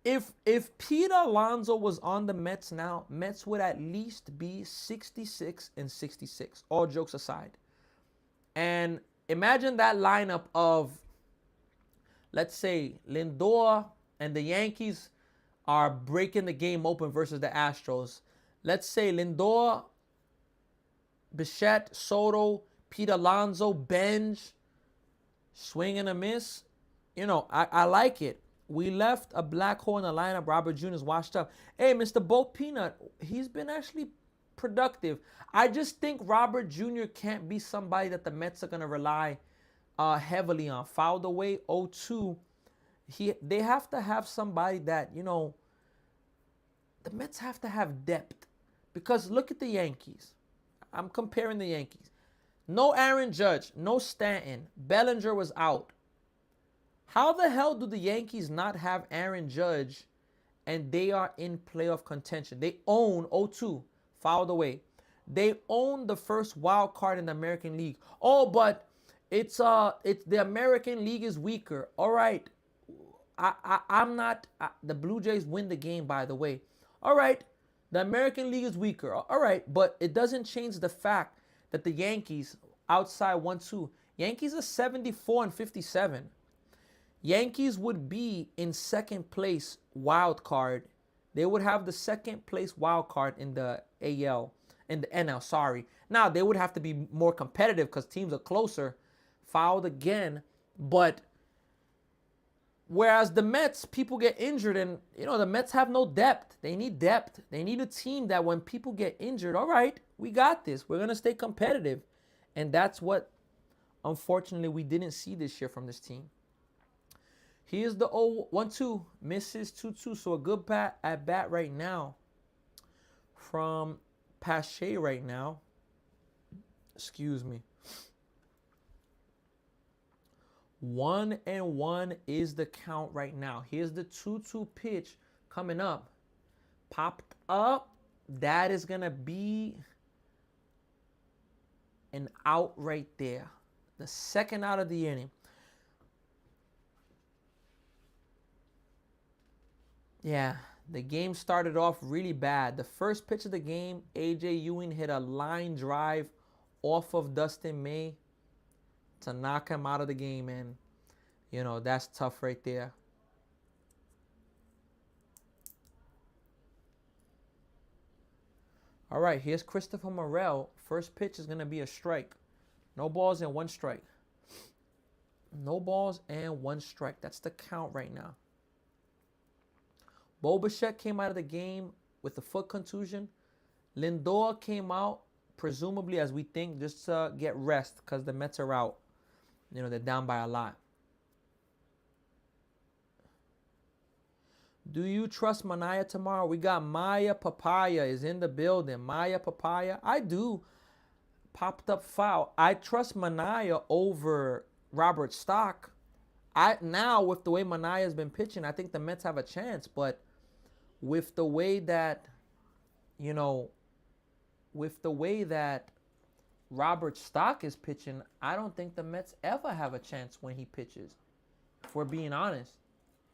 If Pete Alonso was on the Mets now, Mets would at least be 66 and 66, all jokes aside. And imagine that lineup of, let's say, Lindor and the Yankees are breaking the game open versus the Astros. Let's say Lindor, Bichette, Soto, Pete Alonso, Benj, swing and a miss. You know, I like it. We left a black hole in the lineup. Robert Jr. is washed up. Hey, Mr. Bo Peanut, he's been actually productive. I just think Robert Jr. can't be somebody that the Mets are going to rely heavily on. Fouled away, 0-2. They have to have somebody that, you know, the Mets have to have depth. Because look at the Yankees. I'm comparing the Yankees. No Aaron Judge, no Stanton. Bellinger was out. How the hell do the Yankees not have Aaron Judge and they are in playoff contention? They own 0-2, fouled away. They own the first wild card in the American League. Oh, but it's the American League is weaker. All right. I'm not the Blue Jays win the game, by the way. All right. The American League is weaker. All right, but it doesn't change the fact that the Yankees outside 1-2. Yankees are 74 and 57. Yankees would be in second place wild card. They would have the second place wild card in the AL, in the NL, sorry. Now, they would have to be more competitive because teams are closer. Fouled again. But whereas the Mets, people get injured and, you know, the Mets have no depth. They need depth. They need a team that when people get injured, all right, we got this. We're going to stay competitive. And that's what, unfortunately, we didn't see this year from this team. Here's the 0-1-2, misses 2-2. So a good at bat right now from Pache right now. Excuse me. 1-1 is the count right now. Here's the 2-2 pitch coming up. Popped up. That is going to be an out right there. The second out of the inning. Yeah, the game started off really bad. The first pitch of the game, AJ Ewing hit a line drive off of Dustin May to knock him out of the game. And, you know, that's tough right there. All right, here's Christopher Morel. First pitch is going to be a strike. No balls and one strike. No balls and one strike. That's the count right now. Bo Bichette came out of the game with a foot contusion. Lindor came out, presumably, as we think, just to get rest because the Mets are out. You know, they're down by a lot. Do you trust Mania tomorrow? We got Maya Papaya is in the building. Maya Papaya. I do. Popped up foul. I trust Mania over Robert Stock. Now, with the way Mania has been pitching, I think the Mets have a chance. But with the way that, you know, with the way that Robert Stock is pitching, I don't think the Mets ever have a chance when he pitches. If we're being honest,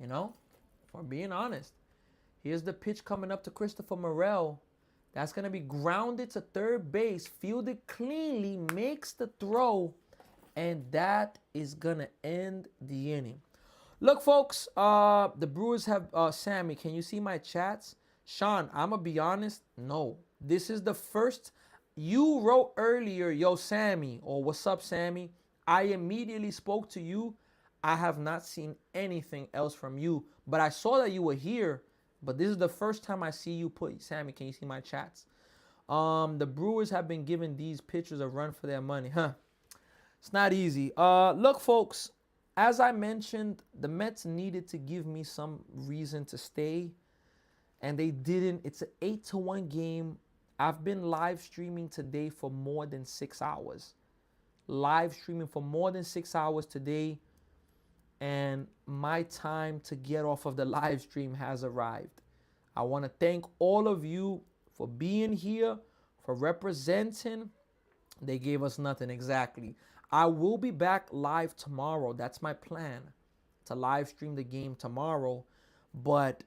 you know, if we're being honest. Here's the pitch coming up to Christopher Morel. That's going to be grounded to third base, fielded cleanly, makes the throw, and that is going to end the inning. Look, folks, the Brewers have, Sammy, can you see my chats? Sean, I'm going to be honest, no. This is the first, you wrote earlier, yo, Sammy, or what's up, Sammy? I immediately spoke to you. I have not seen anything else from you, but I saw that you were here. But this is the first time I see you put, Sammy, can you see my chats? The Brewers have been giving these pitchers a run for their money. Huh. It's not easy. Look, folks, as I mentioned, the Mets needed to give me some reason to stay, and they didn't. It's an 8-1 game. I've been live streaming today for more than 6 hours. Live streaming for more than 6 hours today. And my time to get off of the live stream has arrived. I want to thank all of you for being here, for representing. They gave us nothing, exactly. I will be back live tomorrow. That's my plan, to live stream the game tomorrow. But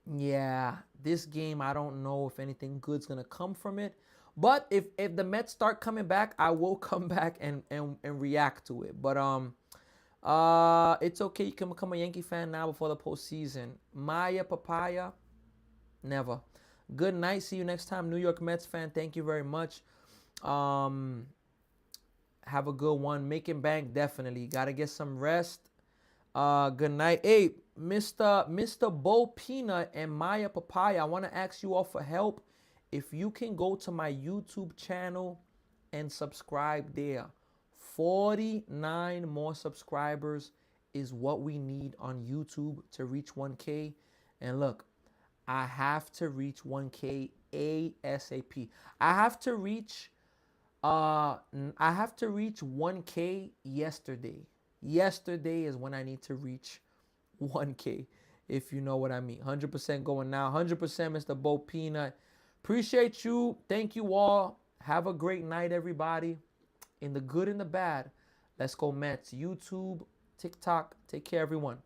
yeah, this game, I don't know if anything good's going to come from it. But if the Mets start coming back, I will come back and react to it. But it's okay. You can become a Yankee fan now before the postseason. Maya Papaya, never. Good night. See you next time, New York Mets fan. Thank you very much. Have a good one. Making bank, definitely. Gotta get some rest. Good night. Hey, Mr. Bo Peanut and Maya Papaya, I want to ask you all for help. If you can go to my YouTube channel and subscribe there. 49 more subscribers is what we need on YouTube to reach 1K. And look, I have to reach 1K ASAP. I have to reach 1K yesterday. Yesterday is when I need to reach 1K, if you know what I mean. 100% going now. 100% Mr. Bo Peanut. Appreciate you. Thank you all. Have a great night, everybody. In the good and the bad. Let's go Mets. YouTube, TikTok. Take care, everyone.